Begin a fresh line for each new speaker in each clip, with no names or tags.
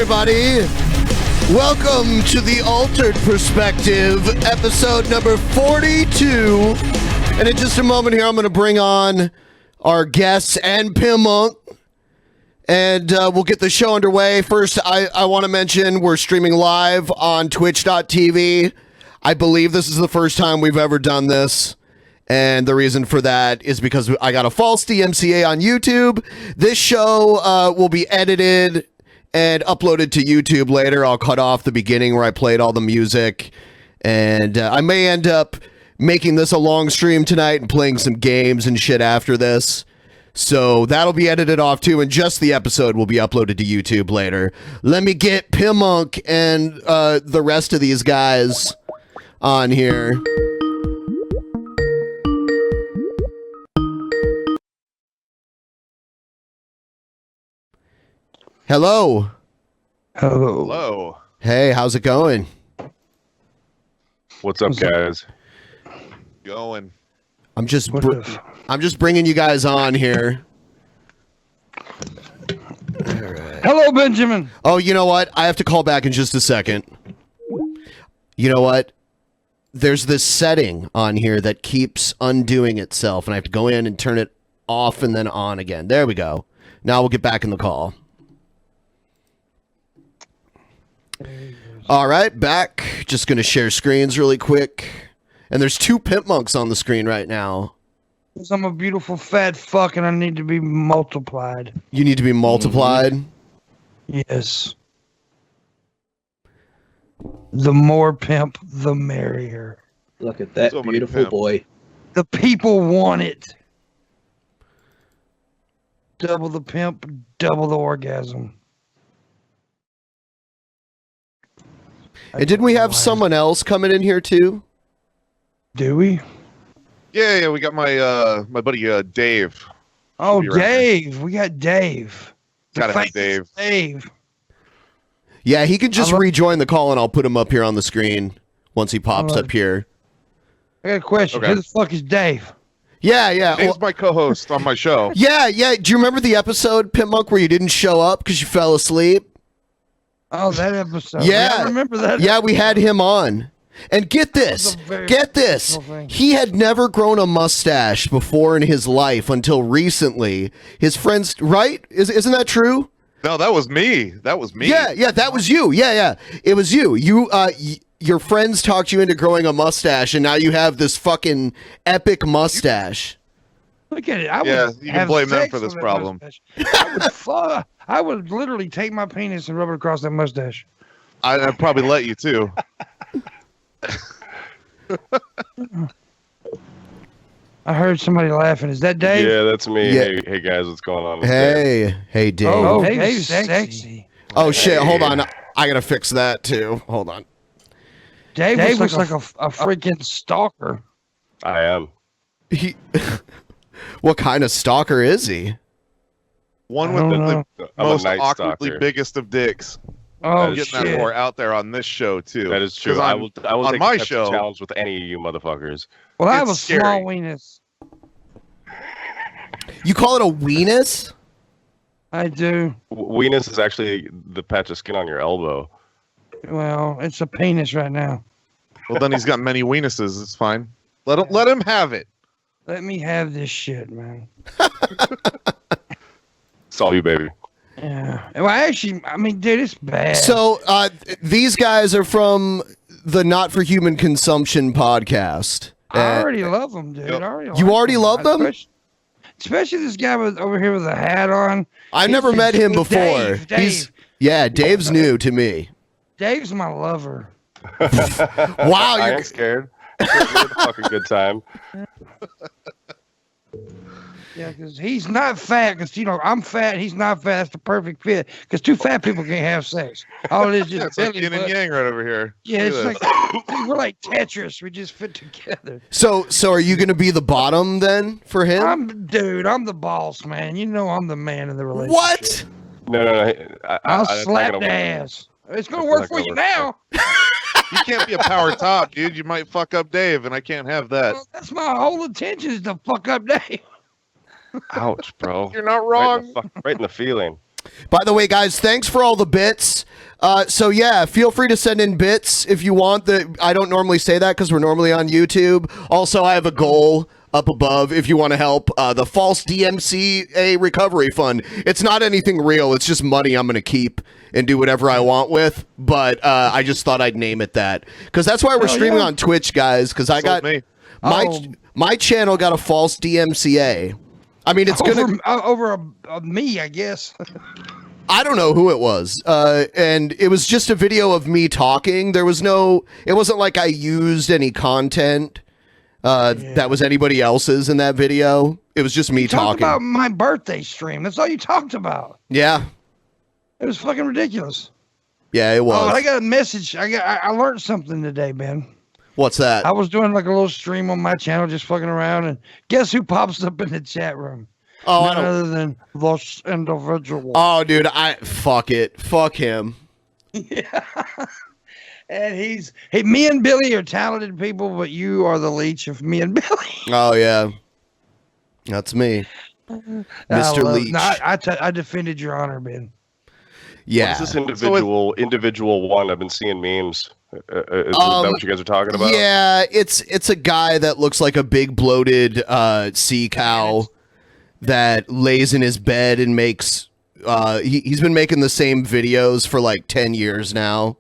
everybody. Welcome to the Altered Perspective, episode number 42. And in just a moment here, I'm going to bring on our guests and Pimpmunk, and we'll get the show underway. First, I want to mention we're streaming live on twitch.tv. I believe this is the first time we've ever done this. And the reason for that is because I got a false DMCA on YouTube. This show will be edited and uploaded to YouTube later. I'll cut off the beginning where I played all the music. And I may end up making this a long stream tonight and playing some games and shit after this. So that'll be edited off too, and just the episode will be uploaded to YouTube later. Let me get Pimpmunk and the rest of these guys on here. Hello.
Hello.
Hey, how's it going?
What's up, guys? Going.
I'm just bringing you guys on here.
All right. Hello, Benjamin.
Oh, you know what? I have to call back in just a second. You know what? There's this setting on here that keeps undoing itself, and I have to go in and turn it off and then on again. There we go. Now we'll get back in the call. All right, back. Just going to share screens really quick. And there's two Pimpmunks on the screen right now.
Because I'm a beautiful fat fuck and I need to be multiplied.
You need to be multiplied?
Yes. The more pimp, the merrier.
Look at that beautiful boy.
The people want it. Double the pimp, double the orgasm.
And didn't we have someone else coming in here too?
Do we?
Yeah, we got my my buddy Dave.
Oh, Dave. We got Dave.
Gotta have Dave.
Dave.
Yeah, he can just rejoin the call and I'll put him up here on the screen once he pops up here.
I got a question. Who the fuck is Dave?
Yeah.
Dave's my co-host on my show.
Yeah. Do you remember the episode, Pimpmunk, where you didn't show up because you fell asleep?
Oh, that episode.
Yeah.
I remember that.
Yeah, we had him on. And get this. He had never grown a mustache before in his life until recently. His friends, right? Isn't that true?
No, that was me.
Yeah, that was you. Yeah. It was you. Your friends talked you into growing a mustache, and now you have this fucking epic mustache.
Look at it.
You can blame them for this problem.
I would literally take my penis and rub it across that mustache.
I'd probably let you too.
I heard somebody laughing. Is that Dave?
Yeah, that's me.
Yeah.
Hey guys, what's going on?
Hey Dave.
Oh, Dave's sexy.
Oh shit! Hold on, I gotta fix that too. Hold on.
Dave looks like a freaking stalker.
I am.
What kind of stalker is he?
One with the most awkwardly
stalker.
biggest of dicks.
Oh,
getting that more out there on this show too.
That is true. I will
on
take
my
a
show
challenge with any of you motherfuckers.
Well, I have a
scary.
small weenus.
You call it a weenus?
I do.
Weenus is actually the patch of skin on your elbow.
Well, it's a penis right now.
Well, then he's got many weenuses. It's fine. Let him have it.
Let me have this shit, man.
It's all you, baby.
Yeah. Well, actually, I mean, dude, it's bad.
So these guys are from the Not for Human Consumption podcast.
I already love them, dude.
Yep.
You already love them?
Especially this guy over here with a hat on.
I've never met him before.
Dave.
Dave's new to me.
Dave's my lover.
Wow,
I ain't scared. We had a fucking good time.
Yeah, because he's not fat. Because I'm fat. He's not fat. That's the perfect fit. Because two fat people can't have sex. All it is just
It's like
belly
yin and
button.
yang right over here.
Yeah,
Look
it's
at
like we're like Tetris. We just fit together.
So are you going to be the bottom then for him?
I'm the boss, man. You know I'm the man in the relationship.
What?
No.
I'll slap the ass. It's gonna work for you now.
You can't be a power top, dude. You might fuck up Dave, and I can't have that.
Well, that's my whole intention is to fuck up Dave.
Ouch, bro.
You're not wrong.
Right in the feeling.
By the way, guys, thanks for all the bits. So yeah, feel free to send in bits if you want. I don't normally say that because we're normally on YouTube. Also, I have a goal up above if you want to help. The false DMCA recovery fund. It's not anything real. It's just money I'm going to keep and do whatever I want with. But I just thought I'd name it that because that's why we're streaming on Twitch, guys. Because I got my channel got a false DMCA. I mean, it's
over me, I guess.
I don't know who it was. And it was just a video of me talking. It wasn't like I used any content that was anybody else's in that video. It was just me talking
about my birthday stream. That's all you talked about.
Yeah.
It was fucking ridiculous.
Yeah, it was.
Oh, I got a message. I learned something today, man.
What's that?
I was doing like a little stream on my channel, just fucking around, and guess who pops up in the chat room?
Oh,
none other than this individual.
Oh, dude, fuck it. Fuck him.
Yeah. And me and Billy are talented people, but you are the leech of me and Billy.
Oh, yeah. That's me. Mr. Leech.
No, I defended your honor, Ben.
Yeah.
What's this individual one? I've been seeing memes. Is that what you guys are talking about?
Yeah, it's a guy that looks like a big bloated sea cow that lays in his bed and makes he's been making the same videos for like 10 years now.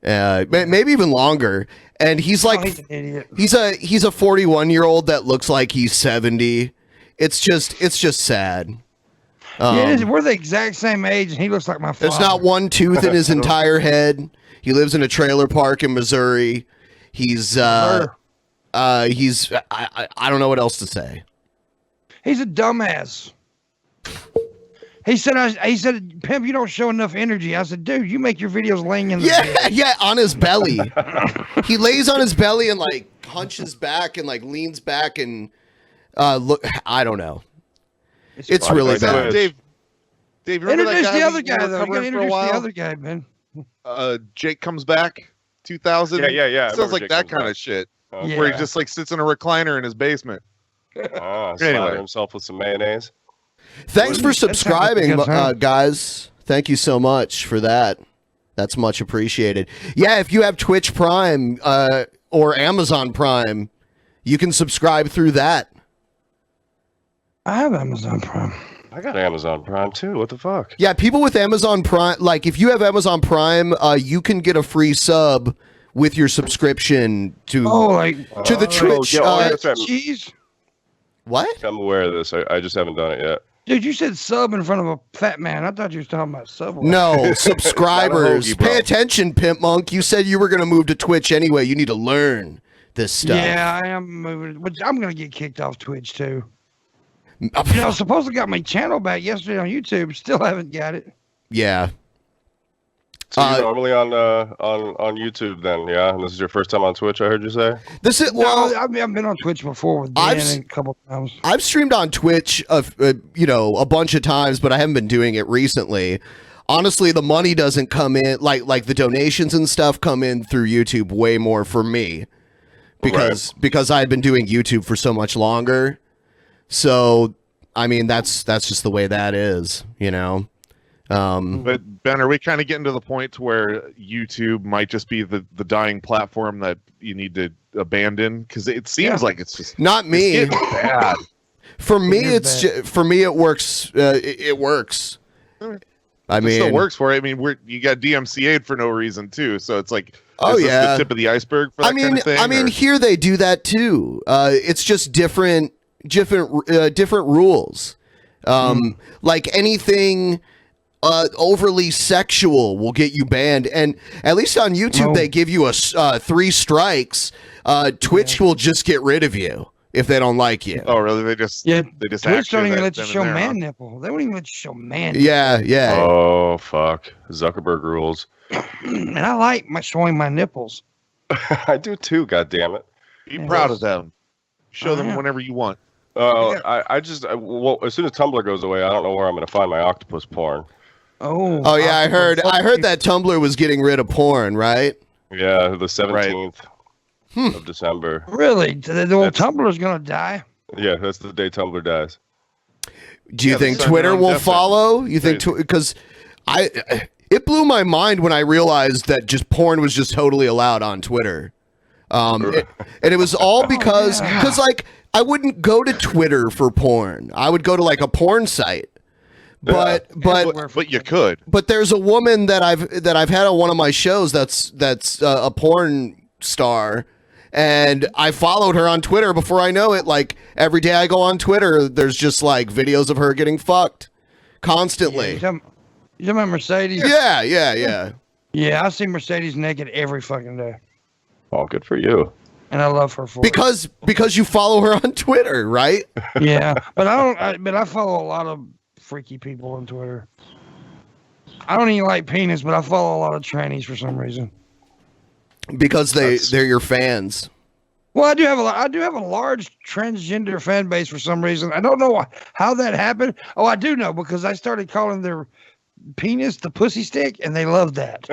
Maybe even longer. And he's like
he's an idiot.
He's a 41-year-old that looks like he's 70. It's just sad.
We're the exact same age, and he looks like my father.
There's not one tooth in his entire head. He lives in a trailer park in Missouri. He's I don't know what else to say.
He's a dumbass. He said, Pimp, you don't show enough energy. I said, dude, you make your videos laying in the bed.
Yeah, on his belly. He lays on his belly and like hunches back and like leans back and look. I don't know. It's really bad.
Dave, remember
introduce
that guy
the other guy though. You gotta introduce the other guy, man.
Jake Comes Back, 2000.
Yeah.
Sounds like that kind of shit. Where he just like sits in a recliner in his basement.
Slather himself with some mayonnaise.
Thanks for subscribing, guys. Thank you so much for that. That's much appreciated. Yeah, if you have Twitch Prime or Amazon Prime, you can subscribe through that.
I have Amazon Prime.
I got Amazon Prime too. What the fuck?
Yeah, people with Amazon Prime, like if you have Amazon Prime, you can get a free sub with your subscription to the Twitch.
Cheese.
What?
I'm aware of this. I just haven't done it yet.
Dude, you said sub in front of a fat man. I thought you was talking about Subway.
No, subscribers.
Hoagie,
Pay attention, Pimpmunk. You said you were going to move to Twitch anyway. You need to learn this stuff.
Yeah, I am moving. But I'm going to get kicked off Twitch too. I supposedly got my channel back yesterday on YouTube. Still haven't got it.
Yeah.
So you're normally on YouTube then, yeah? And this is your first time on Twitch, I heard you say?
I've been on Twitch before with Dan a couple times.
I've streamed on Twitch a bunch of times, but I haven't been doing it recently. Honestly, the money doesn't come in, like the donations and stuff come in through YouTube way more for me. Because I had been doing YouTube for so much longer. So, I mean, that's just the way that is, you know?
But Ben, are we kind of getting to the point to where YouTube might just be the dying platform that you need to abandon? Because it seems like it's just
not me.
It's getting bad.
For me, it works. It works. I mean,
it still works for it. I mean, you got DMCA'd for no reason too. So it's like,
is this
the tip of the iceberg for that kind of thing?
I mean, here they do that too. It's just different rules. Like anything overly sexual will get you banned, and at least on YouTube they give you 3 strikes. Twitch will just get rid of you if they don't like you.
Oh, really? They just
Twitch don't even let you show man nipple. They won't even let you show man.
Yeah.
Oh fuck, Zuckerberg rules.
And I like showing my nipples.
I do too. God damn it.
Be proud of them. Show them whenever you want.
As soon as Tumblr goes away, I don't know where I'm going to find my octopus porn.
Oh yeah, I heard that Tumblr was getting rid of porn, right?
Yeah, the 17th of December.
Really? The old Tumblr is gonna die?
Yeah, that's the day Tumblr dies.
Do you think Twitter will follow? You think because it blew my mind when I realized that just porn was just totally allowed on Twitter. And it was all because like I wouldn't go to Twitter for porn. I would go to like a porn site. But
you could.
But there's a woman that I've had on one of my shows that's a porn star, and I followed her on Twitter. Before I know it, like every day I go on Twitter, there's just like videos of her getting fucked constantly.
You talking about Mercedes?
Yeah.
Yeah, I see Mercedes naked every fucking day.
Oh, good for you.
And I love her for
it. Because you follow her on Twitter, right?
Yeah, but I follow a lot of freaky people on Twitter. I don't even like penis, but I follow a lot of trannies for some reason.
Because they're your fans.
Well, I do have a large transgender fan base for some reason. I don't know how that happened. Oh, I do know, because I started calling their penis the pussy stick, and they loved that.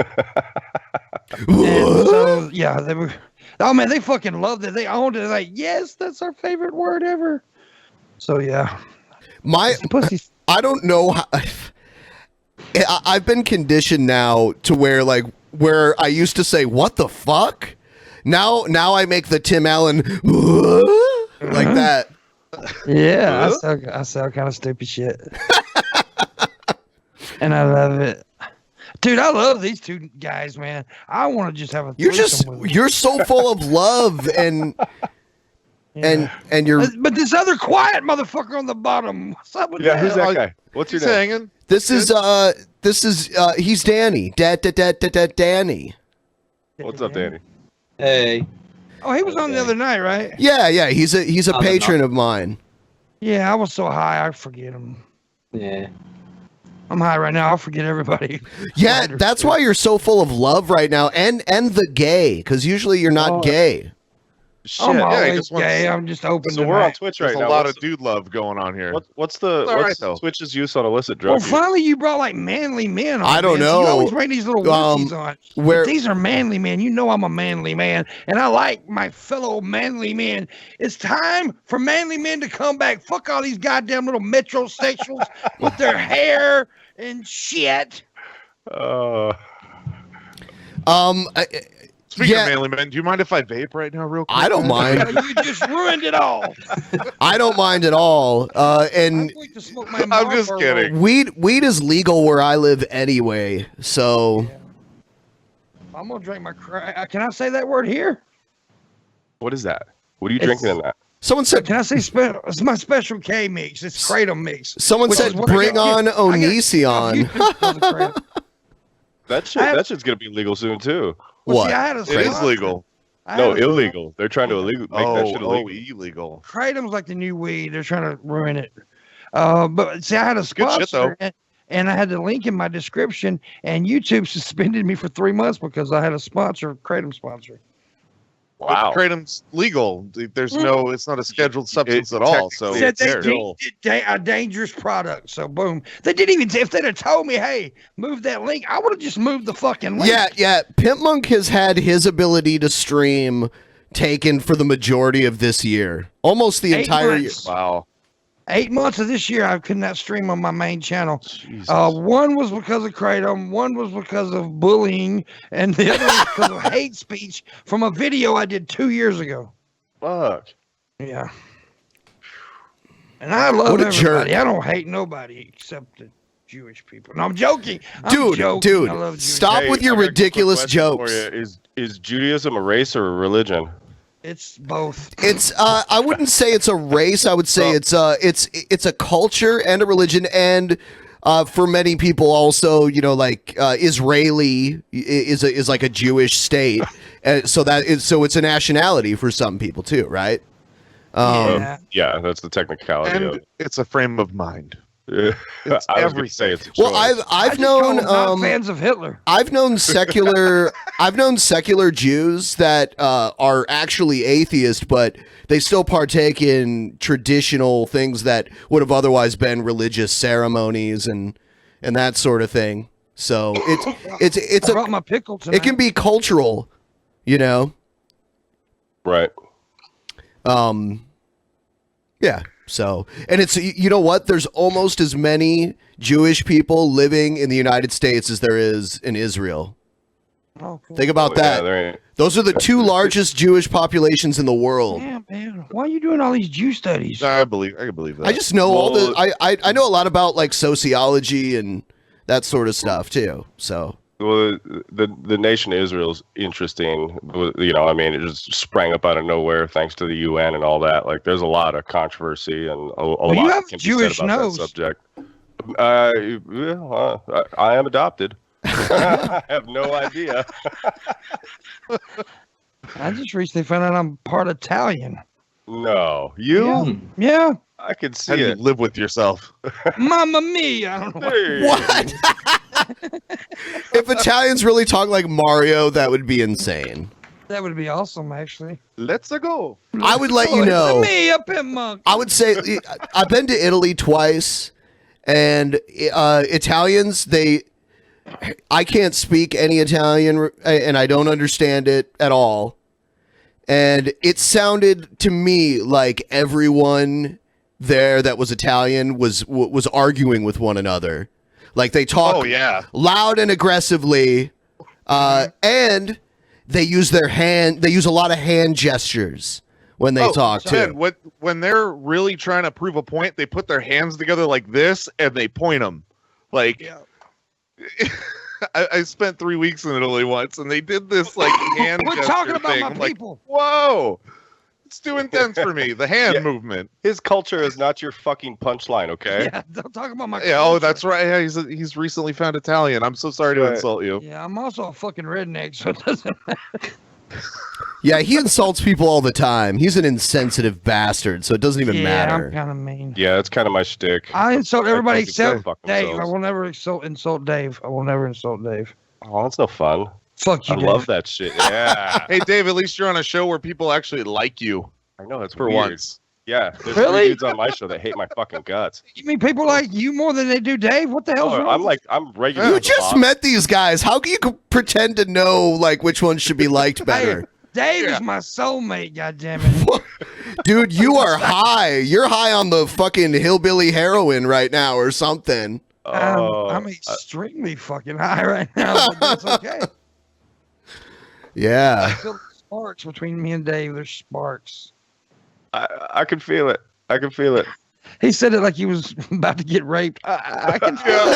And so yeah, they were. Oh man, they fucking loved it. They owned it. They're like, yes, that's our favorite word ever. So yeah, pussy.
I don't know how. I've been conditioned now to where I used to say what the fuck. Now I make the Tim Allen like that.
Yeah, I sell kind of stupid shit, and I love it. Dude, I love these two guys, man. I want to just have a threesome with them.
You're so full of love and you're.
But this other quiet motherfucker on the bottom. What's up with that?
Who's that guy? What's your name?
This is he's Danny. Danny.
What's up, Danny?
Hey.
Oh, he was on the other night, right?
Yeah. He's a patron of mine.
Yeah, I was so high I forget him.
Yeah.
I'm high right now. I'll forget everybody.
Yeah, that's why you're so full of love right now, and the gay, because usually you're not gay.
Shit,
I'm
yeah,
always gay. I'm just open.
So we're on Twitch right
There's
now.
a lot of dude love going on here.
What's
right,
Twitch's use on illicit
Well,
drugs?
finally you brought like manly men on.
I don't know.
You always bring these little wookies on. But these are manly men. You know I'm a manly man, and I like my fellow manly men. It's time for manly men to come back. Fuck all these goddamn little metrosexuals with their hair and shit.
Speaking of manly men, do you mind if I vape right now, real quick?
I don't mind.
You just ruined it all.
I don't mind at all. And
I'm just kidding.
Weed is legal where I live anyway, so.
Yeah. I'm gonna drink my. Can I say that word here?
What is that? What are you drinking in that?
Someone said.
Can I say it's my special K mix? It's Kratom mix.
Someone said, "Bring on Onision."
That shit's gonna be legal soon too.
What?
It is legal.
No, illegal. They're trying to make that shit illegal.
Illegal.
Kratom's like the new weed. They're trying to ruin it. But see, I had a sponsor, and I had the link in my description, and YouTube suspended me for 3 months because I had a sponsor, Kratom sponsor.
Wow.
Kratom's legal. There's no, it's not a scheduled substance at all. So
it's a dangerous product. So boom. They didn't even, if they'd have told me, hey, move that link, I would have just moved the fucking link.
Yeah. Pimpmunk has had his ability to stream taken for the majority of this year. Almost the entire year.
Wow.
8 months of this year, I could not stream on my main channel. One was because of Kratom, one was because of bullying, and the other was because of hate speech from a video I did 2 years ago.
Fuck.
Yeah. And I love everybody.
Jerk.
I don't hate nobody except the Jewish people. No, I'm joking.
Dude,
I love Jewish
stop with your ridiculous jokes.
Is Judaism a race or a religion?
It's both.
It's I wouldn't say it's a race. I would say it's a culture and a religion, and for many people also, like Israeli is like a Jewish state, and so it's a nationality for some people too, right?
Yeah, that's the technicality of it.
It's a frame of mind.
It's everything. It's
I've known
not fans of Hitler.
I've known secular Jews that are actually atheist, but they still partake in traditional things that would have otherwise been religious ceremonies and that sort of thing. So it's
I brought my pickle tonight.
It can be cultural,
Right.
Yeah. So, and it's, you know what? There's almost as many Jewish people living in the United States as there is in Israel.
Oh, cool.
Think about that.
Yeah,
those are the two largest Jewish populations in the world.
Yeah, man. Why are you doing all these Jew studies?
I can believe that.
I just know all the. I know a lot about like sociology and that sort of stuff too. So.
Well, the nation of Israel is interesting. You know, I mean, it just sprang up out of nowhere thanks to the UN and all that. Like, there's a lot of controversy and a lot
you have
can
Jewish
be said about
nose.
that subject. I am adopted. I have no idea.
I just recently found out I'm part Italian.
No, you?
Yeah.
I could
How
see
do you
it.
live with yourself?
Mamma mia. I don't know.
Hey.
What? If Italians really talk like Mario, that would be insane.
That would be awesome, actually.
Let's go.
I would let you know.
Me, a Pimpmunk.
I would say I've been to Italy twice, and Italians, I can't speak any Italian, and I don't understand it at all. And it sounded to me like everyone there that was Italian was arguing with one another. Like they talk loud and aggressively, and they use a lot of hand gestures when they talk too.
When they're really trying to prove a point, they put their hands together like this and they point them. Like, I spent 3 weeks in Italy once, and they did this like hand.
We're
gesture
talking about
thing.
my
I'm like,
people.
whoa, it's too intense for me. The hand movement.
His culture is not your fucking punchline, okay?
Yeah, don't talk about my
Yeah.
culture.
Oh, that's right. Yeah, he's recently found Italian. I'm so sorry to insult you.
Yeah, I'm also a fucking redneck, so it doesn't matter.
Yeah, he insults people all the time. He's an insensitive bastard, so it doesn't even matter.
I'm kind of mean.
Yeah, that's kind of my shtick.
I insult everybody
Like, they
except
fuck
Dave.
themselves.
I will never insult Dave. I will never insult Dave.
Oh, that's no fun.
Fuck you,
I
Dave.
love that shit. Yeah.
Hey, Dave. At least you're on a show where people actually like you
I know, that's
for
weird.
once.
Yeah, there's
Really?
3 dudes on my show that hate my fucking guts.
You mean people like you more than they do Dave? What the hell's
Oh,
wrong?
I'm regular.
You
as a
just
boss.
met these guys. How can you pretend to know like which one should be liked better?
Hey, Dave is my soulmate, goddammit.
Dude, you are high. You're high on the fucking hillbilly heroin right now or something.
I'm extremely fucking high right now, but that's okay.
Yeah.
I feel sparks between me and Dave. There's sparks.
I can feel it. I can feel it.
He said it like he was about to get raped. I can feel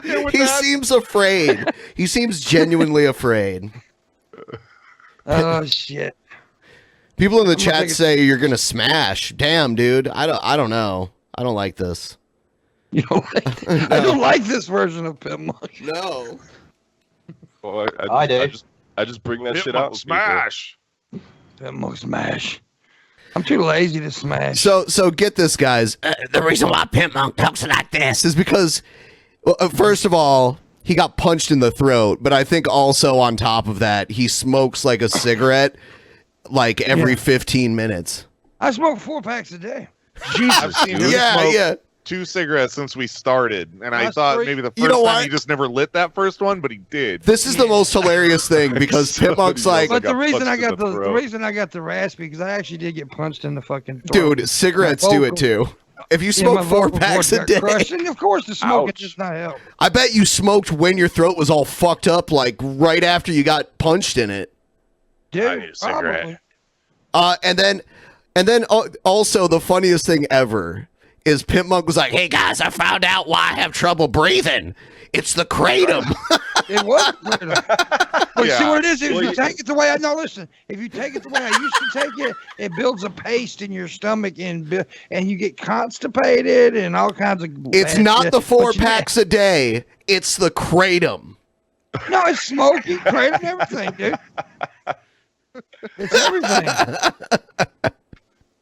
it.
He seems afraid. He seems genuinely afraid.
Oh shit!
People in the
I'm gonna
chat
take a-
say you're gonna smash. Damn, dude. I don't know. I don't like this.
You don't like, I don't like this version of Pimpmunk.
No.
Well,
Hi, Dave.
I just bring that shit out. and
Smash.
Pimpmunk smash. I'm too lazy to smash.
So get this, guys. The reason why Pimpmunk talks like this is because, well, first of all, he got punched in the throat, but I think also on top of that, he smokes like a cigarette like every 15 minutes.
I smoke 4 packs a day.
I've seen him smoke
Yeah.
2 cigarettes since we started, and I
That's
thought
great.
maybe the first
You know
time
what?
he just never lit that first one, but he did.
This is the most hilarious thing because Pimpmunk's like,
But
got
the reason
punched
I
in
got
the
the
throat.
reason I got the raspy because I actually did get punched in the fucking throat.
dude, cigarettes do it too. If you
Yeah,
smoke
my
4
vocal
packs
cords
a
got
day,
crushed. And of course, the smoking
Ouch.
does not help.
I bet you smoked when your throat was all fucked up, like right after you got punched in it.
I
Dude,
need a cigarette.
probably.
And then also the funniest thing ever is Pimpmunk was like, "Hey guys, I found out why I have trouble breathing. It's the kratom."
It was. But
Yeah.
see what it is? If
Well,
you
you-
take it the way I know, listen. If you take it the way I used to take it, it builds a paste in your stomach and you get constipated and all kinds of.
It's
bad
not
shit.
the 4
But you-
packs a day. It's the kratom.
No, it's smoking, kratom, everything, dude. It's everything.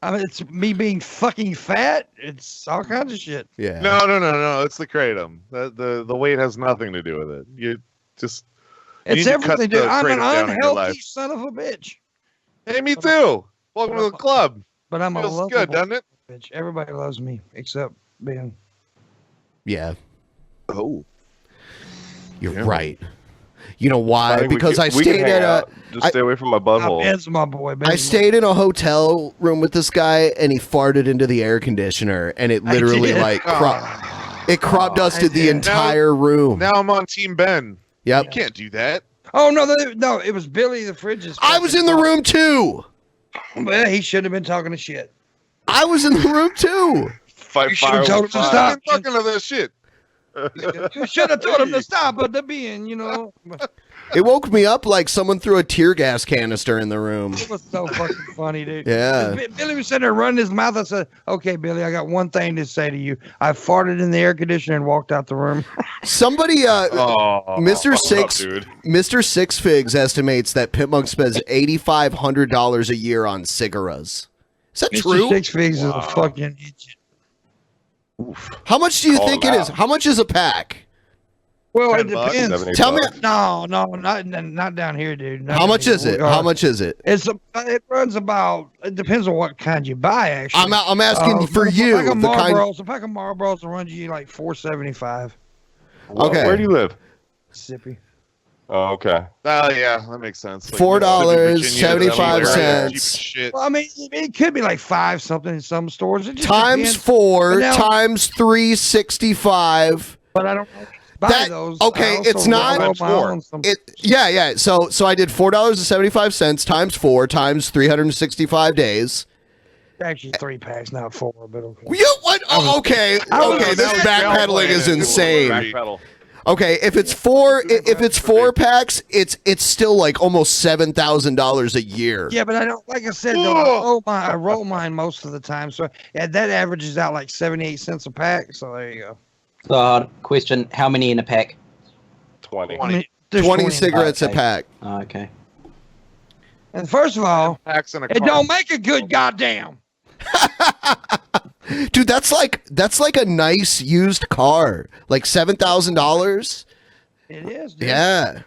I mean, it's me being fucking fat. It's all kinds of shit.
Yeah.
No. It's the kratom. The weight has nothing to do with it. You just. You
It's
need to cut
everything, dude.
the
I'm an
kratom down in your
unhealthy
life.
son of a bitch.
Hey, me too. Welcome to the club.
But I'm a
Feels
lovable
good, doesn't it?
bitch. Everybody loves me except Ben.
Yeah.
Oh.
You're
Yeah.
right. You know why? Because I stayed at
just stay away from my butthole.
Ben's my boy.
I stayed in a hotel room with this guy, and he farted into the air conditioner, and it literally crop dusted the entire room.
Now I'm on Team Ben.
Yep.
You can't do that.
Oh no, it was Billy the Fridge's.
I was in the room too.
Well, he shouldn't have been talking to shit.
I was in the room too.
You should have told him to stop.
I'm talking to this shit.
You should have told him to stop, but the being,
It woke me up like someone threw a tear gas canister in the room.
It was so fucking funny, dude.
Yeah.
Billy was sitting there running his mouth. I said, "Okay, Billy, I got one thing to say to you. I farted in the air conditioner and walked out the room."
Somebody, Mr. Six Figs estimates that Pimpmunk spends $8,500 a year on cigarettes. Is that true?
Six Figs is a fucking idiot.
How much do you think it is? How much is a pack?
Well, it depends.
Tell me.
No, not down here, dude.
How much is it? How much is it?
It runs about. It depends on what kind you buy. Actually,
I'm asking for you.
A pack of Marlboros will run you like $4.75.
Okay.
Where do you live?
Mississippi.
Oh, okay.
Oh, yeah, that makes sense.
$4.75.
Well, I mean, it could be like $5 something in some stores. It just
times
depends.
4 times 365.
But I don't know. Buy those.
Okay, it's not. Yeah. So I did $4.75 times 4 times 365 days.
Actually, 3 packs, not 4. But okay.
What? Oh, okay. This backpedaling is insane. Okay, if it's 4 packs, it's still like almost $7,000 a year.
Yeah, but I don't. Like I said, though, I roll mine most of the time, so that averages out like 78 cents a pack. So there you go.
So, question: how many in a pack?
20.
20 cigarettes a pack.
Oh, okay.
And first of all, it don't make a good goddamn.
Dude, that's like a nice used car, like $7,000.
It is. Dude.
Yeah.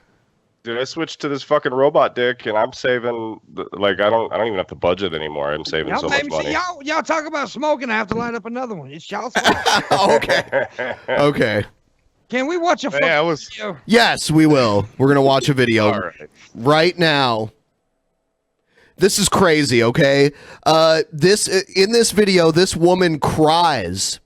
Dude, I switched to this fucking robot dick, and I'm saving. Like, I don't even have to budget anymore. I'm saving so much money.
Y'all talk about smoking. I have to light up another one. It's y'all's
Okay. Okay.
Can we watch a video?
Yes, we will. We're gonna watch a video right now. This is crazy, okay? In this video, this woman cries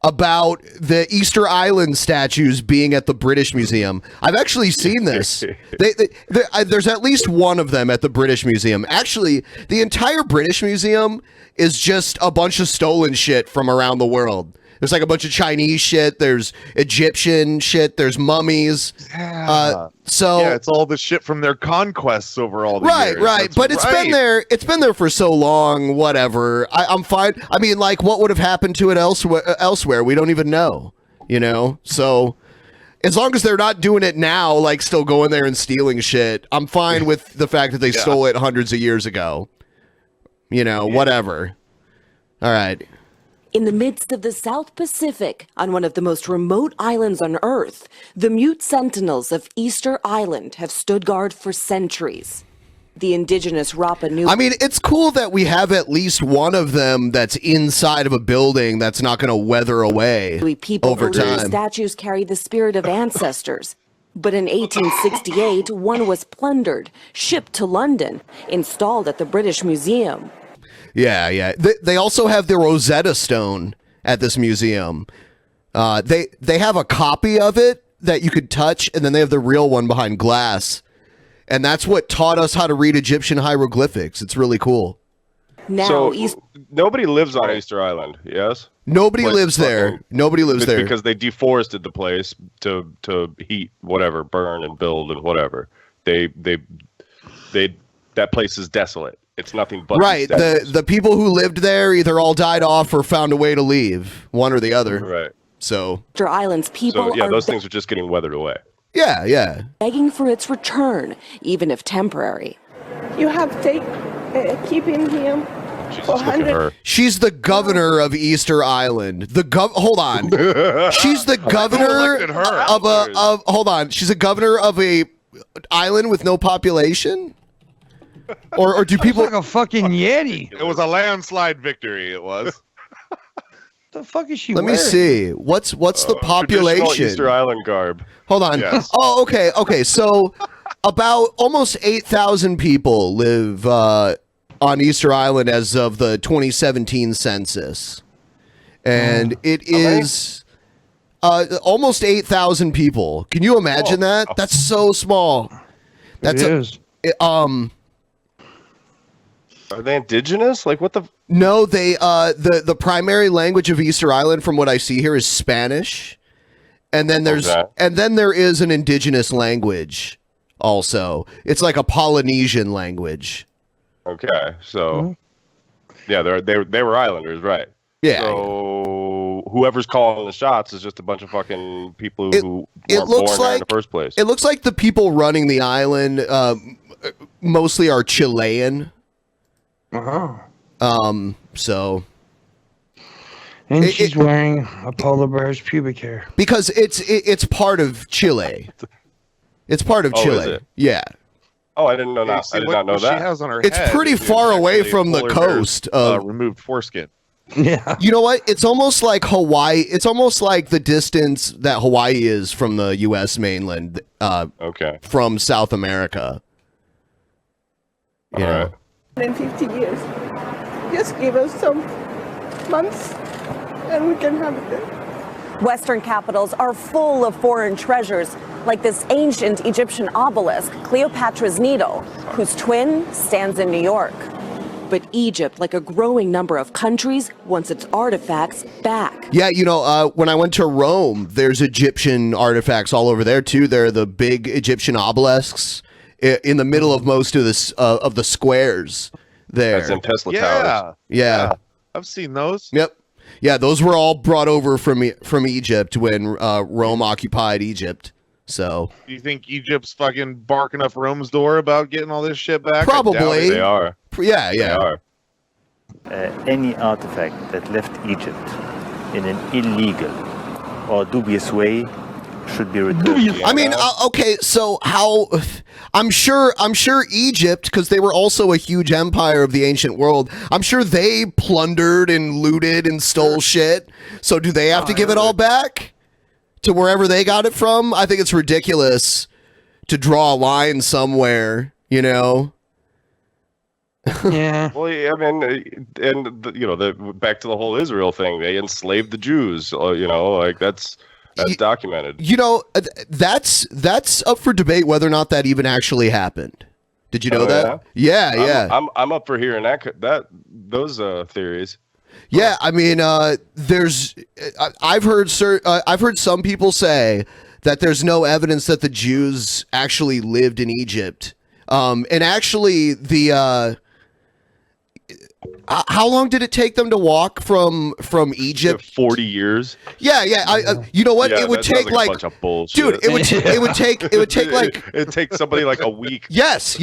about the Easter Island statues being at the British Museum. I've actually seen this. There's at least one of them at the British Museum. Actually, the entire British Museum is just a bunch of stolen shit from around the world. There's like a bunch of Chinese shit. There's Egyptian shit. There's mummies.
It's all the shit from their conquests over all the years.
Right. But it's been there. It's been there for so long. Whatever. I'm fine. I mean, like, what would have happened to it elsewhere? We don't even know. So as long as they're not doing it now, like still going there and stealing shit, I'm fine with the fact that they stole it hundreds of years ago. Whatever. All right.
In the midst of the South Pacific, on one of the most remote islands on Earth, the mute sentinels of Easter Island have stood guard for centuries. The indigenous Rapa Nui...
I mean, it's cool that we have at least one of them that's inside of a building that's not going to weather away
people
over time.
Statues carry the spirit of ancestors. But in 1868, one was plundered, shipped to London, installed at the British Museum.
Yeah. They also have the Rosetta Stone at this museum. They have a copy of it that you could touch, and then they have the real one behind glass. And that's what taught us how to read Egyptian hieroglyphics. It's really cool.
Now, nobody lives on Easter Island, yes?
Nobody lives there. Nobody lives there.
Because they deforested the place to heat, whatever, burn and build and whatever. That place is desolate. It's nothing but
the people who lived there either all died off or found a way to leave, one or the other.
Right.
So
Easter Island's people are
those things are just getting weathered away.
Yeah.
Begging for its return, even if temporary.
You have keeping him.
She's the governor of Easter Island. Hold on. She's the governor hold on. She's a governor of a island with no population? Or do people
like a fucking Yeti?
It was a landslide victory. It was.
The fuck is she
Let me
wearing?
see. What's the
Traditional
population?
Easter Island garb.
What's the
Traditional
population?
Easter Island garb.
Hold on.
Yes.
Oh, okay. Okay. So about almost 8,000 people live on Easter Island as of the 2017 census. And it is almost 8,000 people. Can you imagine that? That's so small. That's
It is.
Are they indigenous? Like what the?
No, they the primary language of Easter Island, from what I see here, is Spanish, and then there is an indigenous language also. It's like a Polynesian language.
Okay, so yeah, they were islanders, right?
Yeah.
So whoever's calling the shots is just a bunch of fucking people who weren't born there in the first place.
It looks like the people running the island mostly are Chilean. So.
And she's wearing a polar bear's pubic hair.
Because it's part of Chile. It's part of Chile.
Is it?
Yeah.
Oh, I didn't know that. I did not know
what
that.
She has on her
It's
head
pretty
is
far away
actually
from the
polar bear's,
coast of
removed foreskin.
Yeah.
You know what? It's almost like Hawaii. It's almost like the distance that Hawaii is from the U.S. mainland.
Okay.
From South America.
All right.
150 years. Just give us some months and we can have it.
Western capitals are full of foreign treasures, like this ancient Egyptian obelisk, Cleopatra's Needle, whose twin stands in New York. But Egypt, like a growing number of countries, wants its artifacts back.
Yeah, you know, when I went to Rome, there's Egyptian artifacts all over there too. There are the big Egyptian obelisks in the middle of most of the squares there.
That's in Tesla Towers.
Yeah.
I've seen those.
Yep. Yeah, those were all brought over from Egypt when Rome occupied Egypt. So
Do you think Egypt's fucking barking up Rome's door about getting all this shit back?
Probably.
They are.
Yeah.
They are.
Any artifact that left Egypt in an illegal or dubious way should be returned.
I mean, okay, so how? I'm sure Egypt, because they were also a huge empire of the ancient world. I'm sure they plundered and looted and stole shit. So do they have to give it all back to wherever they got it from? I think it's ridiculous to draw a line somewhere. You know.
Yeah.
Well, I mean, back to the whole Israel thing. They enslaved the Jews. Like that's documented.
You know, that's up for debate whether or not that even actually happened. Did you know that? Yeah.
I'm up for hearing those theories.
Yeah, I mean, I've heard some people say that there's no evidence that the Jews actually lived in Egypt. And actually, how long did it take them to walk from Egypt?
40 years.
Yeah. You know what?
Yeah,
it would
that sounds
take
like a bunch of bullshit.
dude. It would take like
it'd take somebody like a week.
Yes.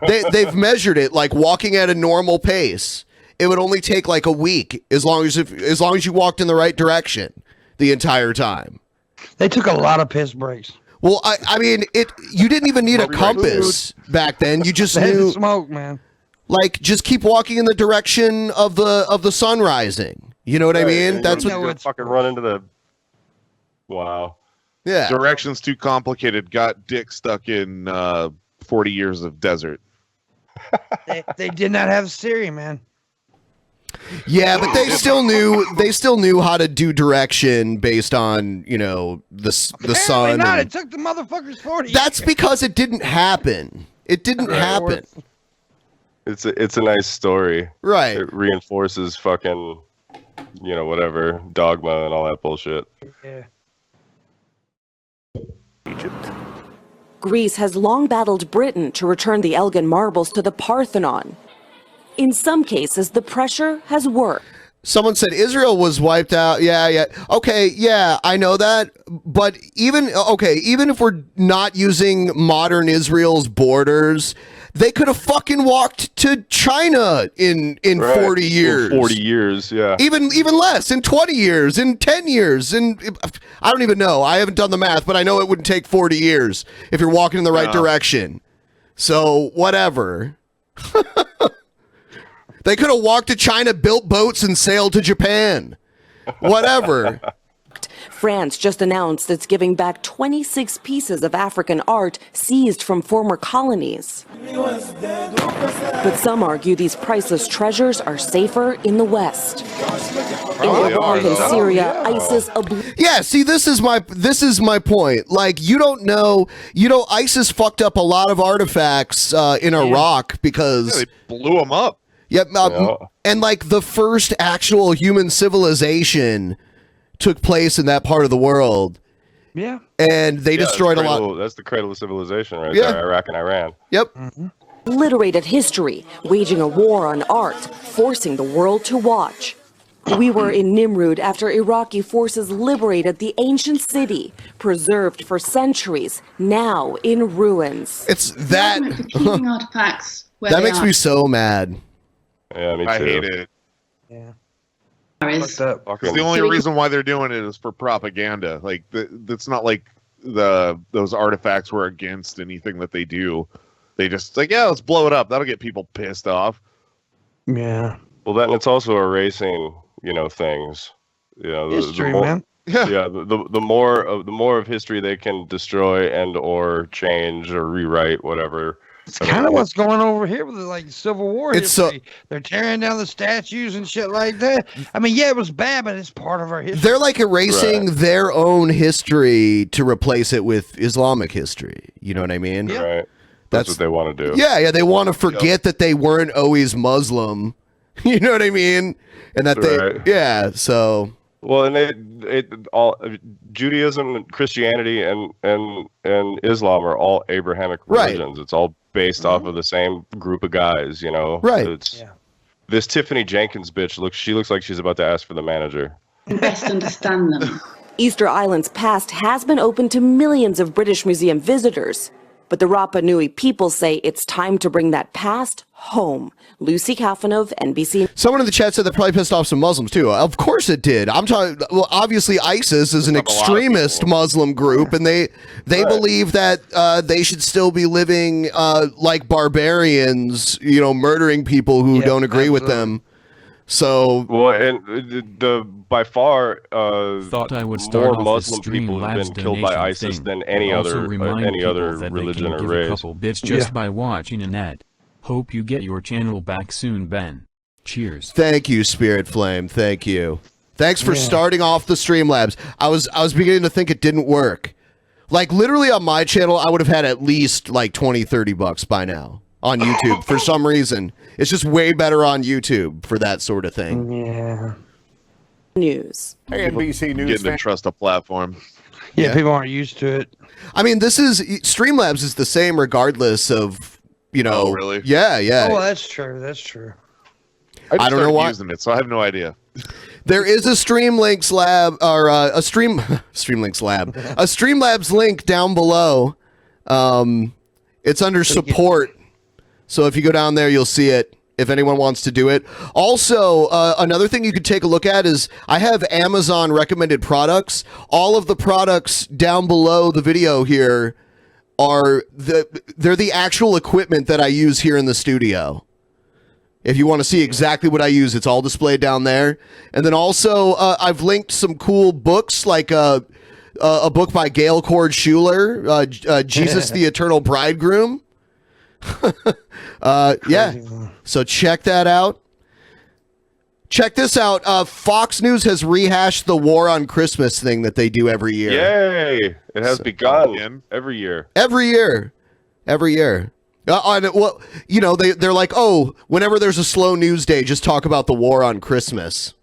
They've measured it, like walking at a normal pace. It would only take like a week as long as you walked in the right direction the entire time.
They took a lot of piss breaks.
Well, I mean, you didn't even need a compass back then. You just
They had to
knew,
smoke, man.
like, just keep walking in the direction of the sun rising. You know what I mean? That's
what
what.
you're fucking run into the. Wow.
Yeah.
Directions too complicated. Got dick stuck in 40 years of desert.
They did not have Siri, man.
Yeah, but they still knew how to do direction based on, the sun.
Not.
and-
It took the motherfuckers 40
That's
years.
because it didn't happen. It didn't happen.
It's a nice story.
Right.
It reinforces fucking, whatever dogma and all that bullshit.
Yeah.
Egypt.
Greece has long battled Britain to return the Elgin marbles to the Parthenon. In some cases, the pressure has worked.
Someone said Israel was wiped out. Yeah. Okay, yeah, I know that. But even if we're not using modern Israel's borders, they could have fucking walked to China in 40 years.
40 years, yeah.
Even less, in 20 years, in 10 years, I don't even know. I haven't done the math, but I know it wouldn't take 40 years if you're walking in the right direction. So, whatever. They could have walked to China, built boats, and sailed to Japan. whatever.
France just announced it's giving back 26 pieces of African art seized from former colonies. But some argue these priceless treasures are safer in the West. In Iraq and Syria, ISIS...
Yeah, see, this is my point. Like, you don't know, ISIS fucked up a lot of artifacts in Iraq because...
Yeah, they blew them up.
Yep, and like the first actual human civilization took place in that part of the world.
Yeah.
And they destroyed a lot.
That's the cradle of civilization right
Yeah.
there, Iraq and Iran.
Yep.
Obliterated history, waging a war on art, forcing the world to watch. We were in Nimrud after Iraqi forces liberated the ancient city, preserved for centuries, now in ruins.
It's that.
Keeping artifacts where
That
they
makes
are.
me so mad.
Yeah, me too.
I hate it.
Yeah.
Is-
Because the only reason why they're doing it is for propaganda. Like that's not like those artifacts were against anything that they do. They just like, yeah, let's blow it up. That'll get people pissed off.
Yeah.
Well, then it's also erasing, things.
History,
more,
man.
Yeah, the more of history they can destroy and or change or rewrite, whatever.
It's kind of what's going over here with the like Civil War
It's
history. They're tearing down the statues and shit like that. I mean, yeah, it was bad, but it's part of our history.
They're like erasing their own history to replace it with Islamic history. You know what I mean?
Yeah.
Right. That's what they want to do.
Yeah, they want to forget that they weren't always Muslim. You know what I mean? And that
Right.
so.
Well, and it all Judaism, Christianity, and Islam are all Abrahamic
Right.
religions. It's all based off of the same group of guys,
Right.
It's this Tiffany Jenkins bitch looks like she's about to ask for the manager.
Best understand them.
Easter Island's past has been open to millions of British Museum visitors. But the Rapa Nui people say it's time to bring that past home. Lucy Kafanov, NBC.
Someone in the chat said that probably pissed off some Muslims too. Of course it did. I'm talking. Well, obviously ISIS is an extremist Muslim group, and they believe that they should still be living like barbarians, murdering people who don't agree with them. So
well, and the by far
thought I would start
more Muslim people have been killed by ISIS than any other religion or race.
A couple bits just by watching an ad. Hope you get your channel back soon, Ben. Cheers.
Thank you, Spirit Flame. Thank you. Thanks for starting off the Streamlabs. I was beginning to think it didn't work. Like literally on my channel, I would have had at least like $20-$30 by now on YouTube for some reason. It's just way better on YouTube for that sort of thing.
Yeah.
News.
Hey, NBC News.
Getting to trust a platform.
Yeah, people aren't used to it.
I mean, Streamlabs is the same regardless of,
Oh, really?
Yeah.
Oh, that's true. That's true.
I don't know why.
Using it, so I have no idea.
There is a Streamlinks lab or a Streamlinks lab, a Streamlabs link down below. It's under support. So if you go down there, you'll see it if anyone wants to do it. Also, another thing you could take a look at is I have Amazon recommended products. All of the products down below the video here are they're the actual equipment that I use here in the studio. If you want to see exactly what I use, it's all displayed down there. And then also, I've linked some cool books, like a book by Gail Cord Schuler, Jesus the Eternal Bridegroom. Yeah. So check that out. Check this out. Fox News has rehashed the War on Christmas thing that they do every year.
Yay! It has begun every year.
Every year. Well, they're like, oh, whenever there's a slow news day, just talk about the war on Christmas.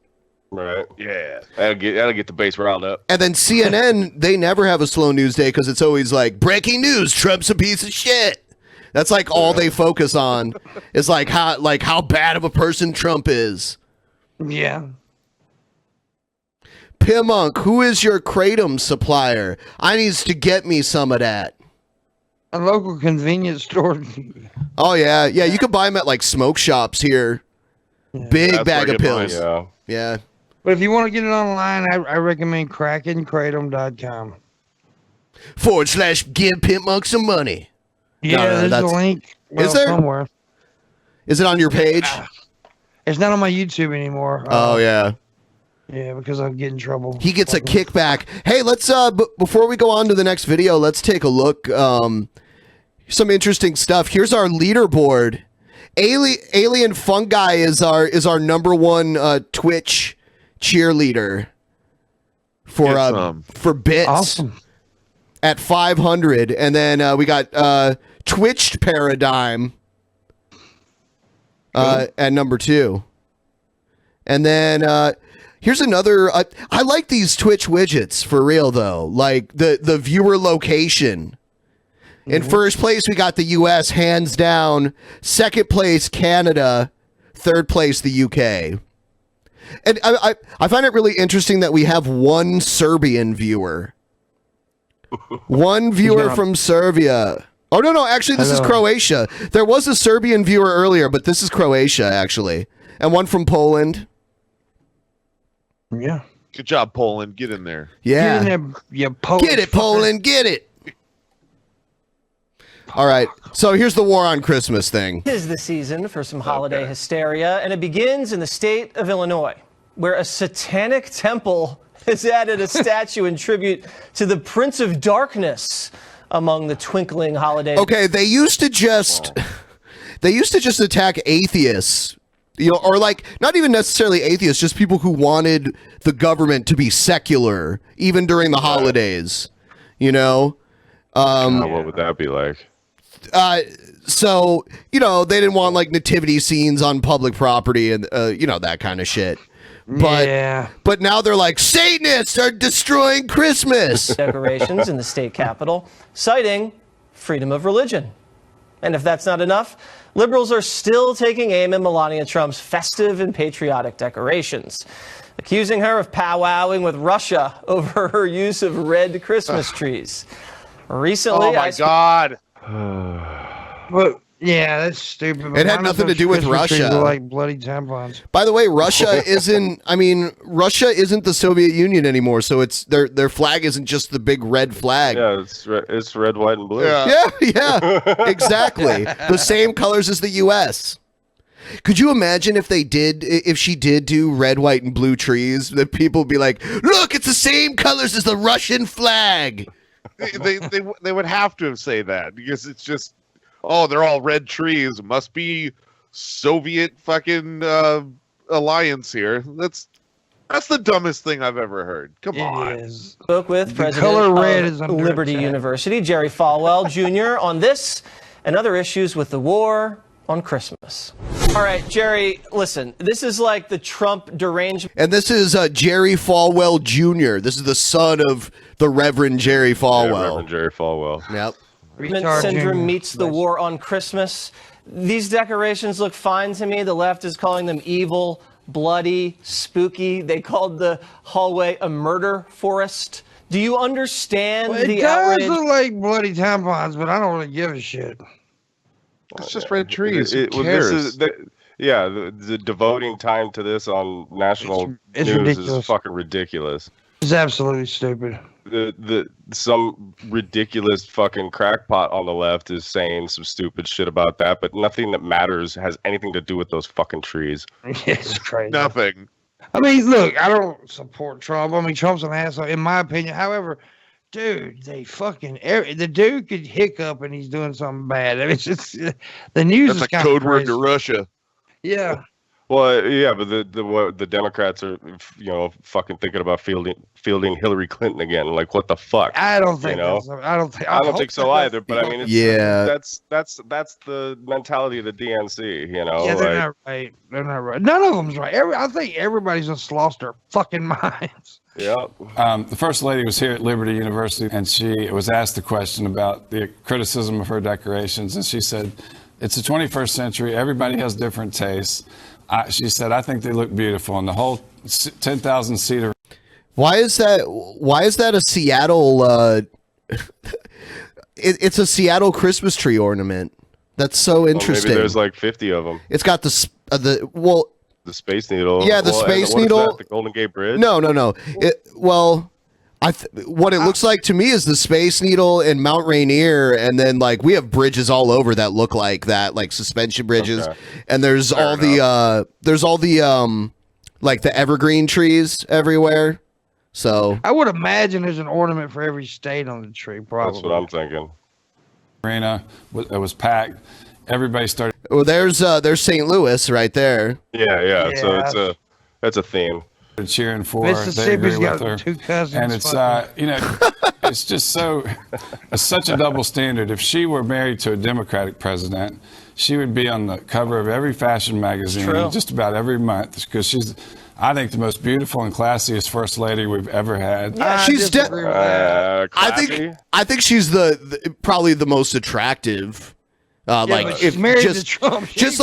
Right. Yeah. That'll get the base riled up.
And then CNN, they never have a slow news day because it's always like, breaking news, Trump's a piece of shit. That's like all they focus on is like how bad of a person Trump is.
Yeah.
Pimpmunk, who is your kratom supplier? I needs to get me some of that.
A local convenience store.
Oh yeah, you can buy them at like smoke shops here.
Yeah.
Big bag of pills. Yeah.
But if you want to get it online, I recommend crackenkratom.com.
/ give Pimpmunk some money.
Yeah, there's a link.
Is there?
Somewhere.
Is it on your page?
It's not on my YouTube anymore.
Oh yeah.
Yeah, because I'd get in trouble.
He gets a kickback. Hey, let's before we go on to the next video, let's take a look. Some interesting stuff. Here's our leaderboard. Alien Fungi is our #1 Twitch cheerleader for bits.
Awesome.
At 500, and then we got Twitched Paradigm at #2, and then here's another. I like these Twitch widgets for real though, like the viewer location. In first place, we got the U.S. hands down. Second place, Canada. Third place, the UK. And I find it really interesting that we have one Serbian viewer. One viewer from Serbia. Oh, no, actually, this is Croatia. There was a Serbian viewer earlier, but this is Croatia, actually. And one from Poland.
Yeah.
Good job, Poland. Get in there.
Yeah.
Get in there, you Polish
Get it,
fucker.
Poland. Get it. All right. So here's the war on Christmas thing.
Tis the season for some holiday hysteria, and it begins in the state of Illinois, where a satanic temple has added a statue in tribute to the Prince of Darkness among the twinkling holiday.
Okay, they used to just attack atheists, or like not even necessarily atheists, just people who wanted the government to be secular, even during the holidays.
What would that be like?
So they didn't want like nativity scenes on public property and that kind of shit. But now they're like, Satanists are destroying Christmas.
Decorations in the state capitol, citing freedom of religion. And if that's not enough, liberals are still taking aim at Melania Trump's festive and patriotic decorations, accusing her of powwowing with Russia over her use of red Christmas trees. Recently,
oh my God.
But yeah, that's stupid.
It had nothing to do with Russia.
Like bloody tampons.
By the way, Russia isn't the Soviet Union anymore, so it's their flag isn't just the big red flag.
Yeah, it's red, white, and blue.
Yeah, exactly. The same colors as the US. Could you imagine if she did do red, white, and blue trees, that people would be like, look, it's the same colors as the Russian flag.
They would have to say that because it's just, they're all red trees. It must be Soviet fucking alliance here. That's the dumbest thing I've ever heard. Come on.
Spoke with
The
President
color red
of
is under
Liberty
attack.
University, Jerry Falwell Jr., on this and other issues with the war on Christmas. All right, Jerry, listen, this is like the Trump derangement.
And this is Jerry Falwell Jr. This is the son of the Reverend Jerry Falwell.
Yeah, Reverend Jerry Falwell.
Yep.
Syndrome meets the war on Christmas. These decorations look fine to me. The left is calling them evil, bloody, spooky. They called the hallway a murder forest. Do you understand the
It does
outrage?
look like bloody tampons, but I don't really give a shit.
It's just red trees. Who
Well,
cares?
the devoting time to this on national
It's
news
ridiculous.
is fucking ridiculous.
It's absolutely stupid.
Some ridiculous fucking crackpot on the left is saying some stupid shit about that, but nothing that matters has anything to do with those fucking trees.
It's crazy.
Nothing.
I mean, look, I don't support Trump. I mean, Trump's an asshole, in my opinion. However, dude, the dude could hiccup and he's doing something bad. I mean, it's just the news
That's
is
a
kind
code
of
word
crazy.
to Russia.
Yeah.
Well, yeah, but the Democrats are, fucking thinking about fielding Hillary Clinton again. Like, what the fuck?
I don't think.
I don't think so either. But I mean, that's the mentality of the DNC.
Yeah, they're not right. They're not right. None of them's right. I think everybody's just lost their fucking minds.
Yeah.
The First Lady was here at Liberty University, and she was asked the question about the criticism of her decorations, and she said, it's the 21st century. Everybody has different tastes. She said, I think they look beautiful, and the whole 10,000 seater.
Why is that a Seattle? It's a Seattle Christmas tree ornament. That's so interesting.
Maybe there's like 50 of them.
It's got the
Space Needle.
Yeah, the Space
what is
Needle.
that, the Golden Gate Bridge.
No. What it looks like to me is the Space Needle and Mount Rainier, and then like we have bridges all over that look like that, like suspension bridges.
Okay.
And there's all the like the evergreen trees everywhere. So
I would imagine there's an ornament for every state on the tree. Probably.
That's what I'm thinking.
Arena, it was packed. Everybody started.
Well, there's St. Louis right there.
Yeah. So that's a theme.
Cheering for.
Mississippi's got two cousins.
And it's it's just such a double standard. If she were married to a Democratic president, she would be on the cover of every fashion magazine just about every month because she's, I think, the most beautiful and classiest first lady we've ever had.
Yeah, she's I think she's the probably the most attractive. Like if
married to Trump,
just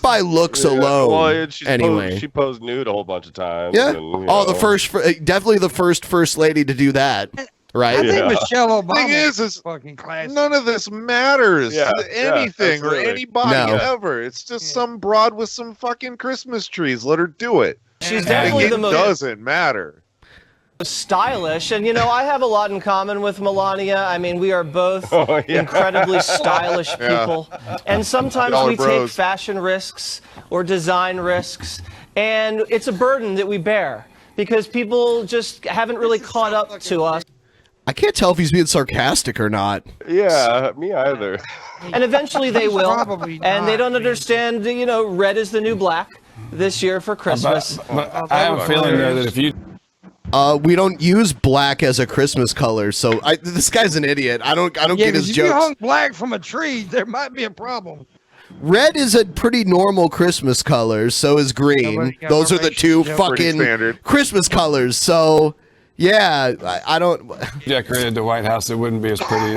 by looks alone.
Well,
anyway,
she posed nude a whole bunch of times.
Yeah.
And,
definitely the first lady to do that. Right.
I think Michelle Obama
is
fucking classy.
None of this matters to anything or
absolutely.
anybody ever. It's just some broad with some fucking Christmas trees. Let her do it.
She's definitely the most
doesn't matter.
Stylish, and I have a lot in common with Melania. I mean, we are both incredibly stylish people, and sometimes we take fashion risks or design risks, and it's a burden that we bear because people just haven't really caught up to us.
I can't tell if he's being sarcastic or not.
Yeah, me either.
And eventually they will, and they don't understand, red is the new black this year for Christmas.
But I have a feeling, though, that if you...
we don't use black as a Christmas color, so this guy's an idiot. I don't get his
if
jokes.
you hung black from a tree, there might be a problem.
Red is a pretty normal Christmas color, so is green. Those are the two fucking Christmas colors. So, yeah, I don't.
Decorated the White House, it wouldn't be as pretty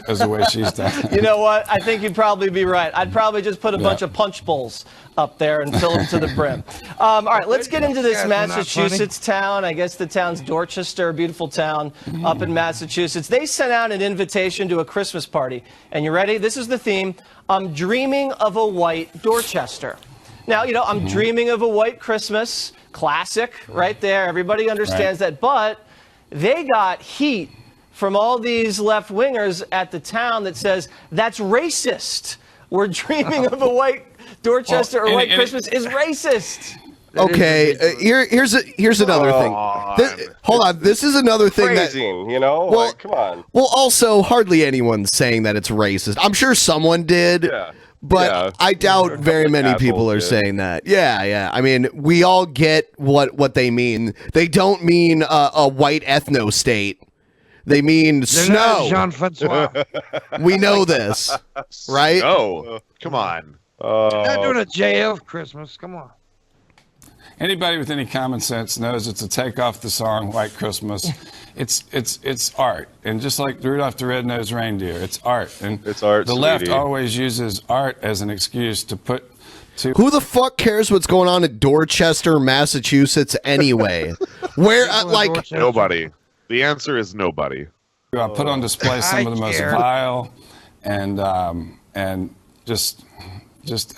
as the way she's done.
You know what? I think you'd probably be right. I'd probably just put a bunch of punch bowls up there and fill them to the brim. All right, let's get into this Massachusetts town. I guess the town's Dorchester, a beautiful town up in Massachusetts. They sent out an invitation to a Christmas party. And you ready? This is the theme. I'm dreaming of a white Dorchester. Now, I'm dreaming of a white Christmas. Classic right there. Everybody understands that. But they got heat from all these left-wingers at the town that says that's racist. We're dreaming of a white Dorchester or white Christmas is racist.
Okay, here's another thing. Hold on, this is another thing
Phrasing,
well,
come on.
Well, also, hardly anyone's saying that it's racist. I'm sure someone did.
Yeah.
But I doubt very many people are saying that. Yeah. I mean, we all get what they mean. They don't mean a white ethno state. They mean snow.
Jean-Francois.
We know this, right?
Oh, come on.
Not doing a JF Christmas. Come on.
Anybody with any common sense knows it's a takeoff the song White Christmas. It's art, and just like Rudolph the Red-Nosed Reindeer, it's art, and
it's art.
The left always uses art as an excuse to put.
Who the fuck cares what's going on in Dorchester, Massachusetts, anyway? Where
nobody. The answer is nobody.
Put on display some of the most vile and just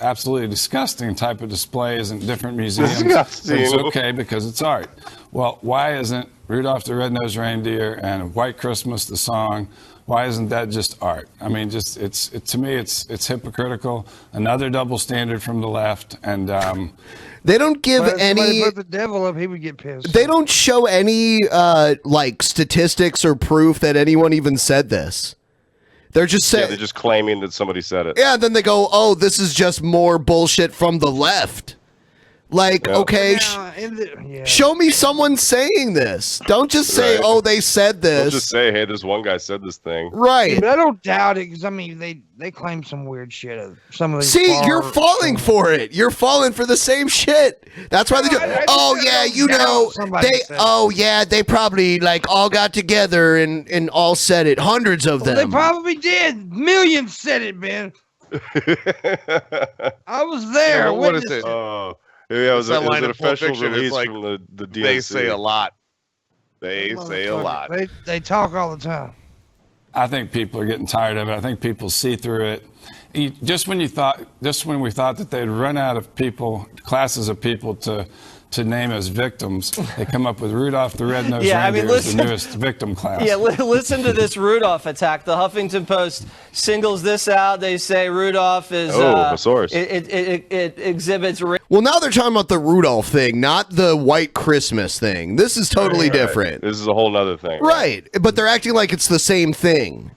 absolutely disgusting type of displays in different museums. It's okay because it's art. Well, why isn't Rudolph the Red-Nosed Reindeer and White Christmas, the song, why isn't that just art? I mean, to me, it's hypocritical. Another double standard from the left, and
they don't give any.
Put the devil up, he would get pissed.
They don't show any statistics or proof that anyone even said this. They're just saying.
Yeah, they're just claiming that somebody said it.
Yeah, then they go, "Oh, this is just more bullshit from the left." Like, okay, show me someone saying this. Don't just say, "Oh, they said this."
Don't just say, "Hey, this one guy said this thing."
Right.
But I don't doubt it because I mean, they claim some weird shit. Some of these.
See, you're falling for it. You're falling for the same shit. That's why they do. Oh yeah, they probably all got together and all said it. Hundreds of them.
They probably did. Millions said it, Ben. I was there.
What is it?
Yeah, it was an official
fiction.
release
It's
from the DMCA.
They say a lot. They say a lot.
They talk all the time.
I think people are getting tired of it. I think people see through it. Just when we thought that they'd run out of classes of people to to name as victims. They come up with Rudolph the Red-Nosed
Yeah, I mean,
Reindeer as
listen-
the newest victim class.
Yeah, listen to this Rudolph attack. The Huffington Post singles this out. They say Rudolph is
a source.
It exhibits.
Well, now they're talking about the Rudolph thing, not the white Christmas thing. This is totally different.
This is a whole nother thing.
Right, but they're acting like it's the same thing.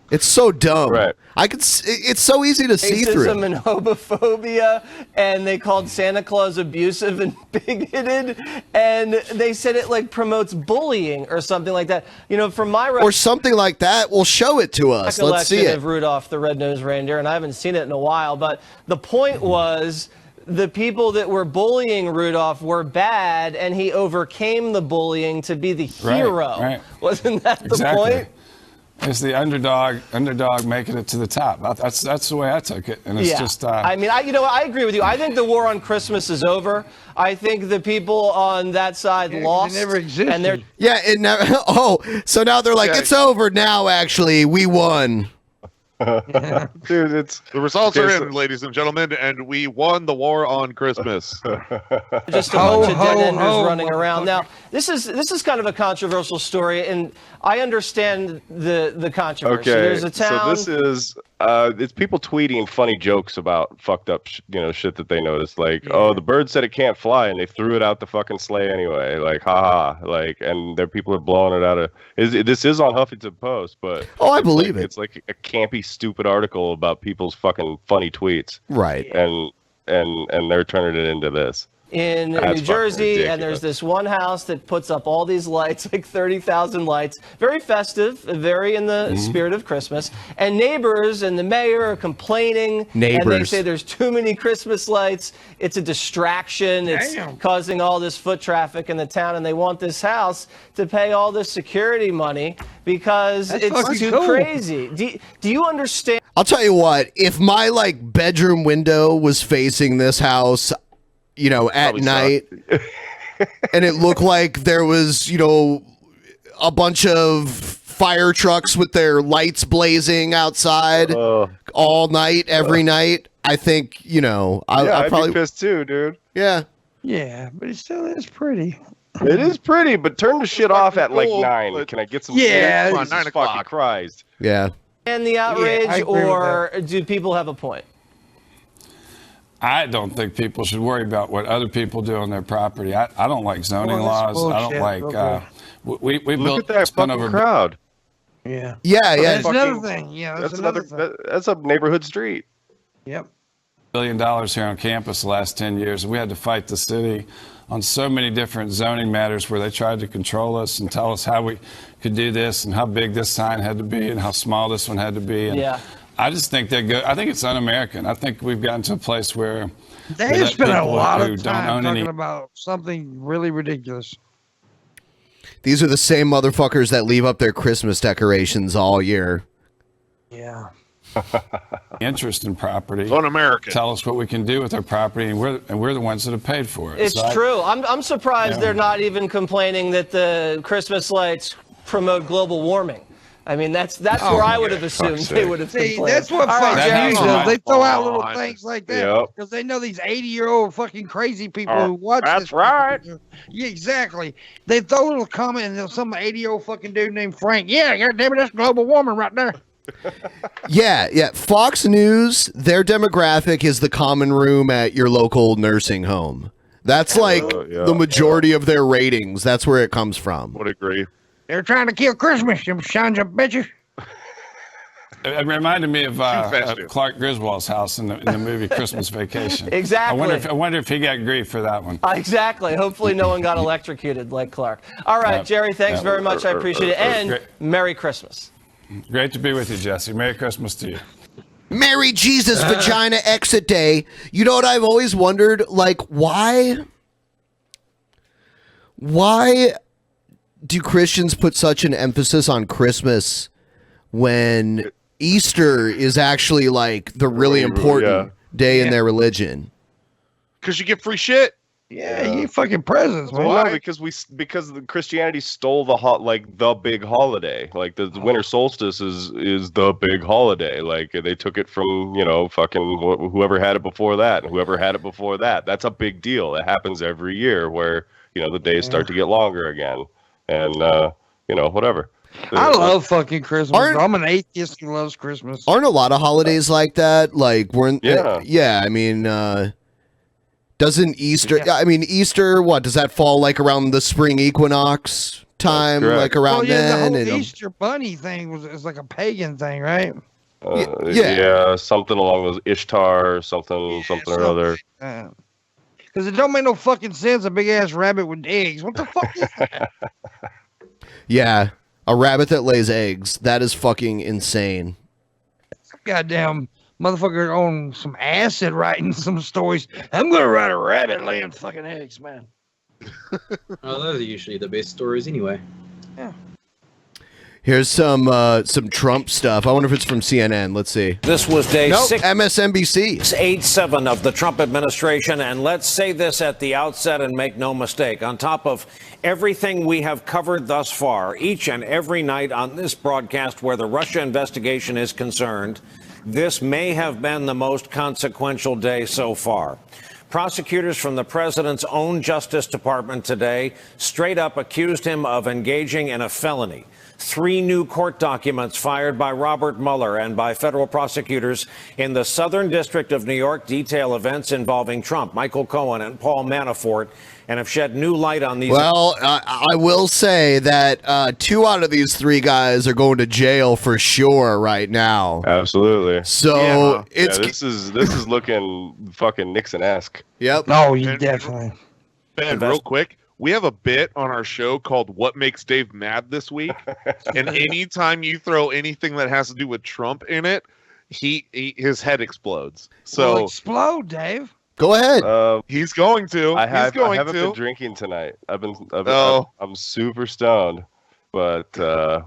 It's so dumb.
Right.
It's so easy to see through.
Racism and homophobia, and they called Santa Claus abusive and bigoted, and they said it like promotes bullying or something like that. You know, from my
Or something like that. Well, show it to us. Let's see it.
of Rudolph the Red-Nosed Reindeer, and I haven't seen it in a while, but the point was the people that were bullying Rudolph were bad, and he overcame the bullying to be the hero.
Right.
Wasn't that the
Exactly.
point?
It's the underdog making it to the top. That's the way I took it, and it's just.
I mean, you know what? I agree with you. I think the war on Christmas is over. I think the people on that side lost.
It never existed.
And they're
Yeah, it never. Oh, so now they're like, it's over now. Actually, we won.
Dude, it's
The results are
Okay,
in, ladies and gentlemen, and we won the war on Christmas.
just a bunch of dead enders running around. Now, this is kind of a controversial story, and I understand the controversy.
okay.
There's a town.
So this is it's people tweeting funny jokes about fucked up shit that they noticed, like oh, the bird said it can't fly and they threw it out the fucking sleigh anyway, like haha, like, and there people are blowing it out of. This is on Huffington Post, but
I believe it.
It's like a campy, stupid article about people's fucking funny tweets,
right?
And they're turning it into this.
In
That's
New Jersey,
fucking
and there's
ridiculous.
this one house that puts up all these lights, like 30,000 lights, very festive, very in the spirit of Christmas. And neighbors and the mayor are complaining, and they
Neighbors.
say there's too many Christmas lights. It's a distraction. It's
Damn.
causing all this foot traffic in the town, and they want this house to pay all this security money because
That's
it's
fucking
too
cool.
crazy. Do you understand?
I'll tell you what. If my bedroom window was facing this house, at
Probably
night, and it looked like there was, a bunch of fire trucks with their lights blazing outside all night, every night, I think, I'd probably
be pissed too, dude.
Yeah.
Yeah, but it still is pretty.
It is pretty, but turn the shit off at like 9.
but-
Can I get some?
Yeah,
sleep?
come on,
Jesus
9
fucking
o'clock.
Christ.
Yeah.
And the outrage,
I agree with
or do people have a point?
I don't think people should worry about what other people do on their property. I don't like zoning
Well, that's
laws. I don't
bullshit.
like.
Okay.
We
Look
built
at that
spun
fucking
over
crowd.
Yeah.
Yeah.
That's
fucking-
another thing. Yeah, that's another thing.
That's a neighborhood street.
Yep.
$1 billion here on campus the last 10 years. We had to fight the city on so many different zoning matters where they tried to control us and tell us how we could do this and how big this sign had to be and how small this one had to be. And
Yeah.
I just think they're good. I think it's un-American. I think we've gotten to a place where
They
we
have
let
spent a
people
lot
who
of
don't
time
own
talking
any.
about something really ridiculous.
These are the same motherfuckers that leave up their Christmas decorations all year.
Yeah.
interest in property.
It's un-American.
Tell us what we can do with our property, and we're the ones that have paid for it.
It's
So
true. I'm surprised
Yeah.
they're not even complaining that the Christmas lights promote global warming. I mean, that's where I would have assumed they would have
See,
complained.
that's what
All right,
Fox
Jerry.
News does. They throw out little
on.
things like that
Yep.
because they know these 80-year-old fucking crazy people
Oh,
who watch
that's
this.
right.
Yeah, exactly. They throw a little comment and there's some 80-year-old fucking dude named Frank. Yeah, goddamn it, that's global warming right there.
Yeah. Fox News, their demographic is the common room at your local nursing home. That's like
yeah.
the majority of their ratings. That's where it comes from.
Would agree.
They're trying to kill Christmas, them sons of bitches.
It reminded me of
festive.
Clark Griswold's house in the movie Christmas Vacation.
Exactly.
I wonder if he got grief for that one.
Exactly. Hopefully no one got electrocuted like Clark. All right,
Yep.
Jerry, thanks
Yep.
very much. I appreciate it. And
Great.
Merry Christmas.
Great to be with you, Jesse. Merry Christmas to you.
Merry Jesus Vagina Exit Day. You know what I've always wondered? Like, why do Christians put such an emphasis on Christmas when Easter is actually like the really important day in their religion?
Because you get free shit.
Yeah, you ain't fucking presidents, man.
Well, no, because Christianity stole the big holiday. Like the winter solstice is the big holiday. Like they took it from fucking whoever had it before that, and whoever had it before that. That's a big deal. It happens every year where the days start to get longer again, and whatever.
I love fucking Christmas. I'm an atheist who loves Christmas.
Aren't a lot of holidays like that? Like I mean, doesn't Easter? I mean, Easter. What does that fall like around the spring equinox time? Like around then.
The whole Easter bunny thing is like a pagan thing, right?
Yeah, something along those Ishtar or something or other.
Because it don't make no fucking sense. A big ass rabbit with eggs. What the fuck is that?
Yeah. A rabbit that lays eggs. That is fucking insane.
Goddamn motherfucker on some acid writing some stories. I'm going to write a rabbit laying fucking eggs, man.
Oh, those are usually the best stories anyway.
Yeah.
Here's some Trump stuff. I wonder if it's from CNN. Let's see.
This was day 6.
MSNBC.
8-7 of the Trump administration. And let's say this at the outset and make no mistake. On top of everything we have covered thus far, each and every night on this broadcast where the Russia investigation is concerned, this may have been the most consequential day so far. Prosecutors from the president's own Justice Department today straight up accused him of engaging in a felony. 3 new court documents fired by Robert Mueller and by federal prosecutors in the Southern District of New York detail events involving Trump, Michael Cohen, and Paul Manafort, and have shed new light on these.
Well, I will say that 2 out of these 3 guys are going to jail for sure right now.
Absolutely.
So
this is looking fucking Nixon-esque.
Yep.
Oh, you definitely.
Ben, real quick. We have a bit on our show called What Makes Dave Mad This Week. And anytime you throw anything that has to do with Trump in it, his head explodes. So
well, explode, Dave.
Go ahead.
He's going to.
I haven't been drinking tonight. I'm super stoned, but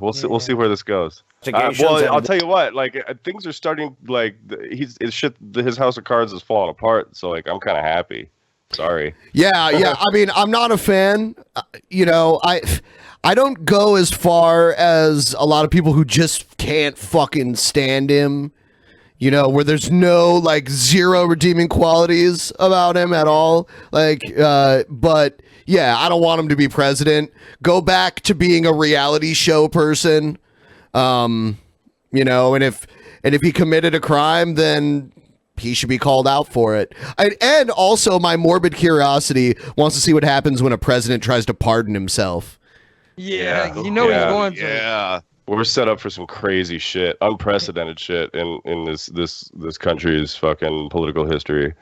we'll see where this goes. Well, I'll tell you what. Like things are starting. Like his house of cards is falling apart. So like I'm kind of happy. Sorry.
Yeah. I mean, I'm not a fan. I don't go as far as a lot of people who just can't fucking stand him. Where there's no zero redeeming qualities about him at all. But yeah, I don't want him to be president. Go back to being a reality show person. And if he committed a crime, then he should be called out for it. And also, my morbid curiosity wants to see what happens when a president tries to pardon himself.
Yeah, he's going to.
Yeah.
We're set up for some crazy shit, unprecedented shit in this country's fucking political history.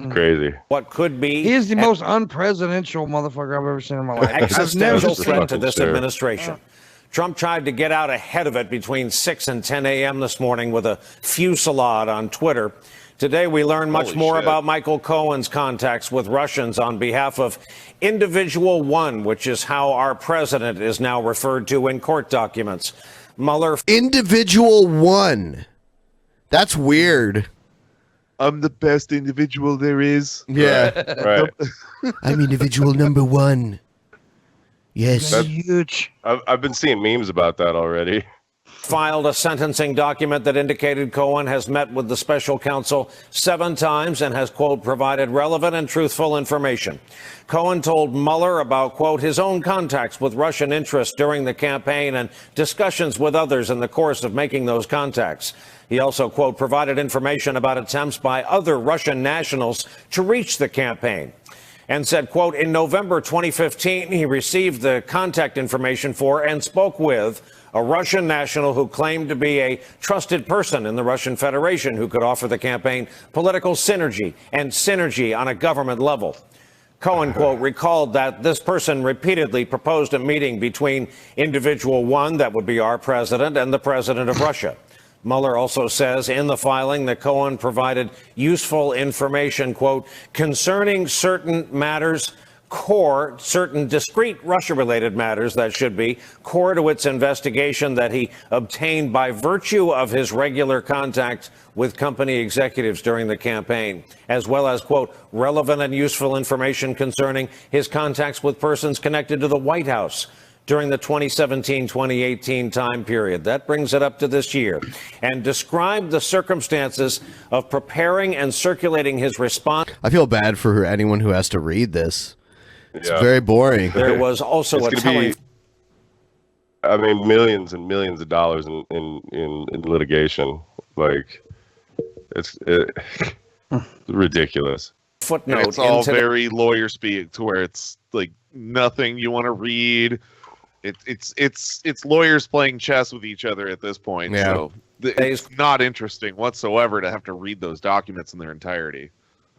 Crazy.
What could be?
He is the most unpresidential motherfucker I've ever seen in my life.
Existential threat to this administration. Trump tried to get out ahead of it between 6 and 10 a.m. this morning with a fusillade on Twitter. Today, we learn much more about Michael Cohen's contacts with Russians on behalf of Individual One, which is how our president is now referred to in court documents. Mueller.
Individual One. That's weird.
I'm the best individual there is.
Yeah.
Right.
I'm individual number 1. Yes.
That's huge.
I've been seeing memes about that already.
Filed a sentencing document that indicated Cohen has met with the special counsel 7 times and has, quote, provided relevant and truthful information. Cohen told Mueller about, quote, his own contacts with Russian interests during the campaign and discussions with others in the course of making those contacts. He also, quote, provided information about attempts by other Russian nationals to reach the campaign. And said, quote, in November 2015, he received the contact information for and spoke with a Russian national who claimed to be a trusted person in the Russian Federation who could offer the campaign political synergy and synergy on a government level. Cohen, quote, recalled that this person repeatedly proposed a meeting between Individual One, that would be our president, and the president of Russia. Mueller also says in the filing that Cohen provided useful information, quote, concerning certain matters, core, certain discrete Russia-related matters that should be core to its investigation that he obtained by virtue of his regular contact with company executives during the campaign, as well as, quote, relevant and useful information concerning his contacts with persons connected to the White House during the 2017-2018 time period. That brings it up to this year. And describe the circumstances of preparing and circulating his response.
I feel bad for anyone who has to read this. It's very boring.
There was also a telling...
I mean, millions and millions of dollars in
And
litigation. Like, it's ridiculous.
Footnote.
It's all very lawyer speak to where it's like nothing you want to read. It's lawyers playing chess with each other at this point.
Yeah.
So it's not interesting whatsoever to have to read those documents in their entirety.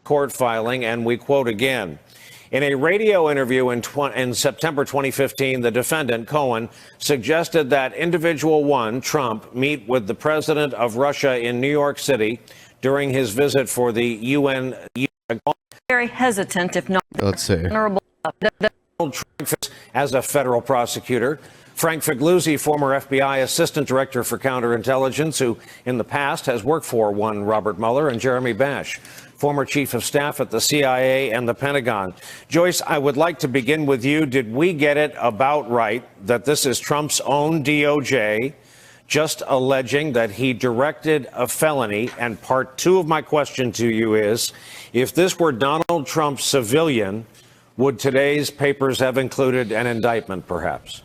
Court filing, and we quote again. In a radio interview in September 2015, the defendant, Cohen, suggested that individual one, Trump, meet with the president of Russia in New York City during his visit for the UN.
Very hesitant, if not vulnerable.
As a federal prosecutor, Frank Figliuzzi, former FBI assistant director for counterintelligence, who in the past has worked for one Robert Mueller, and Jeremy Bash, former chief of staff at the CIA and the Pentagon. Joyce, I would like to begin with you. Did we get it about right that this is Trump's own DOJ just alleging that he directed a felony? And part two of my question to you is, if this were Donald Trump's civilian, would today's papers have included an indictment, perhaps?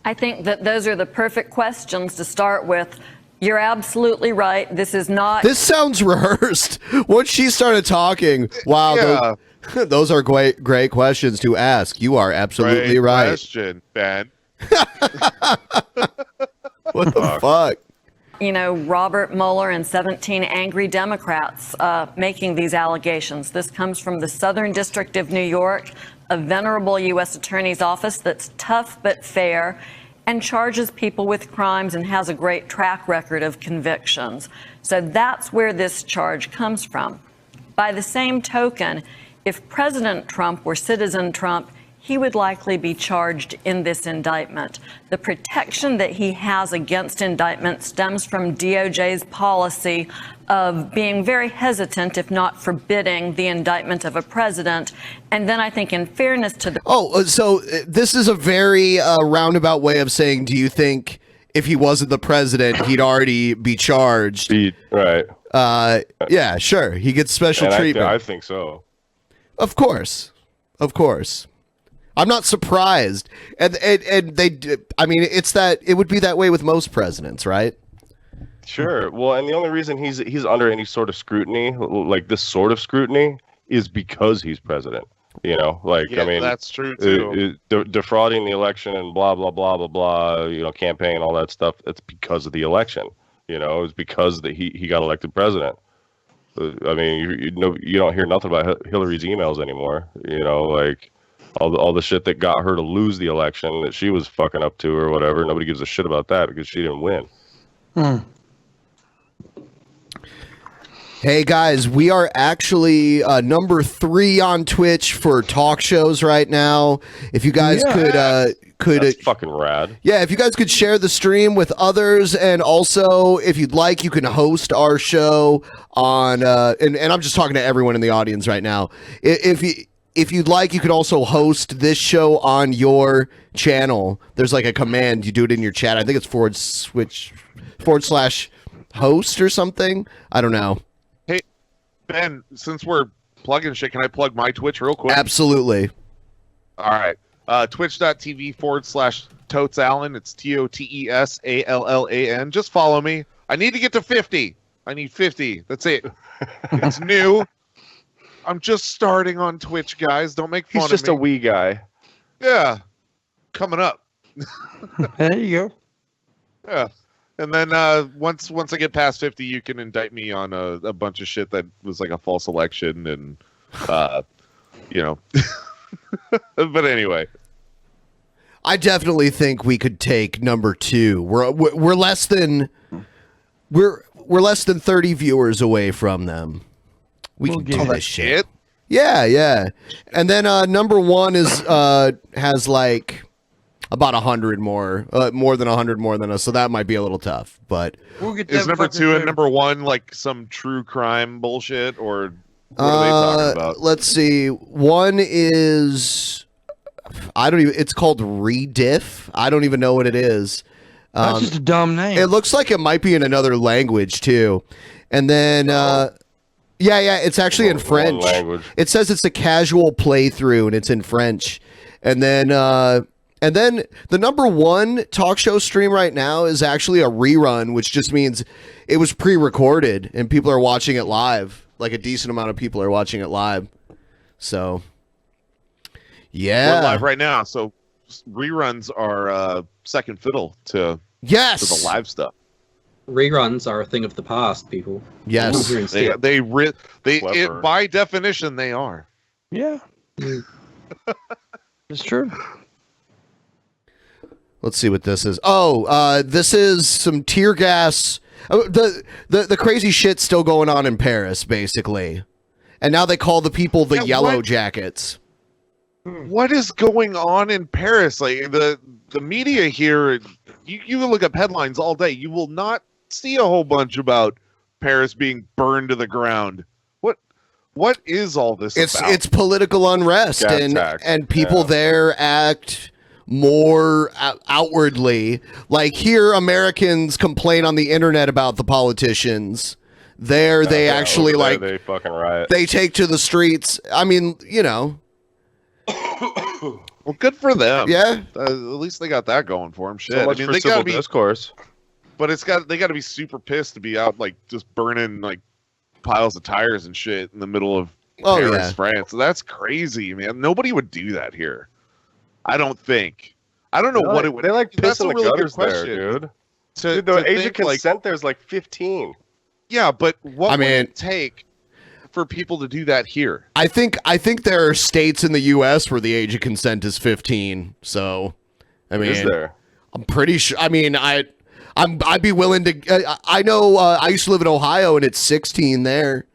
I think that those are the perfect questions to start with. You're absolutely right. This is not.
This sounds rehearsed. Once she started talking, wow, those are great questions to ask. You are absolutely
Great
right.
Question, Ben.
What the fuck?
You know, Robert Mueller and 17 angry Democrats making these allegations. This comes from the Southern District of New York, a venerable U.S. Attorney's Office that's tough but fair and charges people with crimes and has a great track record of convictions. So that's where this charge comes from. By the same token, if President Trump were Citizen Trump, he would likely be charged in this indictment. The protection that he has against indictment stems from DOJ's policy of being very hesitant, if not forbidding, the indictment of a president. And then I think in fairness to the...
So this is a very roundabout way of saying, do you think if he wasn't the president, he'd already be charged?
Right.
Yeah, sure. He gets special treatment.
I think so.
Of course. Of course. I'm not surprised. And they, I mean, it would be that way with most presidents, right?
Sure. Well, and the only reason he's under any sort of scrutiny, like this sort of scrutiny, is because he's president. You know, like,
Yeah,
I mean,
that's true, too.
Defrauding the election and blah, blah, blah, blah, blah, you know, campaign, all that stuff. It's because of the election. You know, it's because that he got elected president. I mean, you don't hear nothing about Hillary's emails anymore. You know, like all the shit that got her to lose the election that she was fucking up to or whatever. Nobody gives a shit about that because she didn't win.
Hey guys, we are actually number 3 on Twitch for talk shows right now. If you guys could
That's fucking rad.
Yeah, if you guys could share the stream with others, and also if you'd like, you can host our show on and I'm just talking to everyone in the audience right now. If you'd like, you could also host this show on your channel. There's like a command, you do it in your chat. I think it's /host or something. I don't know.
Hey, Ben, since we're plugging shit, can I plug my Twitch real quick?
Absolutely.
All right. Twitch.tv/TotesalLan. It's TOTESALLAN. Just follow me. I need to get to 50. I need 50. That's it. It's new. I'm just starting on Twitch, guys. Don't make fun of me.
He's just a wee guy.
Yeah. Coming up.
There you go.
Yeah. And then once I get past 50, you can indict me on a bunch of shit that was like a false election and, you know. But anyway.
I definitely think we could take number 2. We're less than 30 viewers away from them. We can do this shit. Yeah. And then number one is has like about 100 more than 100 more than us, so that might be a little tough. But
We'll get
Is
that
number
fucker
2 and
too.
number 1 like some true crime bullshit, or what are they talking about?
Let's see. One is it's called Rediff. I don't even know what it is.
That's just a dumb name.
It looks like it might be in another language too. And then it's actually in French.
language.
It says it's a casual playthrough and it's in French. And then the number one talk show stream right now is actually a rerun, which just means it was pre-recorded and people are watching it live. Like a decent amount of people are watching it live. So yeah.
We're live right now, so reruns are second fiddle to the live stuff.
Reruns are a thing of the past, people.
Yes.
By definition they are.
Yeah. It's true.
Let's see what this is. This is some tear gas. The crazy shit's still going on in Paris, basically. And now they call the people the Yellow Jackets.
What is going on in Paris? Like the media here, you can look up headlines all day. You will not see a whole bunch about Paris being burned to the ground. What is all this about?
It's political unrest, and people there act more outwardly. Like here, Americans complain on the internet about the politicians. There, they actually
they fucking riot.
They take to the streets. I mean, you know.
Well, good for them.
Yeah.
At least they got that going for them. Shit.
So much
I mean,
for
they
civil
gotta be
discourse.
But they got to be super pissed to be out like just burning like piles of tires and shit in the middle of Paris, France. So that's crazy, man. Nobody would do that here. I don't think. I don't know what it would.
They like
That's
piss in
a
the
really good
gutters there,
question.
dude. The age of consent there's like 15.
Yeah, but what would it take for people to do that here?
I think there are states in the U.S. where the age of consent is 15. So, I mean,
Is there?
I'm pretty sure. I mean, I'd be willing to. I know. I used to live in Ohio, and it's 16 there.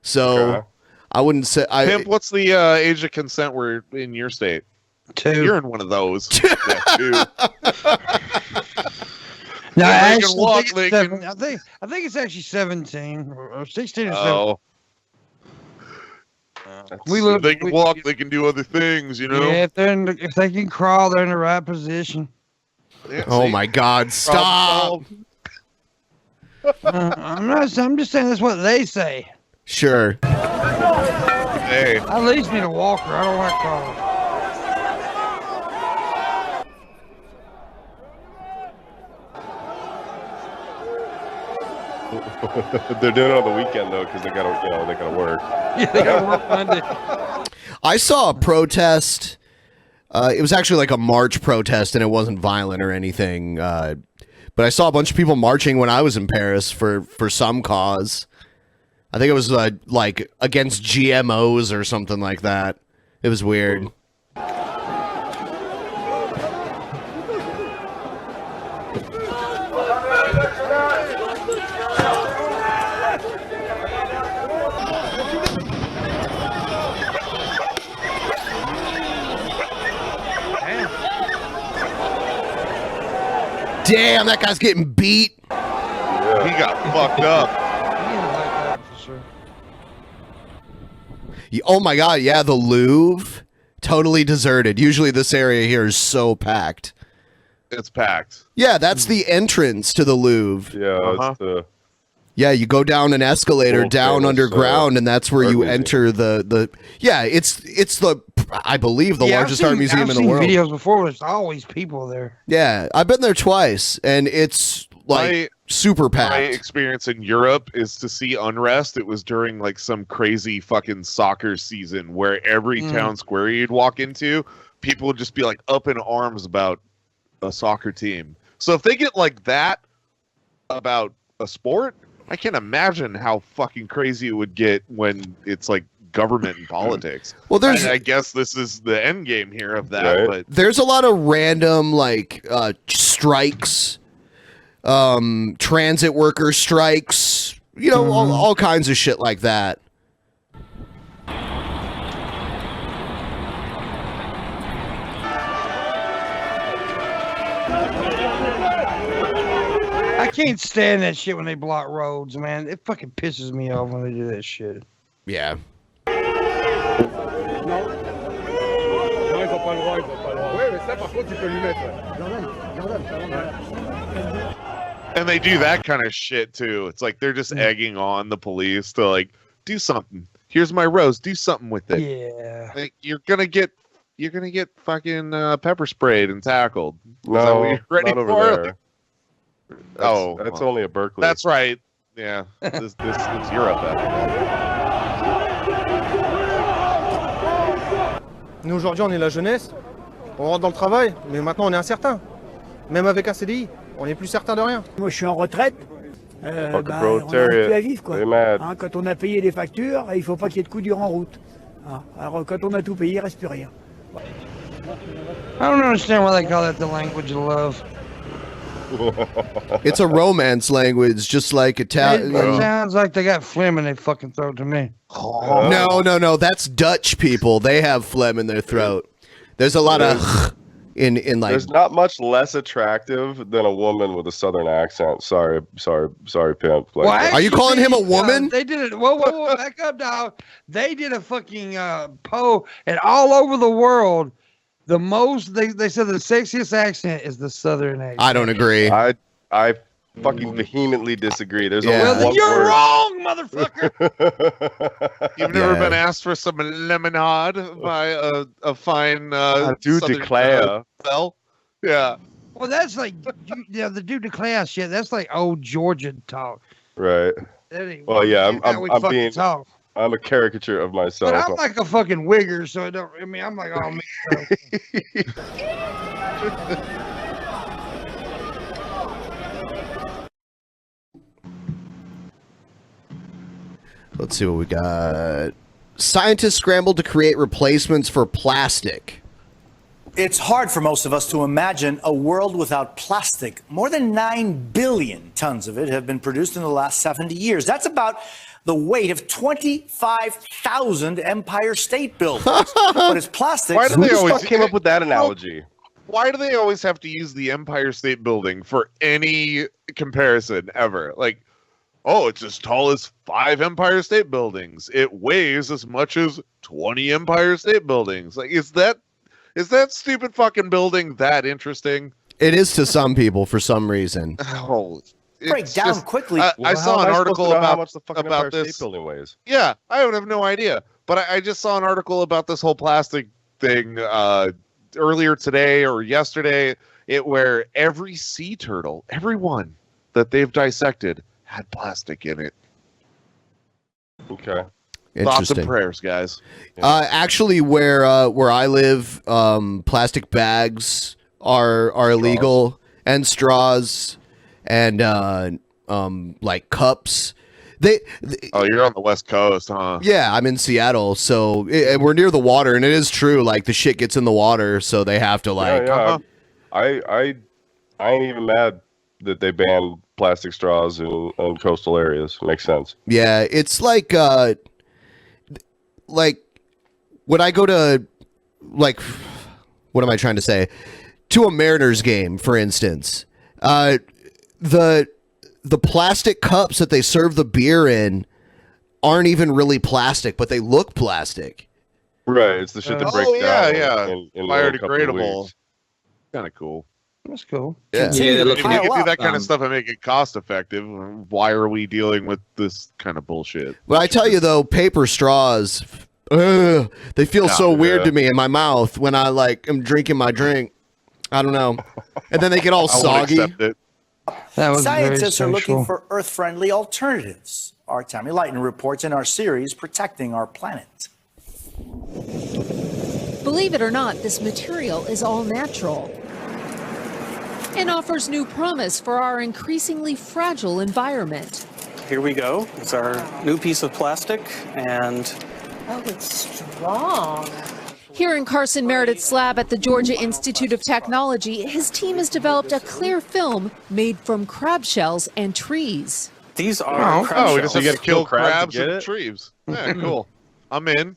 So I wouldn't say.
Pimp, what's the age of consent where in your state?
2.
You're in one of those. Yeah, 2.
No,
Yeah,
I
Lincoln walk,
actually think it's 7, I think it's actually 17 or 16 or 17.
If they can walk, they can do other things, you know.
Yeah, if they can crawl, they're in the right position.
Yeah,
Oh my God! Stop.
I'm just saying that's what they say.
Sure.
Hey.
I at least need a walker. I don't like crawling.
They're doing it on the weekend though, because they gotta work.
Yeah, they gotta work Monday.
I saw a protest. It was actually like a march protest, and it wasn't violent or anything. But I saw a bunch of people marching when I was in Paris for some cause. I think it was like against GMOs or something like that. It was weird. Damn, that guy's getting beat.
Yeah. He got fucked up.
Oh my God, yeah, the Louvre, totally deserted. Usually this area here is so packed.
It's packed.
Yeah, that's the entrance to the Louvre.
Yeah, it's
Yeah, you go down an escalator
World
down
famous,
underground, and that's where you
art
enter the. Yeah, it's the I believe the largest art museum in the world.
I've seen videos before. There's always people there.
Yeah, I've been there twice, and it's like super packed.
My experience in Europe is to see unrest. It was during like some crazy fucking soccer season where every town square you'd walk into, people would just be like up in arms about a soccer team. So if they get like that about a sport, I can't imagine how fucking crazy it would get when it's like government and politics.
Well, there's,
I guess this is the end game here of that.
Right.
But
there's a lot of random like strikes, transit worker strikes, you know, all kinds of shit like that.
I can't stand that shit when they block roads, man. It fucking pisses me off when they do that shit.
Yeah.
And they do that kind of shit too. It's like they're just egging on the police to like do something. Here's my rose. Do something with it.
Yeah.
Like, you're gonna get fucking pepper sprayed and tackled. Is that what
No,
you're ready
not over
for?
there. That's
Well,
only a Berkeley.
That's right. Yeah, this is Europe.
Nous, aujourd'hui, on est la jeunesse, on rentre dans le travail, mais maintenant, on est incertain. Même avec un CDI, on n'est plus certain de rien.
Moi, je suis en retraite. On a
proletariat,
plus à vivre, quoi.
they're mad.
Hein, quand on a payé les factures, il ne faut pas qu'il y ait de coups durs en route. Hein, alors, quand on a tout payé, il ne reste plus rien.
I don't understand why they call that the language of love.
It's a romance language, just like Italian.
It sounds like they got phlegm in their fucking throat to me.
No. That's Dutch people. They have phlegm in their throat. There's a lot of in like.
There's not much less attractive than a woman with a southern accent. Sorry, pimp. Like,
Well,
Are you calling him a woman?
They did it. Whoa, back up, dog. They did a fucking poll, and all over the world, the most they said the sexiest accent is the southern accent.
I don't agree.
I fucking vehemently disagree. There's
Yeah.
only
Well, then
one
you're
word.
wrong, motherfucker.
You've never
Yeah.
been asked for some lemonade by a fine
do
southern,
declare.
fell? Yeah.
Well, that's like the dude declare shit. That's like old Georgian talk.
Right.
That ain't-
Well, yeah,
that's how we
I'm
fucking
being.
talk.
I'm a caricature of myself.
But I'm like a fucking wigger, so it don't. I mean, I'm like, oh man.
Let's see what we got. Scientists scrambled to create replacements for plastic.
It's hard for most of us to imagine a world without plastic. More than 9 billion tons of it have been produced in the last 70 years. That's about the weight of 25,000 Empire State Buildings. But it's plastic.
Why do
Who
they
the
always
fuck came up with that analogy?
Why do they always have to use the Empire State Building for any comparison ever? Like, oh, it's as tall as 5 Empire State Buildings. It weighs as much as 20 Empire State Buildings. Like, is that stupid fucking building that interesting?
It is to some people for some reason.
Oh,
Break
it's
down
just-
quickly.
I saw an article
how
about
much the fucking Empire
this
State Building weighs.
Yeah, I would have no idea. But I just saw an article about this whole plastic thing earlier today or yesterday, where every sea turtle, every one that they've dissected, had plastic in it.
Okay.
Thoughts and
Interesting.
prayers, guys.
Actually, where I live, plastic bags are illegal, and straws, and like cups.
Oh, you're on the West Coast, huh?
Yeah, I'm in Seattle, so we're near the water, and it is true. Like the shit gets in the water, so they have to like.
Yeah. I ain't even mad that they banned plastic straws in coastal areas. Makes sense.
Yeah, it's like when I go to like, what am I trying to say? To a Mariners game, for instance, the plastic cups that they serve the beer in aren't even really plastic, but they look plastic.
Right, it's the shit that breaks down. In a couple of
biodegradable.
weeks.
Kind of cool.
That's cool.
Yeah.
If you
to
can
pile
do that
up,
kind of stuff and make it cost effective, why are we dealing with this kind of bullshit?
But I tell you though, paper straws, they feel so weird to me in my mouth when I like am drinking my drink. I don't know, and then they get all
I won't
soggy.
accept it.
That was
Scientists are
very
looking
sexual.
for Earth-friendly alternatives. Our Tammy Lighton reports in our series, Protecting Our Planet.
Believe it or not, this material is all natural and offers new promise for our increasingly fragile environment.
Here we go. It's our new piece of plastic, and
Oh, it's strong. Here in Carson Meredith's lab at the Georgia Institute of Technology, his team has developed a clear film made from crab shells and trees.
these are crab
Oh, we
shells.
just got to kill crabs
get
and
it?
trees. Yeah, cool. I'm in.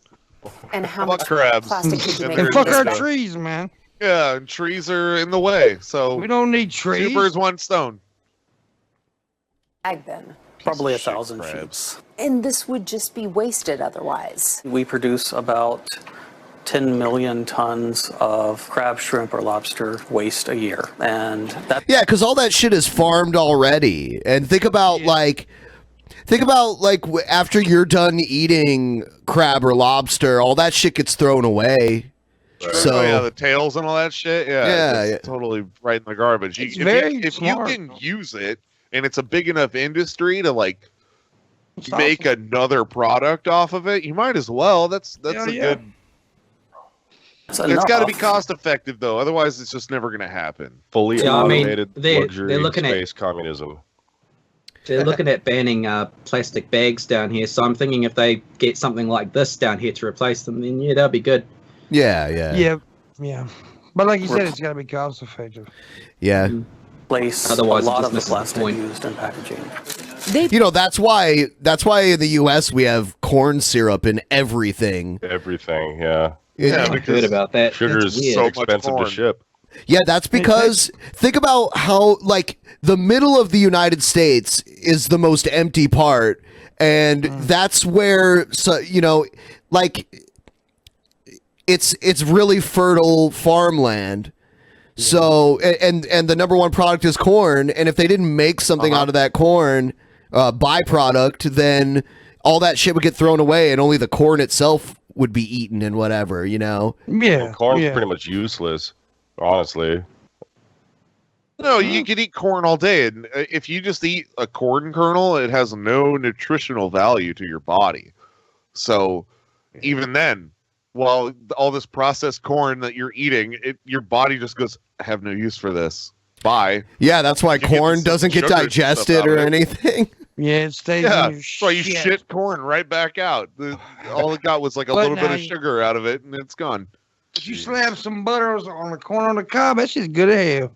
And how
Fuck
much
crabs.
plastic did you
And
make?
they're
And fuck
just
our
a-
trees, man.
Yeah, and trees are in the way, so
we don't need trees.
2 birds, 1 stone.
Ag then.
Probably 1,000 sheep.
And this would just be wasted otherwise.
We produce about 10 million tons of crab, shrimp, or lobster waste a year. And that
Yeah, because all that shit is farmed already. And think about like after you're done eating crab or lobster, all that shit gets thrown away. So
Oh, yeah, the tails and all that shit. Yeah,
Yeah,
it's totally right in the garbage.
It's
If
very
you
smart.
can use it, and it's a big enough industry to like
It's
make another product off of it, you might as well. That's
Hell
a
yeah.
good.
It's
It's got to be
enough.
cost effective though, otherwise it's just never going to happen.
Fully
Yeah, I mean,
automated
they're
luxury
looking at-
space communism.
They're looking at banning plastic bags down here, so I'm thinking if they get something like this down here to replace them, then yeah, that'll be good.
yeah.
Yeah. But like you said, it's got to be cost effective.
Yeah.
Place
Otherwise,
a lot
it
of the
just misses the
plastic
point.
used in packaging.
You know, that's why in the US we have corn syrup in everything.
Everything, yeah.
Yeah,
I heard about that.
Sugar
That's
is
weird.
so
much
expensive to
corn.
ship.
Yeah, that's because think about how like the middle of the United States is the most empty part, and that's where like it's really fertile farmland. So and the number one product is corn, and if they didn't make something out of that corn byproduct, then all that shit would get thrown away, and only the corn itself would be eaten and whatever, you know.
Yeah.
Corn's
yeah.
pretty much useless, honestly.
No, you could eat corn all day, and if you just eat a corn kernel, it has no nutritional value to your body. So even then, while all this processed corn that you're eating, your body just goes, I have no use for this. Bye.
Yeah, that's why
You get
corn
some
doesn't get
sugar and stuff
digested
out
or
of it.
anything.
Yeah, it stays
Yeah,
in your
that's why you shit corn right back out. All it got was like a
But
little bit
now
of
you-
sugar out of it, and it's gone.
If you slap some butter on the corn on the cob, that's just good as hell.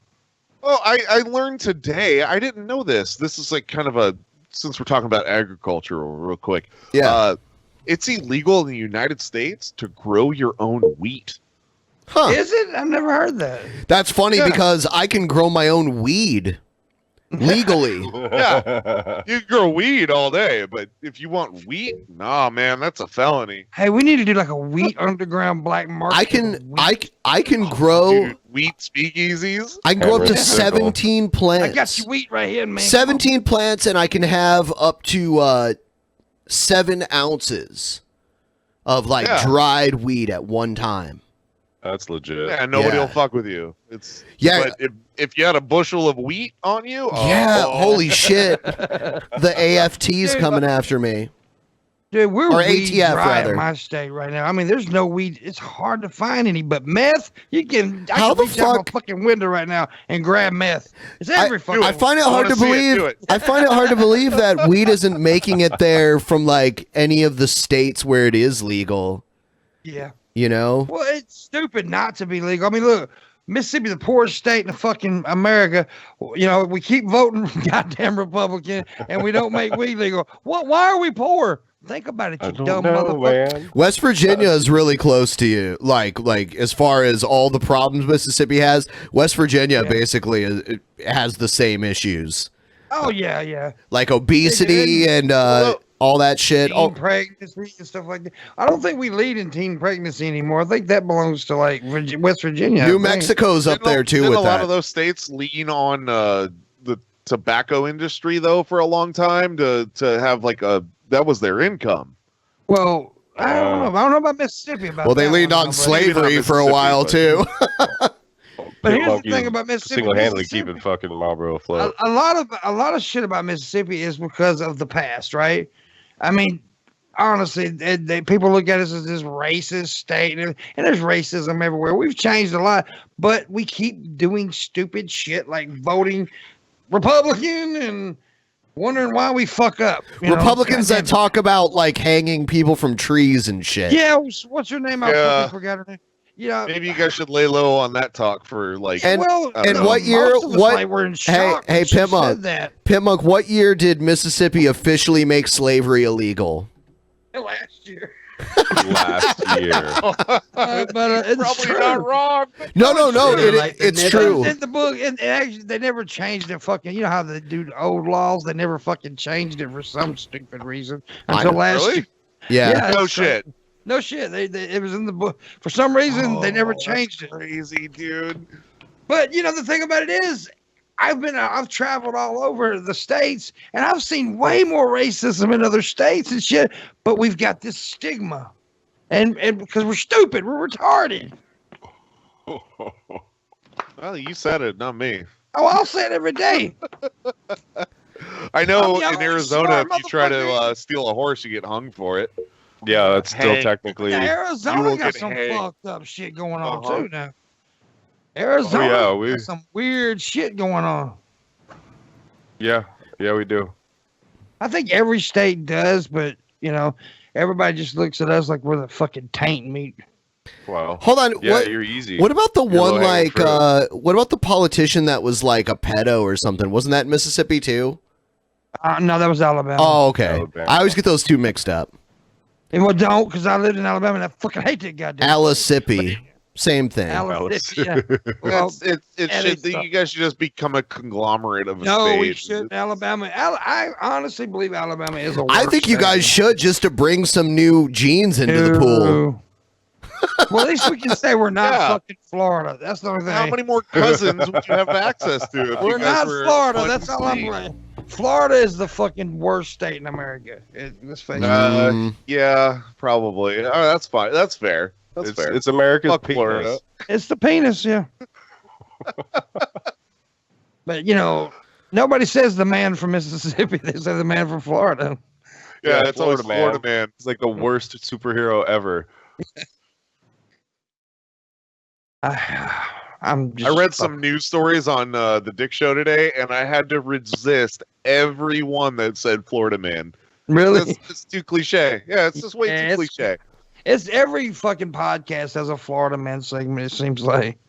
Oh, I learned today. I didn't know this. This is like kind of a, since we're talking about agriculture real quick.
Yeah.
It's illegal in the United States to grow your own wheat.
Huh.
Is it? I've never heard that.
That's funny
Yeah.
because I can grow my own weed legally.
Yeah, you can grow weed all day, but if you want wheat, nah, man, that's a felony.
Hey, we need to do like a wheat underground black market.
I can grow
Dude, wheat speakeasies.
I can grow up to
That's circle.
17
I
plants.
got your wheat right here, man.
17 plants, and I can have up to 7 ounces of like
Yeah.
dried weed at one time.
That's legit.
Yeah, nobody
Yeah.
will fuck with you. It's
Yeah.
But if you had a bushel of wheat on you,
Yeah,
oh.
holy shit. The AFT's
Dude,
coming after me.
Dude, we're
Or
weed
ATF
dry
rather.
in my state right now. I mean, there's no weed. It's hard to find any, but meth, you can. I
How
can
the
reach out
fuck-
my fucking window right now and grab meth. It's every fucking.
I find it
I
hard
wanna
to
see it,
believe.
do it.
I find it hard to believe that weed isn't making it there from like any of the states where it is legal.
Yeah.
You know?
Well, it's stupid not to be legal. I mean, look, Mississippi, the poorest state in the fucking America. You know, we keep voting goddamn Republican, and we don't make weed legal. What? Why are we poor? Think about it, you dumb motherfucker.
man.
West Virginia is really close to you. Like as far as all the problems Mississippi has, West Virginia basically it has the same issues.
Oh yeah, yeah.
Like obesity and all that shit.
Teen
Oh,
pregnancy and stuff like that. I don't think we lead in teen pregnancy anymore. I think that belongs to like West Virginia. I
New
think.
Mexico's up there too
Didn't
with
a lot
that.
of those states lean on the tobacco industry though for a long time to have like that was their income.
Well, I don't know. I don't know about Mississippi. About
Well, they
that
leaned
one,
on
though, but-
slavery for a while too.
But here's the thing about Mississippi.
Single-handedly
Mississippi-
keeping fucking Marlboro afloat.
a lot of shit about Mississippi is because of the past, right? I mean, honestly, people look at us as this racist state, and there's racism everywhere. We've changed a lot, but we keep doing stupid shit like voting Republican and wondering why we fuck up. you know?
Republicans that
Goddamn-
talk about like hanging people from trees and shit.
Yeah, what's her name? I
Yeah.
fucking forgot her name. You know,
Maybe you guys should lay low on that talk for like.
And,
well,
I don't
and
know.
what year?
most of us,
What?
like, were in
Hey,
shock
hey,
when she said
Pimpmunk.
that.
Pimpmunk. What year did Mississippi officially make slavery illegal?
Last year.
last year.
But it's
Probably
true.
not wrong.
No. It's true.
In the book, and actually, they never changed it. Fucking, you know how they do the old laws? They never fucking changed it for some stupid reason until last year.
Yeah.
No shit.
No shit. It was in the book for some reason. They never changed it.
Crazy, dude.
But you know the thing about it is, I've traveled all over the states, and I've seen way more racism in other states and shit. But we've got this stigma, and because we're stupid, we're retarded.
Well, you said it, not me.
Oh, I'll say it every day.
I know
I'm
in
the
Arizona,
smart
if you try to
motherfucker.
steal a horse, you get hung for it.
Yeah, that's still
Hey.
technically.
You
Arizona
will
got
get
some
hanged.
fucked up shit going on
Uh-huh.
too now. Arizona
yeah,
got some weird shit going on.
Yeah, we do.
I think every state does, but you know, everybody just looks at us like we're the fucking taint meat.
Wow.
Hold on.
Yeah,
what,
you're easy.
What about the
You're
one
low-hanging
like?
fruit.
What about the politician that was like a pedo or something? Wasn't that in Mississippi too?
No, that was Alabama.
Oh, okay.
Alabama.
I always get those two mixed up.
Well, don't, because I lived in Alabama and I fucking hate that goddamn.
Alissippi, same thing.
Yeah. Well,
It
and
should.
it's,
You guys should just become a conglomerate of a
no,
state.
we shouldn't. Alabama. I honestly believe Alabama is a.
I
worse
think you
state.
guys should just to bring some new genes into the pool.
Well, at least we can say we're not
Yeah.
fucking Florida. That's the only thing.
How many more cousins would you have access to? If
We're
you guys
not
were
Florida.
one
That's all I'm
state?
saying. Florida is the fucking worst state in America. Let's face it.
Yeah, probably. Oh, that's fine. That's fair. That's fair.
It's America's
Fuck
penis.
Florida.
It's the penis, yeah. But you know, nobody says the man from Mississippi. They say the man from Florida.
Yeah, it's always
Florida
Florida man.
It's like the worst superhero ever.
I'm just
I read some news stories on the Dick Show today, and I had to resist every one that said Florida man.
Really?
It's too cliche. Yeah, it's just way
Yeah,
too
it's-
cliche.
It's every fucking podcast has a Florida man segment. It seems like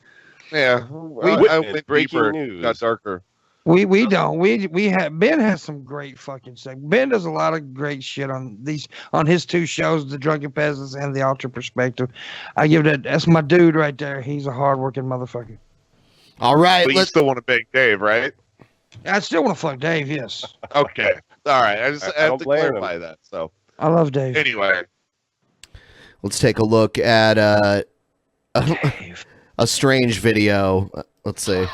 Yeah, I went
breaking
deeper,
news.
got darker.
we don't we have Ben has some great fucking segments. Ben does a lot of great shit on his two shows, The Drunken Peasants and The Altered Perspective. I give that's my dude right there. He's a hardworking motherfucker.
All right,
But you still want to bang Dave, right?
I still want to fuck Dave. Yes,
Okay. All right. I just
I
have
don't
to
blame him.
clarify that. So
I love Dave.
anyway,
Let's take a look at a strange video. Let's see.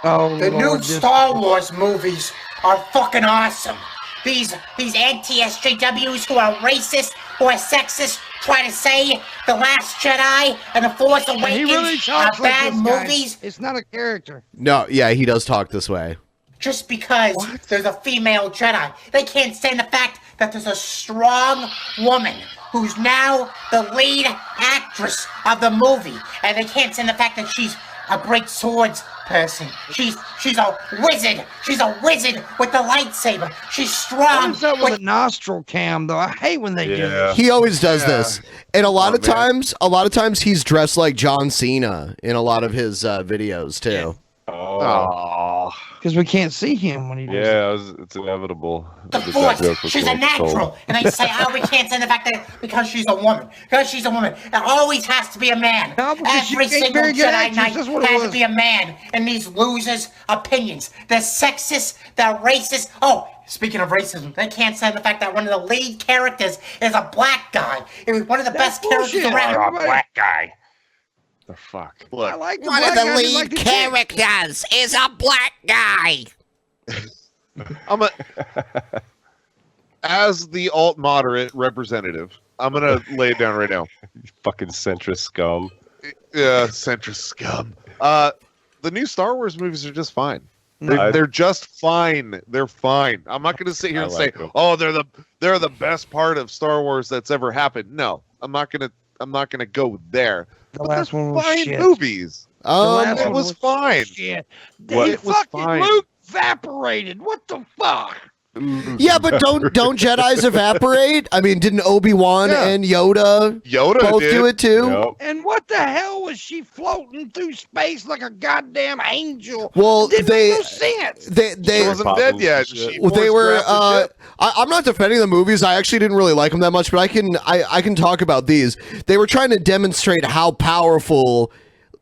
Oh,
The new
Lord,
Star Wars movies are fucking awesome. These anti-SJWs who are racist, who are sexist, try to say The Last Jedi and The Force
he
Awakens
really
are
talks like
bad
this guy.
movies
It's not a character.
No, yeah, he does talk this way.
just because there's a female Jedi. They can't stand the fact that there's a strong woman who's now the lead actress of the movie, and they can't stand the fact that she's a great swords person. She's a wizard. She's a wizard with the lightsaber. She's strong.
What's up with the nostril cam though? I hate when they do this.
He always does this, and a lot of times he's dressed like John Cena in a lot of his videos too.
Oh,
because we can't see him when he does
yeah, it's inevitable.
The Force. She's a natural. And they say, oh, we can't stand the fact that because she's a woman. Because she's a woman. It always has to be a man.
No, because she
Every
ain't
single
very good
Jedi
actress.
Knight
That's what it
has to
was.
be a man. And these losers' opinions. They're sexist. They're racist. Oh, speaking of racism, they can't stand the fact that one of the lead characters is a black guy. It was one of the best characters around.
guy. The fuck?
I like the
One
black
of the
guy, I
lead
like the chick.
characters is a black guy.
as the alt moderate representative, I'm gonna lay it down right now.
Fucking centrist scum.
Yeah, centrist scum. The new Star Wars movies are just fine.
No.
They're just fine. They're fine. I'm not gonna sit here
I
and
like
say,
them.
"Oh, they're the best part of Star Wars that's ever happened." No, I'm not gonna go there.
The last one was
Fine
shit.
movies.
last
It
one
was fine.
Shit.
What?
They
It was
fucking
fine.
Luke evaporated. What the fuck?
Yeah, but don't Jedis evaporate? I mean, didn't Obi-Wan and Yoda both do it too?
Yep.
And what the hell was she floating through space like a goddamn angel?
Well,
it didn't make no sense.
They
She wasn't dead yet.
they were. I'm not defending the movies. I actually didn't really like them that much, but I can talk about these. They were trying to demonstrate how powerful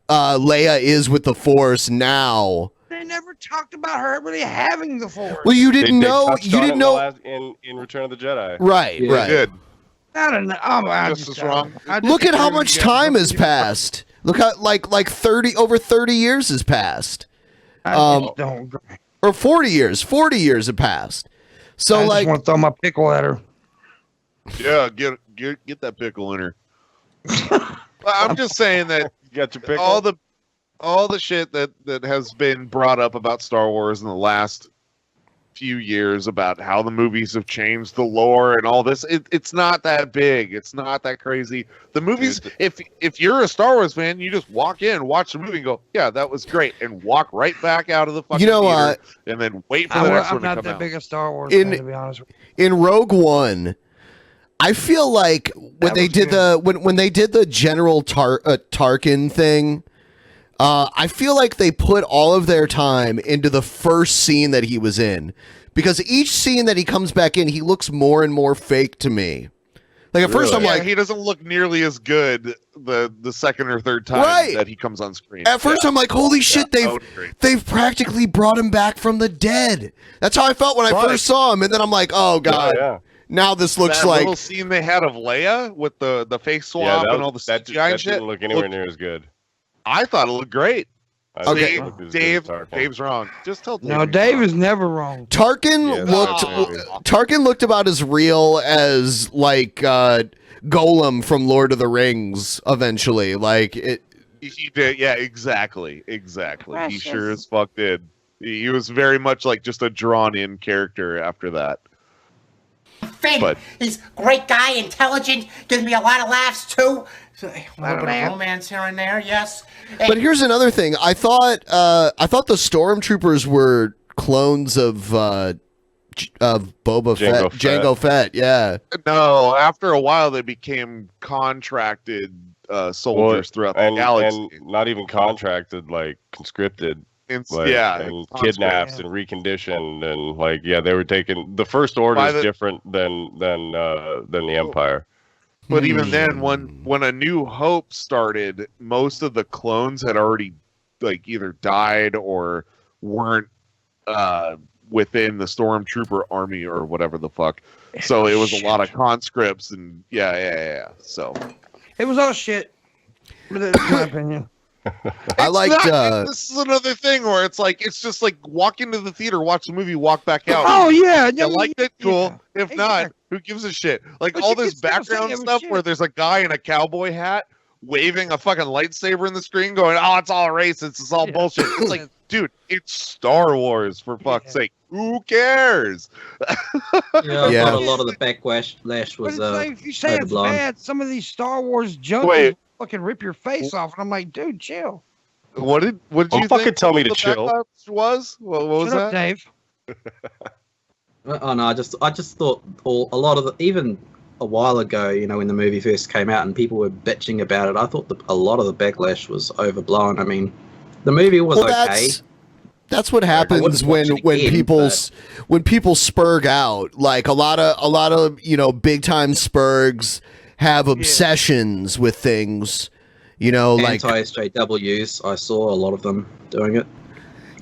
Leia is with the Force now.
They never talked about her really having the Force.
Well, you didn't
They
know.
touched
You
on it
didn't know.
in Return of the Jedi.
Right,
They
right.
did.
I don't know. I'm
Just as wrong.
Look at how much time has passed. Look how like 30 years has passed. Or 40 years. 40 years have passed. So
I
like,
just want to throw my pickle at her.
Yeah, get that pickle in her. I'm just saying that
you got your pickle.
all the shit that has been brought up about Star Wars in the last few years about how the movies have changed the lore and all this, it's not that big. It's not that crazy. The movies, if you're a Star Wars fan, you just walk in, watch the movie, and go, yeah, that was great, and walk right back out of the fucking theater, and then wait for the next one to come out.
I'm not that big a Star Wars fan, to be honest with you.
in Rogue One, I feel like when they did the General Tarkin thing, I feel like they put all of their time into the first scene that he was in, because each scene that he comes back in, he looks more and more fake to me. Like at first, I'm like,
he doesn't look nearly as good the second or third time that he comes on screen.
At first, I'm like, holy shit, they've practically brought him back from the dead. That's how I felt when I first saw him, and then I'm like, oh god. Now this looks
that
like
little scene they had of Leia with the face swap and all the CGI and shit.
Didn't look anywhere near as good.
I thought it looked great.
Okay.
Dave's wrong. Just tell Dave.
No, Dave is never wrong.
Tarkin looked about as real as like Golem from Lord of the Rings. Eventually, like it.
He did. Yeah, exactly.
Precious.
He sure as fuck did. He was very much like just a drawn-in character after that.
Finn, he's a great guy, intelligent, gives me a lot of laughs too. So, a little bit of romance here and there, yes.
But here's another thing. I thought the stormtroopers were clones of Boba Fett, Jango Fett. Yeah.
No, after a while they became contracted soldiers throughout the galaxy.
And not even contracted, like conscripted. And kidnapped and reconditioned, and like they were taken. The First Order is different than the Empire.
But even then, when A New Hope started, most of the clones had already like either died or weren't within the Stormtrooper army or whatever the fuck. So it was a lot of conscripts and So
it was all shit. That's my opinion.
I liked.
This is another thing where it's just like walk into the theater, watch the movie, walk back out.
Oh yeah,
you liked it, cool. If not, who gives a shit? Like
But
all
you
this
can still
background
say it was
stuff
shit.
where there's a guy in a cowboy hat waving a fucking lightsaber in the screen, going, "Oh, it's all racist, it's all bullshit." It's like, dude, it's Star Wars for fuck's sake. Who cares?
I thought a lot of the backlash was
But it's like, if you say it's
overblown.
bad, some of these Star Wars junkies fucking rip your face off, and I'm like, dude, chill.
What did
Don't
you
fucking
think
tell me
the
to chill.
backlash was? What was
Shut up,
that?
Dave.
Oh no, I just thought a lot of even a while ago, when the movie first came out and people were bitching about it, I thought a lot of the backlash was overblown. I mean, the movie was okay.
That's what happens when people spurg out. Like a lot of big time spurgs have obsessions with things. Like
Anti-SJWs, I saw a lot of them doing it.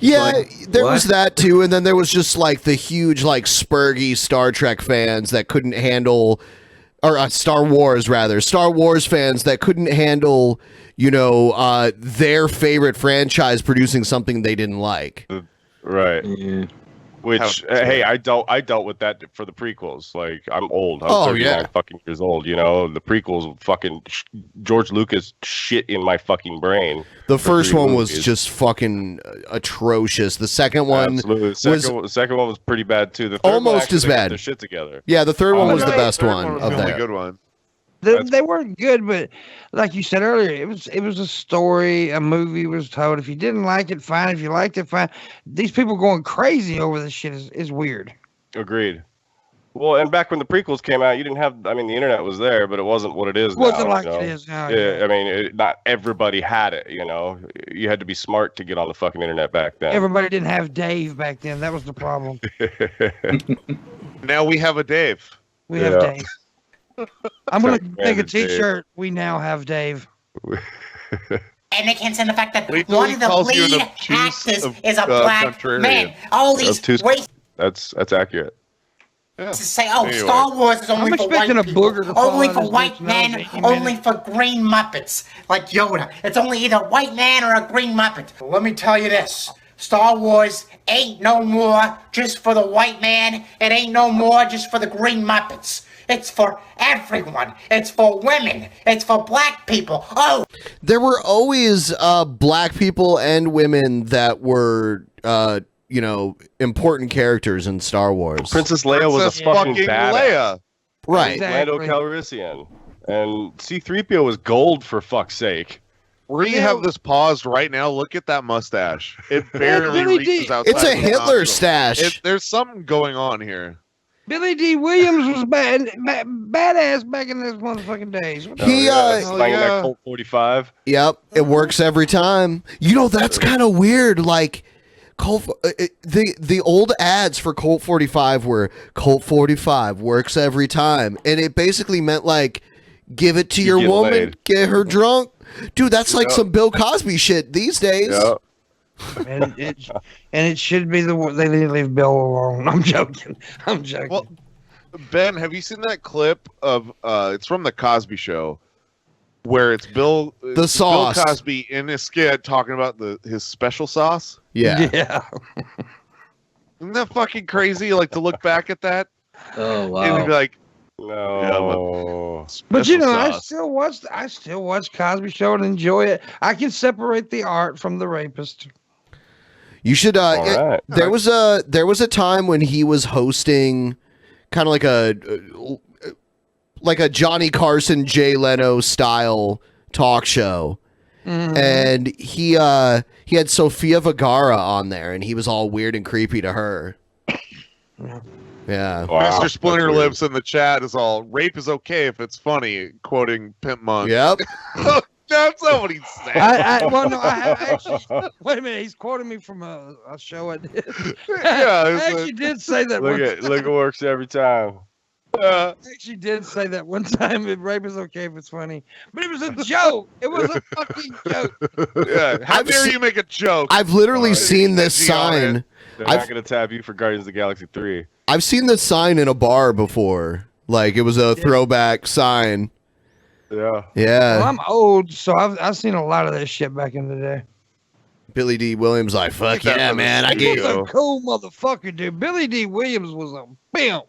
Yeah, there was that too, and then there was just like the huge like spurgy Star Trek fans that couldn't handle, or Star Wars fans that couldn't handle, their favorite franchise producing something they didn't like.
Right.
Yeah.
Which hey, I dealt with that for the prequels. Like I'm old. I'm 39 fucking years old. The prequels fucking George Lucas shit in my fucking brain.
The first one was just fucking atrocious. The second one,
absolutely. The second one was pretty bad too. The third
almost
one
as
they got
bad.
their shit together.
Yeah, the third one was the best one
was
of
the only
that.
good one.
They weren't good, but like you said earlier, it was a story. A movie was told. If you didn't like it, fine. If you liked it, fine. These people going crazy over this shit is weird.
Agreed. Well, and back when the prequels came out, you didn't have. I mean, the internet was there, but it wasn't what it is now.
Wasn't like
you know?
it is now.
Yeah, I mean, not everybody had it. You know, you had to be smart to get on the fucking internet back then.
Everybody didn't have Dave back then. That was the problem.
Now we have a Dave.
We have Dave. I'm going to make a
Dave.
T-shirt. We now have Dave.
And they can't stand the fact that
Wait till
one
he
of the
calls you an
lead
obtuse
actors is a black
contrarian.
man. All these waste
That's accurate.
to say, oh,
Anyway.
Star Wars is only
I'm
for
expecting
white
a
people,
booger to fall
only
out
for
his
white
dick's nose
men,
any
only
minute.
for green Muppets, like Yoda. It's only either a white man or a green Muppet. Well, let me tell you this. Star Wars ain't no more just for the white man. It ain't no more just for the green Muppets. It's for everyone. It's for women. It's for black people. Oh,
There were always black people and women that were, important characters in Star Wars.
Princess Leia was a
Princess
fucking
fucking
badass.
Leia.
Right.
Lando Calrissian. And C-3PO was gold, for fuck's sake.
We're gonna have this paused right now. Look at that mustache. It barely
Billy
reaches
D.
outside.
It's a
of the
Hitler
nostril.
stash.
There's something going on here.
Billy D. Williams was badass back in those motherfucking days. What the
He,
hell?
Slanging that Colt 45.
Yep, it works every time. You know, that's kind of weird. Like, the old ads for Colt 45 were Colt 45 works every time, and it basically meant like, give it to your
get
woman,
laid.
get her drunk. Dude, that's like
Yep.
some Bill Cosby shit these days.
Yep.
And it should be they need to leave Bill alone. I'm joking. I'm joking.
Well, Ben, have you seen that clip of? It's from the Cosby Show, where it's Bill
sauce.
Bill Cosby in his skit talking about his special sauce.
Yeah.
Yeah.
Isn't that fucking crazy? Like to look back at that.
Oh
And be like,
no.
But you know,
special sauce.
I still watch Cosby Show and enjoy it. I can separate the art from the rapist.
You should.
right.
There was a time when he was hosting, kind of like a Johnny Carson, Jay Leno style talk show, and he had Sofia Vergara on there, and he was all weird and creepy to her. Yeah.
Wow,
Master
that's
Splinter
weird.
Lips in the chat is all rape is okay if it's funny, quoting Pimpmunk.
Yep.
That's not what he said.
I actually, wait a minute. He's quoting me from a show I did.
Yeah,
I
it's
actually
like-
did say that
Look
one
at
time.
look at works every time.
I actually did say that one time. Rape is okay if it's funny, but it was a joke. It was a fucking joke.
Yeah, how dare you make a joke?
I've literally seen this
edgy on
sign.
it.
They're
I've-
not gonna tab you for Guardians of the Galaxy 3.
I've seen this sign in a bar before. Like it was a throwback sign.
Yeah.
Yeah.
Well, I'm old, so I've seen a lot of that shit back in the day.
Billy D. Williams, like, fuck
that
yeah,
was
man. I
He
get
was a cool motherfucker, dude. Billy D. Williams was a pimp.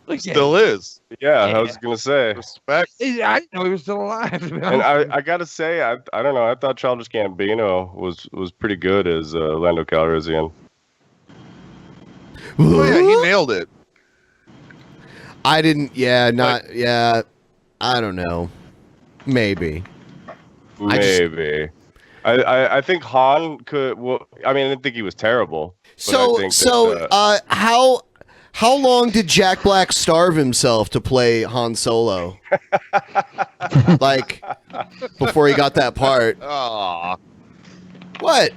Look at
Still is.
Yeah, I was gonna say.
Respect.
I didn't know he was still alive. To be
And
honest.
I gotta say, I don't know. I thought Childish Gambino was pretty good as Lando Calrissian.
Oh yeah, he nailed it.
I didn't. Yeah, not. Yeah. I don't know. Maybe.
Maybe. I think Han could. Well, I mean, I didn't think he was terrible. But I think that,
How long did Jack Black starve himself to play Han Solo? Like before he got that part.
Aw.
What?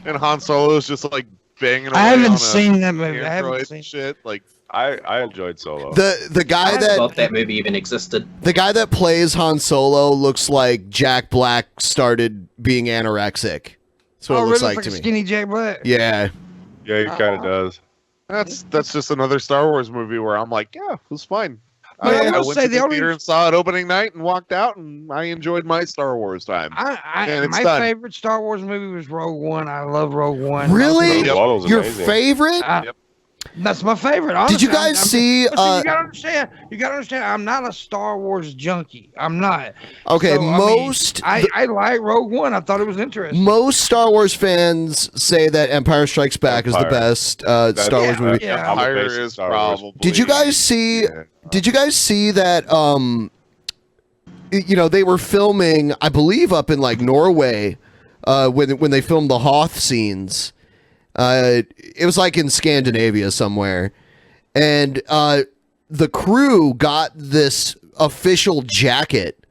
And Han Solo's just like banging away
I haven't
on a
seen that movie. I haven't
android
seen
shit. Like
I enjoyed Solo.
The guy
I thought
that
that movie even existed.
the guy that plays Han Solo looks like Jack Black started being anorexic. That's what it looks
really?
like to me.
Skinny Jack Black.
Yeah.
Yeah, he kind of does.
that's just another Star Wars movie where I'm like, yeah, it was fine.
But I
I
will
went
say
to
the
the
only-
theater and saw it opening night and walked out, and I enjoyed my Star Wars time. And it's
My
done.
favorite Star Wars movie was Rogue One. I love Rogue One.
Really?
Rogue One was
Your
amazing.
favorite?
That's my favorite. Honestly.
Did you guys see,
but see, you gotta understand. You gotta understand. I'm not a Star Wars junkie. I'm not.
Okay,
I mean,
most
I like Rogue One. I thought it was interesting.
most Star Wars fans say that Empire Strikes Back is the
Empire.
best Star Wars movie.
Yeah.
I'm a
Empire
basic
is
Star Wars.
probably.
Did you guys see? Did you guys see that? They were filming, I believe, up in like Norway, when they filmed the Hoth scenes, It was like in Scandinavia somewhere, and the crew got this official jacket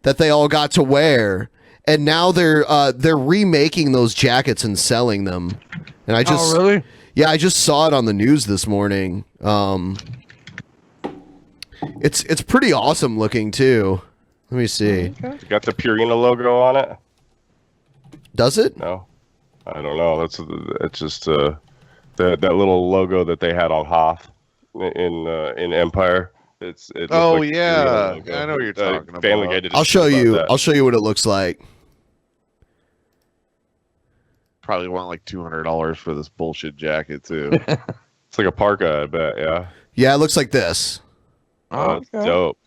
that they all got to wear, and now they're remaking those jackets and selling them. And I just
really?
Yeah, I just saw it on the news this morning. It's pretty awesome looking too. Let me see.
Got the Purina logo on it.
Does it?
No, I don't know. It's just that little logo that they had on Hoth in Empire. It looks
Oh
like
yeah,
Purina logo.
I know what you're talking about.
Family Guy did a
I'll show
skit about
you.
that.
I'll show you what it looks like.
Probably want like $200 for this bullshit jacket too.
It's like a parka, I bet. Yeah.
Yeah, it looks like this.
Oh, that's dope.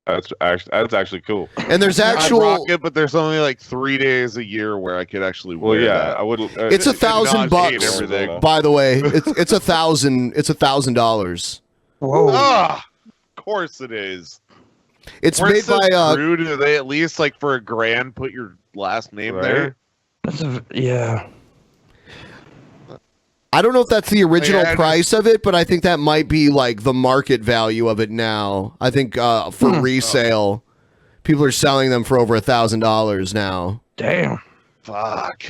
That's actually cool.
And there's actual.
I'd rock it, but there's only like 3 days a year where I could actually wear that.
I wouldn't.
It's $1,000
everything.
by the way. It's $1,000. It's $1,000.
Whoa!
Ah, of course it is.
It's
Where it
made
says
by.
Crew, do they at least like for $1,000 put your last name there?
Yeah.
I don't know if that's the original
Yeah,
price of it, but I think that might be like the market value of it now. I think for resale, people are selling them for over $1,000 now.
Damn.
Fuck.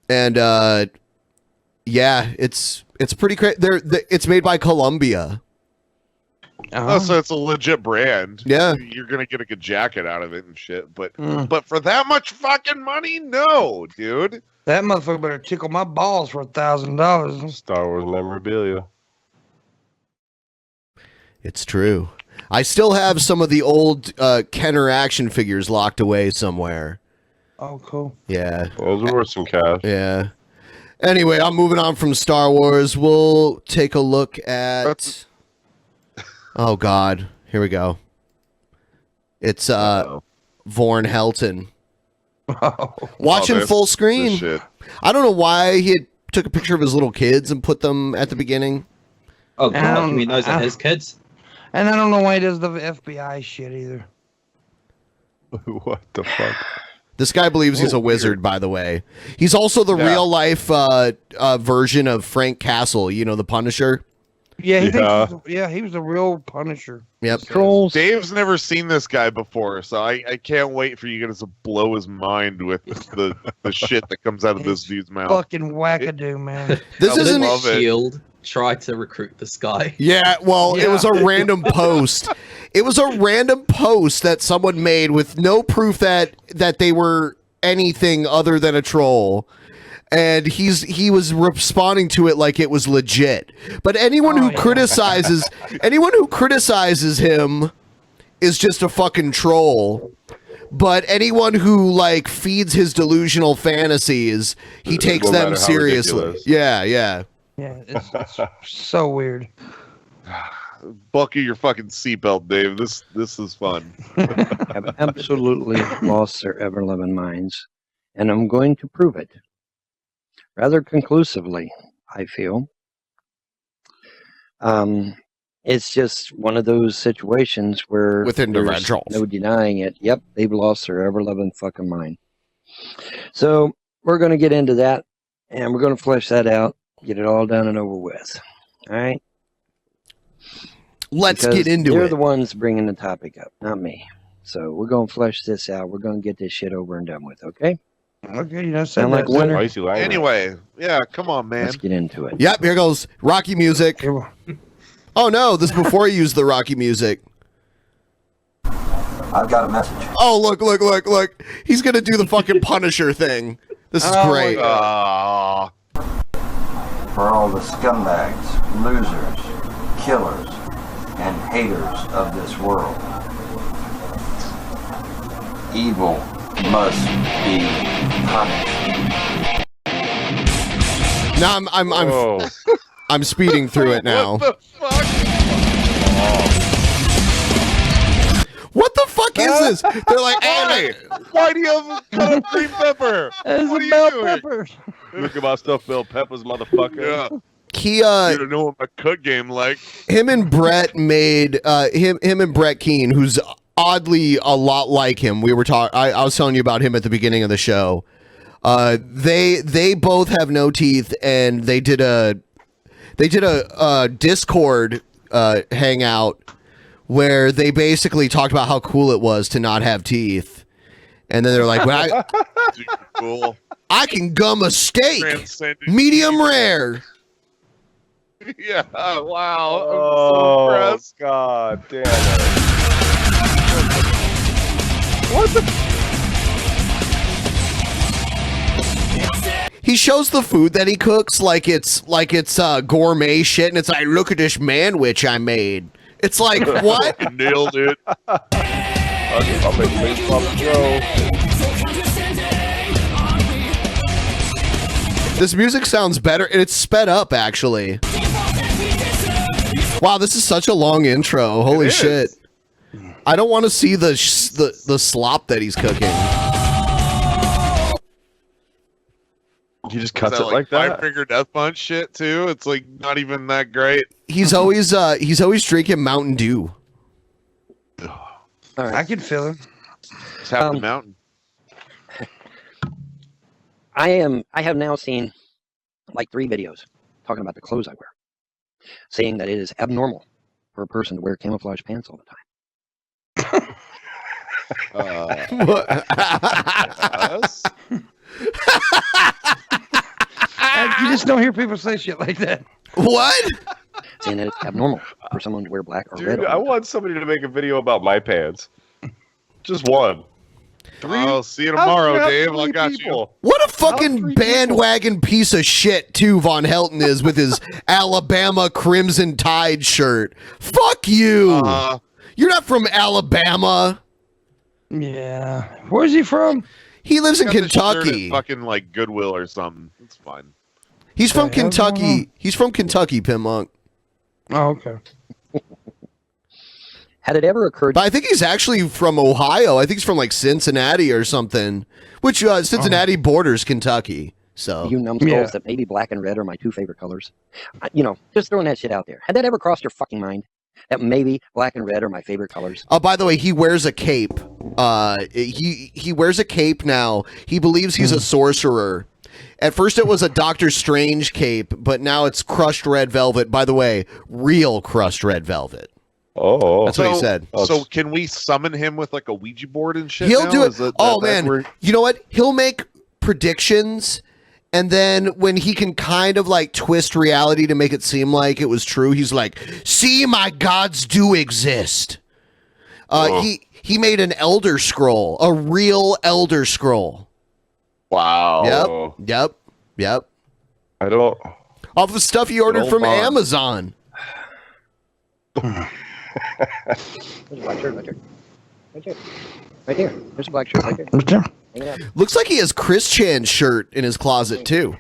And yeah, it's pretty crazy. It's made by Columbia.
Oh, so it's a legit brand.
Yeah.
You're gonna get a good jacket out of it and shit. But for that much fucking money, no, dude.
That motherfucker better tickle my balls for $1,000.
Star Wars memorabilia.
It's true. I still have some of the old Kenner action figures locked away somewhere.
Oh, cool.
Yeah.
Those are worth some cash.
Yeah. Anyway, I'm moving on from Star Wars. We'll take a look at. Oh God, here we go. It's Vorn Helton. Watching full screen. I don't know why he took a picture of his little kids and put them at the beginning.
Oh God, you mean those are his kids?
And I don't know why he does the FBI shit either.
What the fuck?
This guy believes he's a wizard, by the way. He's also the real life version of Frank Castle. You know, the Punisher.
Yeah, he was a real Punisher.
Yep.
Trolls. Dave's never seen this guy before, so I can't wait for you guys to blow his mind with the shit that comes out of this dude's mouth.
Fucking wackadoo, man.
This isn't
Shield tried to recruit this guy.
Yeah, well, it was a random post. It was a random post that someone made with no proof that they were anything other than a troll. And he was responding to it like it was legit. But anyone who criticizes him is just a fucking troll. But anyone who like feeds his delusional fantasies, he takes them seriously.
ridiculous.
Yeah.
Yeah, it's so weird.
Buckle your fucking seatbelt, Dave. This is fun.
Have absolutely lost their ever-loving minds, and I'm going to prove it. Rather conclusively, I feel. It's just one of those situations where
with
there's
individuals,
no denying it. Yep, they've lost their ever-loving fucking mind. So we're going to get into that, and we're going to flesh that out, get it all done and over with. All right?
Let's
Because
get into
they're
it.
the ones bringing the topic up, not me. So we're going to flesh this out. We're going to get this shit over and done with, okay?
Okay, you know,
Sound like winner?
Anyway, yeah, come on, man.
Let's get into it.
Yep, here goes Rocky music. Oh no, this is before he used the Rocky music.
I've got a message.
Oh, look. He's going to do the fucking Punisher thing. This is great.
For all the scumbags, losers, killers, and haters of this world. Evil must be punished.
Now I'm speeding through it now.
What the fuck?
What the fuck is this? They're like,
Why? Why do you have a green pepper? What are you doing?
Look at my stuff, Bill Peppers, motherfucker.
Yeah.
He
You don't know what my cut game like.
him and Brett made him and Brett Keane, who's oddly a lot like him. We were talking. I was telling you about him at the beginning of the show. They both have no teeth, and they did a Discord hangout where they basically talked about how cool it was to not have teeth, and then they're like, well,
Cool.
I can gum a steak,
Transcendent.
medium rare.
Yeah. Wow. I'm so
Oh
impressed.
God damn it!
What the?
He shows the food that he cooks like it's gourmet shit, and it's like, look at this manwich I made. It's like, what?
Nailed it.
I'll make face pop Joe.
This music sounds better, and it's sped up, actually. Wow, this is such a long intro. Holy shit. I don't want to see the slop that he's cooking.
He just
Is
cuts it like
Five
that.
Finger Death Punch shit too. It's like not even that great.
He's always drinking Mountain Dew.
I can feel it.
It's half the mountain.
I have now seen like 3 videos talking about the clothes I wear, saying that it is abnormal for a person to wear camouflage pants all the time.
Yes.
You just don't hear people say shit like that.
What?
Saying that it's abnormal for someone to wear black or red.
Dude, I want somebody to make a video about my pants. Just one.
I'll see you tomorrow, Dave. I got you.
What a fucking bandwagon piece of shit, too, Von Helton is with his Alabama Crimson Tide shirt. Fuck you. You're not from Alabama.
Yeah. Where's he from?
He lives in
Got this shirt at
Kentucky.
fucking like Goodwill or something. It's fine.
He's from Kentucky. He's from Kentucky, Pimpmunk.
Oh, okay.
Had it ever occurred?
But I think he's actually from Ohio. I think he's from like Cincinnati or something. Which Cincinnati borders Kentucky. So
You numbskulls that maybe black and red are my 2 favorite colors. Just throwing that shit out there. Had that ever crossed your fucking mind? That maybe black and red are my favorite colors.
Oh, by the way, he wears a cape. He wears a cape now. He believes he's a sorcerer. At first, it was a Doctor Strange cape, but now it's crushed red velvet. By the way, real crushed red velvet.
Oh,
that's what he said.
So can we summon him with like a Ouija board and shit?
He'll
now?
do it.
Is that
Man,
where-
you know what? He'll make predictions, and then when he can kind of like twist reality to make it seem like it was true, he's like, "See, my gods do exist." He made an Elder Scroll, a real Elder Scroll.
Wow.
Yep.
I don't.
Off of stuff he ordered from
bond.
Amazon.
There's a black shirt right there. Right there. Right there. There's a black shirt right there.
Right there.
Hang it up.
Looks like he has Chris Chan's shirt in his closet too.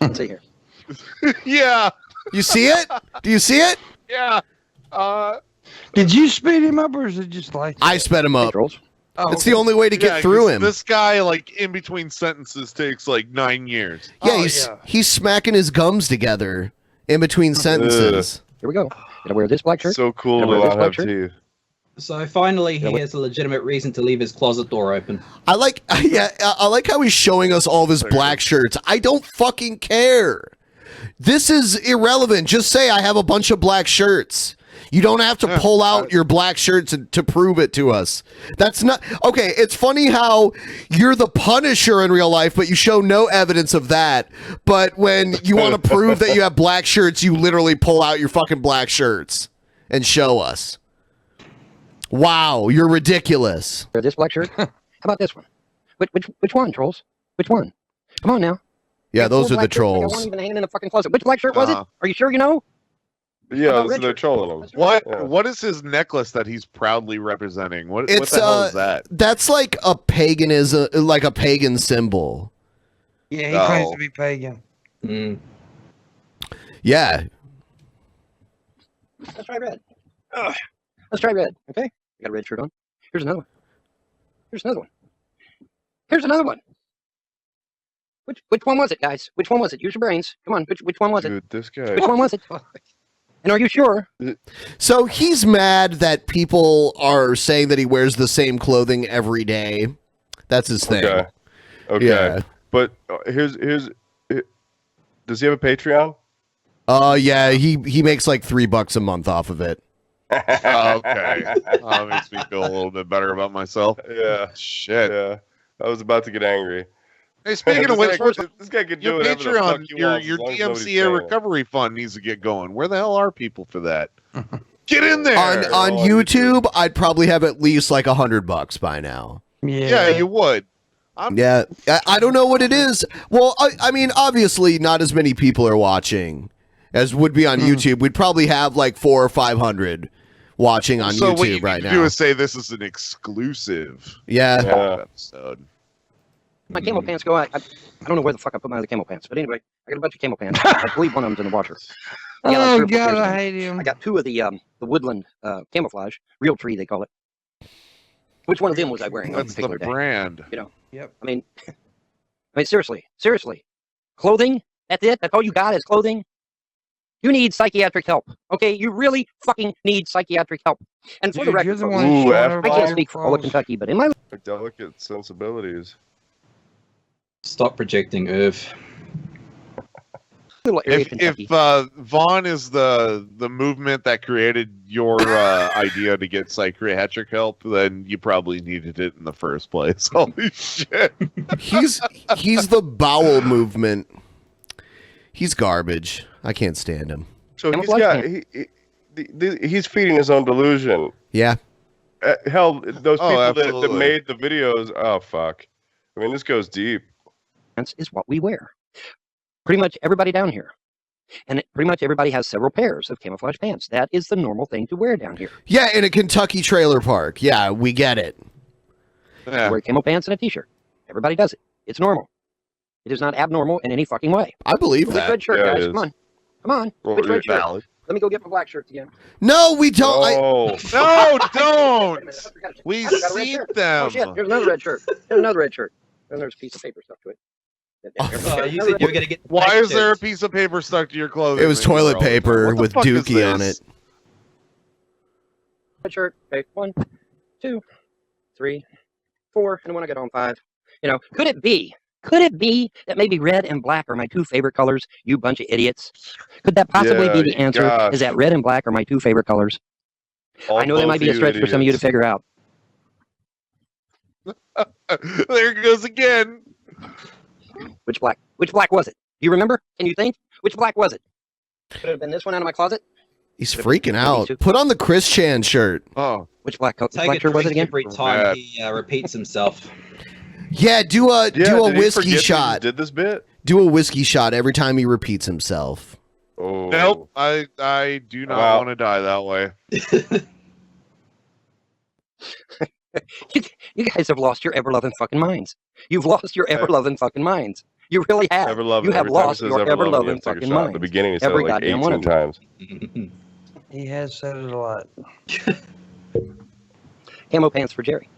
Let's see here.
Yeah.
You see it? Do you see it?
Yeah.
Did you speed him up or is it just like
I sped him up.
Trolls.
Oh,
It's the only way to get
Yeah,
through
'cause
him.
This guy, like in between sentences, takes like 9 years.
Yeah, he's smacking his gums together in between sentences.
Here we go. Gotta wear this black shirt.
So cool
Gotta
to
wear this
not
black
have
shirt.
teeth.
So finally, he has a legitimate reason to leave his closet door open.
I like how he's showing us all of his black shirts. I don't fucking care. This is irrelevant. Just say I have a bunch of black shirts. You don't have to pull out your black shirts to prove it to us. That's not okay. It's funny how you're the Punisher in real life, but you show no evidence of that. But when you want to prove that you have black shirts, you literally pull out your fucking black shirts and show us. Wow, you're ridiculous.
Wear this black shirt. How about this one? Which one, trolls? Which one? Come on now.
Yeah, those are the
Black shirts, like I
trolls.
wasn't even hanging in the fucking closet. Which black shirt was it? Are you sure you know?
Yeah,
Richard.
they're trolling him.
What?
Yeah.
What is his necklace that he's proudly representing? What
It's
the hell is that?
That's like a paganism, like a pagan symbol.
Yeah, he claims to be pagan.
Yeah.
Let's try red. Let's try red. Okay. I got a red shirt on. Here's another one. Here's another one. Here's another one. Which one was it, guys? Which one was it? Use your brains. Come on. Which one was it?
Dude, this guy.
Which one was it? And are you sure?
So he's mad that people are saying that he wears the same clothing every day. That's his thing.
Okay.
Yeah.
But here's does he have a Patreon?
Yeah, he makes like $3 a month off of it.
Okay. That makes me feel a little bit better about myself.
Yeah.
Shit.
Yeah. I was about to get angry.
Hey, speaking of which,
this guy can do
your
whatever the fuck
Patreon,
he
your
wants, as long as nobody's
DMCA
paying
recovery fund needs to get going. Where the hell are people for that? Get in there.
On YouTube, I'd probably have at least like $100 by now.
Yeah, you would.
Yeah, I don't know what it is. Well, I mean, obviously, not as many people are watching as would be on YouTube. We'd probably have like 400 or 500 watching on
So what you
YouTube right
need to
now.
do is say this is an exclusive
Yeah.
episode.
My camel pants go. I don't know where the fuck I put my other camel pants, but anyway, I got a bunch of camel pants. I believe one of them's in the washer. I got
Oh,
3 or 4
God,
pairs of
I
them.
hate him.
I got 2 of the woodland camouflage, real tree they call it. Which one of them was I wearing on a
That's the
particular day?
brand.
You know.
Yep.
I mean, seriously, clothing. That's it. That's all you got is clothing. You need psychiatric help. Okay, you really fucking need psychiatric help. And for the
Dude,
record,
you're the
folks,
one who's showing
I
up
can't
all
speak for all of
across.
Kentucky, but in my
Delicate sensibilities.
Stop projecting Irv.
little area of
If
Kentucky,
Vaughn is the movement that created your idea to get psychiatric help, then you probably needed it in the first place. Holy shit!
He's the bowel movement. He's garbage. I can't stand him.
So he's feeding his own delusion.
Yeah.
Hell, those people that
absolutely.
made the videos. Oh fuck! I mean, this goes deep.
is what we wear. Pretty much everybody down here. And pretty much everybody has several pairs of camouflage pants. That is the normal thing to wear down here.
Yeah, in a Kentucky trailer park. Yeah, we get it.
You wear camo pants and a t-shirt. Everybody does it. It's normal. It is not abnormal in any fucking way.
I believe
Which
that.
red shirt,
Yeah, it
guys?
is.
Come on. Come on.
Well,
Which red
it's
shirt?
valid.
Let me go get my black shirts again.
No, we don't.
No, don't. We've
I got a red
seen
shirt.
them.
Oh shit, here's another red shirt. Here's another red shirt. And there's a piece of paper stuck to it.
You said you were going to get.
Why is there a piece of paper stuck to your clothing?
It was toilet paper
What the
with
fuck is
Dookie on
this?
it.
Red shirt. Okay, 1, 2, 3, 4, and when I get on 5. You know, could it be that maybe red and black are my 2 favorite colors, you bunch of idiots? Could that possibly be the answer?
gosh.
Is that red and black are my 2 favorite colors? I know that might be a stretch for some of you to figure out.
There it goes again.
Which black? Which black was it? Do you remember? Can you think? Which black was it? Could it have been this one out of my closet?
He's freaking out. Put on the Chris Chan shirt.
Oh.
Which black
Take
black shirt was it again?
every time he repeats himself.
Yeah, do a
did he
whiskey
forget that he
shot.
did this bit?
Do a whiskey shot every time he repeats himself.
Oh.
Nope. I do not want to die that way.
You guys have lost your ever-loving fucking minds. You've lost your ever-loving fucking minds. You really have.
Ever-loving.
You have
Every time he
lost
says
your
ever-loving, you
ever-loving
have to take a
fucking
shot. At
minds.
the beginning, he said
Every
it like
goddamn one
18
of them.
times.
He has said it a lot.
Camo pants for Jerry.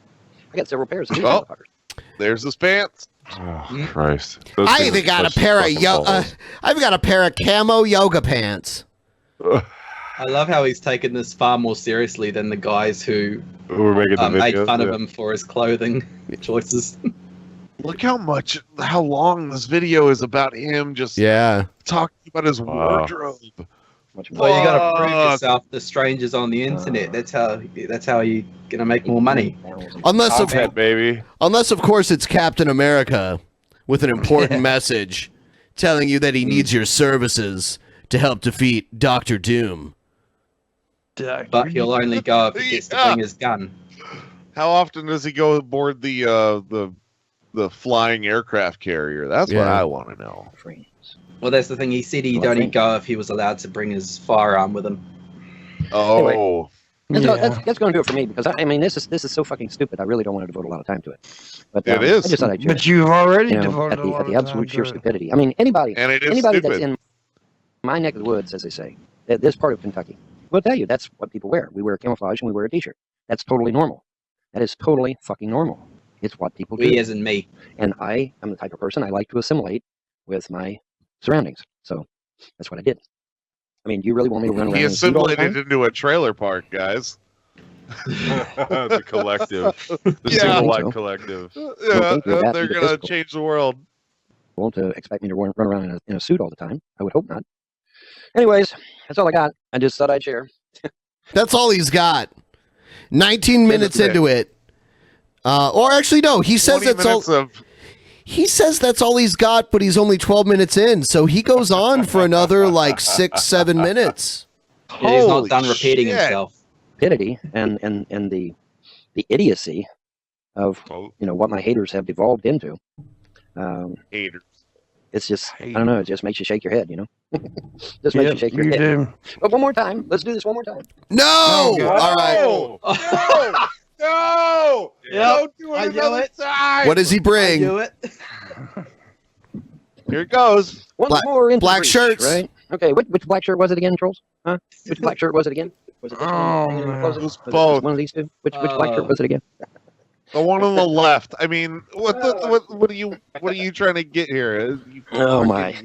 I got several pairs of these
Oh.
motherfuckers.
There's his pants.
Oh, Christ.
I even got a pair of I've got a pair of camo yoga pants.
I love how he's taken this far more seriously than the guys who
were making the
made
videos,
fun of
yeah.
him for his clothing choices.
Look how long this video is about him just talking about his wardrobe.
Well, you got to prove yourself to strangers on the internet. That's how you're gonna make more money.
Unless
baby.
Unless of course it's Captain America with an important message telling you that he needs your services to help defeat Doctor Doom.
But he'll only go if he gets to bring his gun.
How often does he go aboard the flying aircraft carrier? That's what I want to know.
Well, that's the thing. He said he'd only go if he was allowed to bring his firearm with him.
Oh,
That's going to do it for me because I mean this is so fucking stupid. I really don't want to devote a lot of time to it. But
It is.
I just thought I'd share
But
it.
you've already
You know,
devoted
at
a lot
the
of
absolute
time
sheer
to it.
stupidity. I mean anybody
And it is
that's
stupid.
in my neck of the woods, as they say, this part of Kentucky, will tell you that's what people wear. We wear camouflage and we wear a t-shirt. That's totally normal. That is totally fucking normal. It's what people do.
We as in me.
And I am the type of person I like to assimilate with my surroundings. So that's what I did. I mean, do you really want me to run around
He
in a suit all the
assimilated
time?
into a trailer park, guys.
The collective. The
Yeah.
single light collective.
Yeah,
think you're that
they're gonna
egotistical.
change the world.
To expect me to run around in a suit all the time. I would hope not. Anyways, that's all I got. I just thought I'd share.
That's all he's got. 19 minutes into it. Or actually, no. He says that's all. He says that's all he's got, but he's only 12 minutes in, so he goes on for another like 6-7 minutes.
Yeah, he's not done repeating himself.
Stupidity and the idiocy of what my haters have devolved into.
Haters.
It's just I don't know. It just makes you shake your head, Just makes you shake your head.
Do.
But one more time. Let's do this one more time.
No. All right.
No. Don't do it another time.
What does he bring?
Do it.
Here it goes.
One more into
black
breach,
shirts.
right? Okay. Which black shirt was it again, Trolls? Huh? Which black shirt was it again? Was it this
man.
Was it both. One of these two? Which black shirt was it again?
The one on the left. I mean, what are you trying to get here?
Oh my!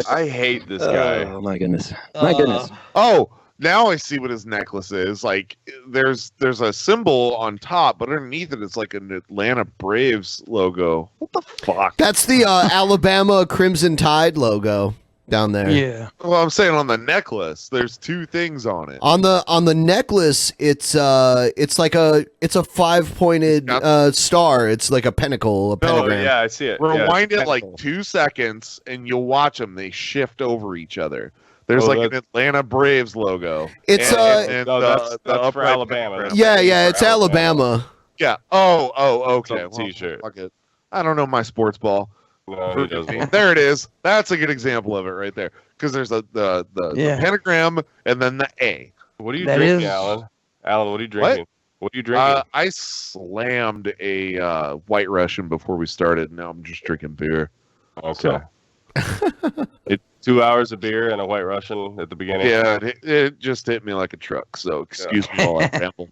I hate this guy.
Oh my goodness! My goodness!
Oh, now I see what his necklace is. Like, there's a symbol on top, but underneath it, it's like an Atlanta Braves logo. What the fuck?
That's the Alabama Crimson Tide logo down there.
Yeah.
Well, I'm saying on the necklace, there's two things on it.
On the necklace, it's like a 5-pointed star. It's like a pentacle, a pentagram.
Yeah, I see it.
Rewind it like 2 seconds, and you'll watch them. They shift over each other. There's an Atlanta Braves logo.
It's
that's for Alabama.
Yeah, it's Alabama.
Yeah. Oh, okay.
T-shirt.
Fuck it. I don't know my sports ball.
No, he doesn't.
There it is. That's a good example of it right there. Because there's the pentagram and then the A.
What are you drinking, Alan? Alan, what are you drinking? What are you drinking?
I slammed a White Russian before we started. Now I'm just drinking beer.
Okay. It's 2 hours of beer and a White Russian at the beginning.
Yeah, it just hit me like a truck. So excuse me while I ramble.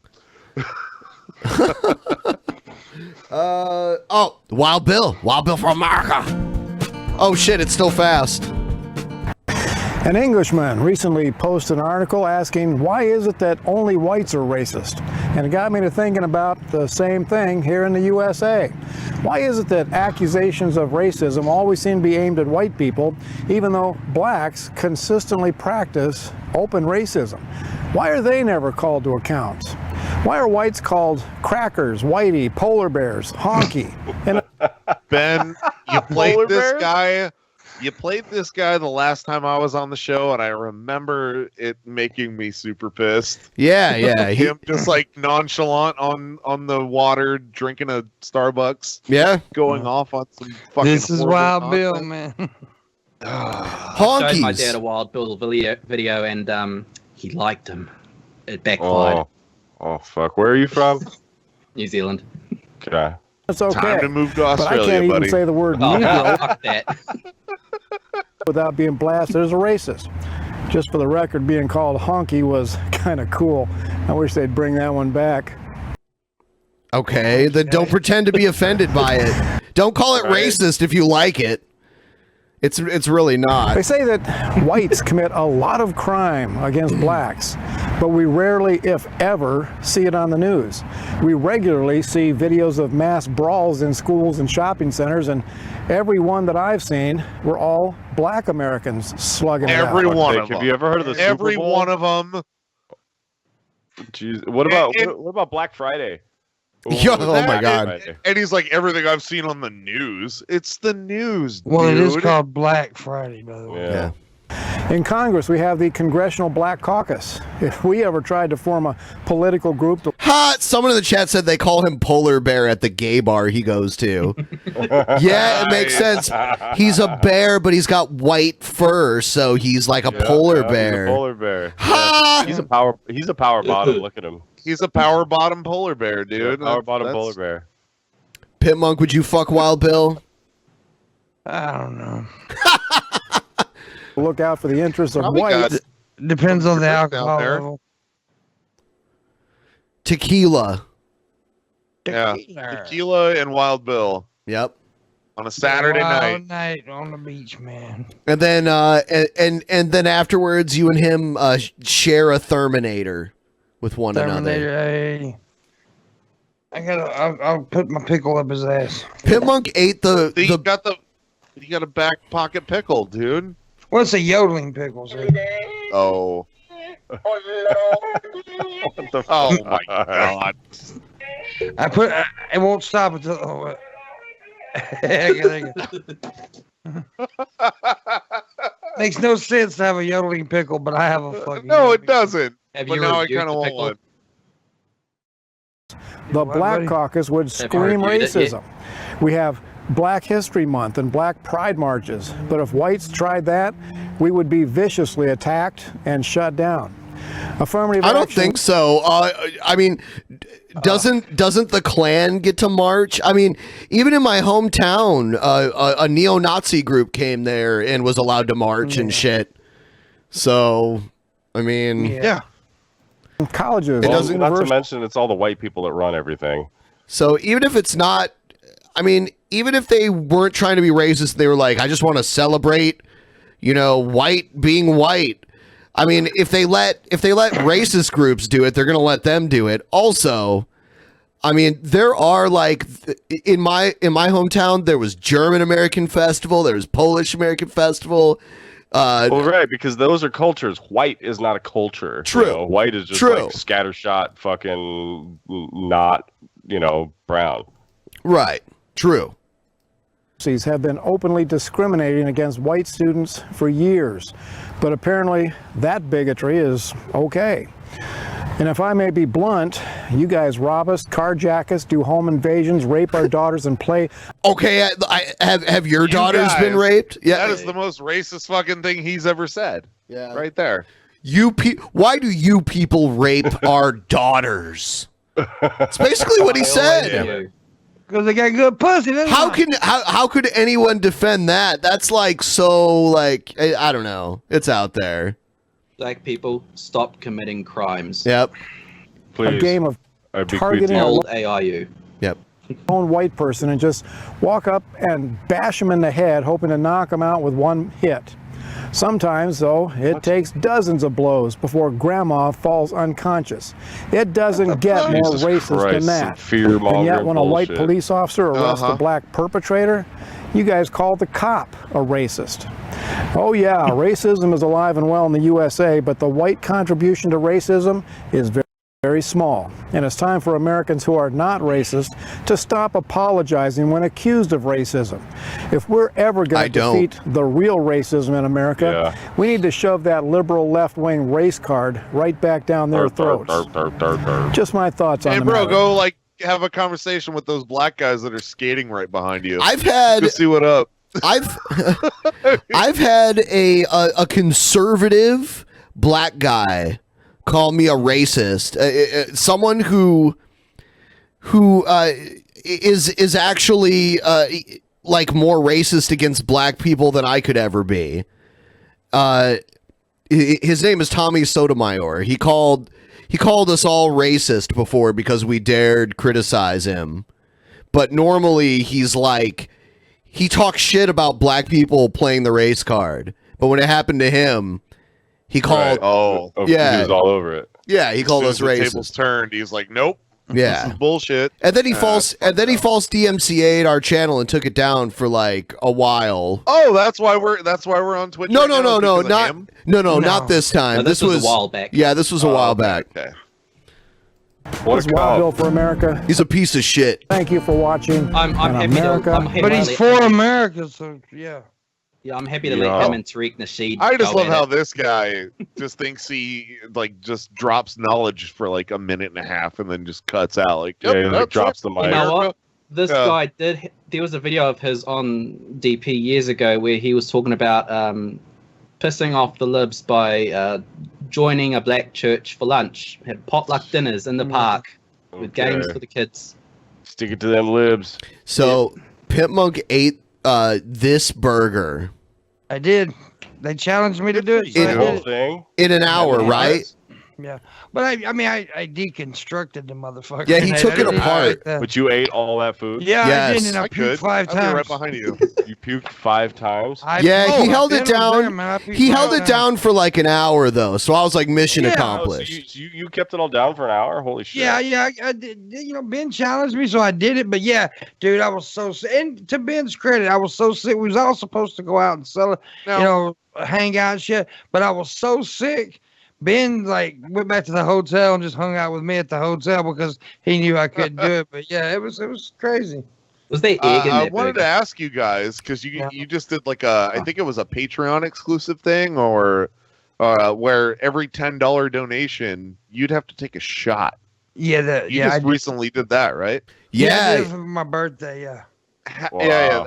Wild Bill from America. Oh shit, it's still fast.
An Englishman recently posted an article asking, why is it that only whites are racist? And it got me to thinking about the same thing here in the USA. Why is it that accusations of racism always seem to be aimed at white people, even though blacks consistently practice open racism? Why are they never called to account? Why are whites called crackers, whitey, polar bears, honky? And
Ben, you played this guy. You played this guy the last time I was on the show, and I remember it making me super pissed.
Yeah.
Him just like nonchalant on the water, drinking a Starbucks.
Yeah.
Going off on some fucking.
This is Wild Bill, man.
I showed my dad a Wild Bill video, and he liked him. It backfired.
Oh fuck! Where are you from?
New Zealand.
Okay.
It's okay.
Time to move to Australia,
but I can't
buddy.
even say the word Negro without being blasted as a racist. Just for the record, being called honky was kind of cool. I wish they'd bring that one back.
Okay, then don't pretend to be offended by it. Don't call it racist if you like it. It's really not.
They say that whites commit a lot of crime against blacks, but we rarely, if ever, see it on the news. We regularly see videos of mass brawls in schools and shopping centers, and every one that I've seen were all black Americans slugging it out.
Every one of them.
Have you ever heard of the Super
Every
Bowl?
one of them.
Jeez, what about Black Friday?
Yo, oh my God.
And he's like, everything I've seen on the news. It's the news,
Well,
dude.
it is called Black Friday, by the way.
Yeah.
In Congress, we have the Congressional Black Caucus. If we ever tried to form a political group to...
Someone in the chat said they call him Polar Bear at the gay bar he goes to. Yeah, it makes sense. He's a bear, but he's got white fur, so he's like a polar bear.
He's a polar bear. Yeah. He's a power bottom. Look at him.
He's a power bottom polar bear, dude.
Power bottom polar bear.
Pimpmunk, would you fuck Wild Bill?
I don't know.
Look out for the interests of
Probably
whites.
Depends on the alcohol level.
Tequila.
Yeah, tequila and Wild Bill.
Yep.
On a Saturday
Wild
night.
night on the beach, man.
And then and then afterwards, you and him share a Terminator with one another.
Hey. I'll put my pickle up his ass.
Pimpmunk ate
You got the You got a back pocket pickle, dude.
What's a yodeling pickle? Sir?
Oh. Oh my god.
I put. It won't stop until. Oh, makes no sense to have a yodeling pickle, but I have a fucking.
No, it doesn't.
Have
But
you
now I
reviewed
kind of
the
want
pickle?
one.
The Black Caucus would scream
reviewed it yet?
racism. We have Black History Month and Black Pride marches, but if whites tried that, we would be viciously attacked and shut down. Affirmative
I don't
action-
think so. I mean, doesn't the Klan get to march? I mean, even in my hometown, a neo-Nazi group came there and was allowed to march and shit. So, I mean,
yeah.
Colleges.
It
Well,
doesn't.
not to mention, it's all the white people that run everything.
So even if it's not, I mean, even if they weren't trying to be racist, they were like, I just want to celebrate, white being white. I mean, if they let racist groups do it, they're going to let them do it. Also, I mean, there are like in my hometown, there was German American Festival, there was Polish American Festival.
Well, right, because those are cultures. White is not a culture.
True.
White is just like scattershot, fucking not, brown.
Right. True.
Have been openly discriminating against white students for years, but apparently that bigotry is okay. And if I may be blunt, you guys rob us, carjack us, do home invasions, rape our daughters, and play.
Okay, have your daughters been raped? Yeah,
That is the most racist fucking thing he's ever said.
Yeah,
right there.
Why do you people rape our daughters? It's basically what he said.
Because they got good pussy.
How could anyone defend that? That's like so like I don't know. It's out there.
Black people, stop committing crimes.
Yep.
A game of targeting
old AIU.
Yep.
Own white person and just walk up and bash him in the head, hoping to knock him out with one hit. Sometimes, though, it takes dozens of blows before grandma falls unconscious. It doesn't get more
Jesus
racist
Christ,
than that.
some fear-mongering
And yet when a white
bullshit.
police officer arrests a black perpetrator, you guys call the cop a racist. Oh yeah, racism is alive and well in the USA, but the white contribution to racism is very small. And it's time for Americans who are not racist to stop apologizing when accused of racism. If we're ever going to defeat the real racism in America, we need to shove that liberal left-wing race card right back down their throats. Just my thoughts on
Hey,
the
bro,
matter.
go have a conversation with those black guys that are skating right behind you.
I've had
Go see what up.
I've had a conservative black guy call me a racist. Someone who is actually like more racist against black people than I could ever be. His name is Tommy Sotomayor. He called us all racist before because we dared criticize him. But normally he's like, he talks shit about black people playing the race card. But when it happened to him, he called.
He was all over it.
Yeah, he called us
As soon as the tables
racist.
turned. He's like, nope.
Yeah.
This is bullshit.
And then he false DMCA'd our channel and took it down for like a while.
Oh, that's why we're on Twitch.
No,
right
no,
now,
no,
is because
no,
of
not
him?
not this time.
No, this was a while back.
Yeah, this was a while back.
Okay.
This is Wild Bill for America.
He's a piece of shit.
Thank you for watching.
I'm
And
happy
America.
to. I'm happy
But
to
he's
let
for
him-
America, so yeah.
Yeah, I'm happy to let him and Tariq Nasheed.
I just
go
love
at
how
it.
this guy just thinks he just drops knowledge for like a minute and a half and then just cuts out. Like,
Yeah, he,
that's
drops
it.
the mic.
You know what? This
Yeah.
guy did. There was a video of his on DP years ago where he was talking about pissing off the libs by joining a black church for lunch, had potluck dinners in the park with games for the kids.
Stick it to them libs.
So Pimpmunk ate this burger
I did. They challenged me to do it. So I
The
did
whole
it.
thing.
in an hour, right?
Yeah, but I mean, I deconstructed the motherfucker.
Yeah, he took it apart.
But you ate all that food?
Yeah,
Yes.
I did, and I puked 5
I'll be
times.
right behind you.
You puked 5 times?
Yeah, he held it
dinner was there,
down.
man. I puked
He
5
held it
times.
down for like an hour though, so I was like, mission accomplished.
You kept it all down for an hour? Holy shit.
Yeah, I did. You know, Ben challenged me, so I did it. But yeah, dude, I was so sick. And to Ben's credit, I was so sick. We was all supposed to go out and sell it, you know, hang out and shit. But I was so sick. Ben like went back to the hotel and just hung out with me at the hotel because he knew I couldn't do it. But yeah, it was crazy.
Was they egg in
I
that
wanted
burger?
to ask you guys because you just did like I think it was a Patreon exclusive thing or where every $10 donation you'd have to take a shot.
Yeah,
You just recently did that, right?
I did it for my birthday. Yeah.
Yeah.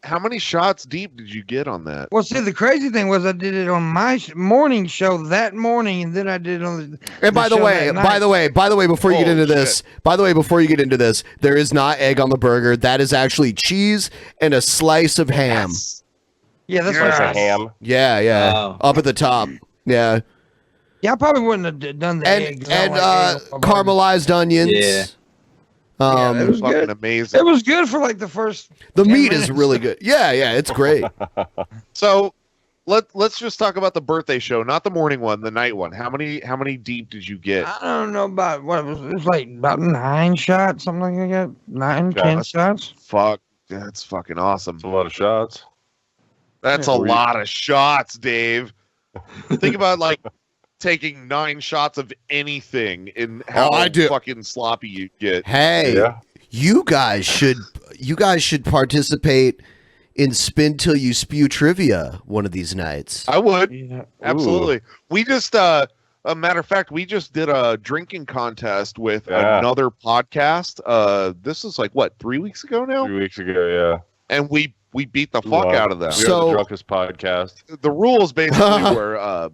How many shots deep did you get on that?
Well, see, the crazy thing was I did it on my morning show that morning, and then I did it on the.
And by the way, before you get into this, there is not egg on the burger. That is actually cheese and a slice of ham.
Yeah, that's
Slice
right.
of ham.
Yeah,
Wow.
up at the top. Yeah,
Yeah, I probably wouldn't have done the eggs. I don't like eggs on my burger.
caramelized onions.
Yeah.
it was
fucking
good.
amazing.
It was good for like the first.
The
10
meat
minutes.
is really good. Yeah, it's great.
So let's just talk about the birthday show, not the morning one, the night one. How many deep did you get?
I don't know about what it was like about 9 shots, something like that. 9, 10 shots.
Fuck, that's fucking awesome.
That's a lot of shots.
That's a lot of shots, Dave. Think about like taking 9 shots of anything and how fucking sloppy you get.
Hey, you guys should participate in Spin Till You Spew trivia one of these nights.
I would.
Yeah.
Absolutely. We just a matter of fact, we just did a drinking contest with another podcast. This is like what, 3 weeks ago now?
3 weeks ago, yeah.
And we beat the fuck out of them.
We are the drunkest podcast.
The rules basically were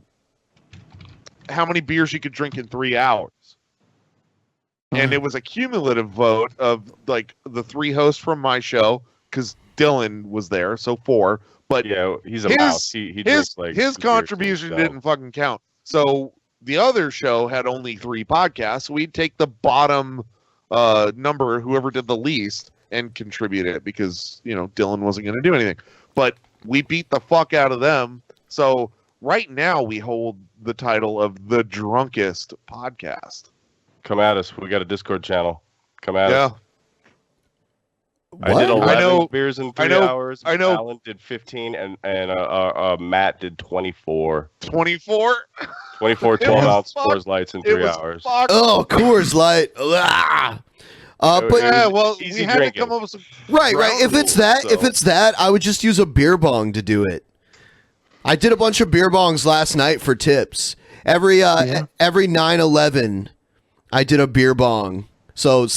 how many beers you could drink in 3 hours. And it was a cumulative vote of like the 3 hosts from my show, because Dylan was there, so 4. But
yeah, he's a mouse. He drinks like
his contribution didn't fucking count. So the other show had only 3 podcasts. So we'd take the bottom number, whoever did the least, and contribute it because, you know, Dylan wasn't going to do anything. But we beat the fuck out of them. So right now we hold the title of the drunkest podcast.
Come at us. We got a Discord channel. Come at us.
What?
I did 11
I know,
beers in 3 hours.
I know.
Alan did 15, and Matt did 24.
24?
24 12-ounce Coors Lights in 3 hours.
Oh, Coors Light. But
yeah, well, we
easy
had
drinking.
to come up with some
right. If it's that,
rules,
I would just use a beer bong to do it. I did a bunch of beer bongs last night for tips. Every 9/11, I did a beer bong. So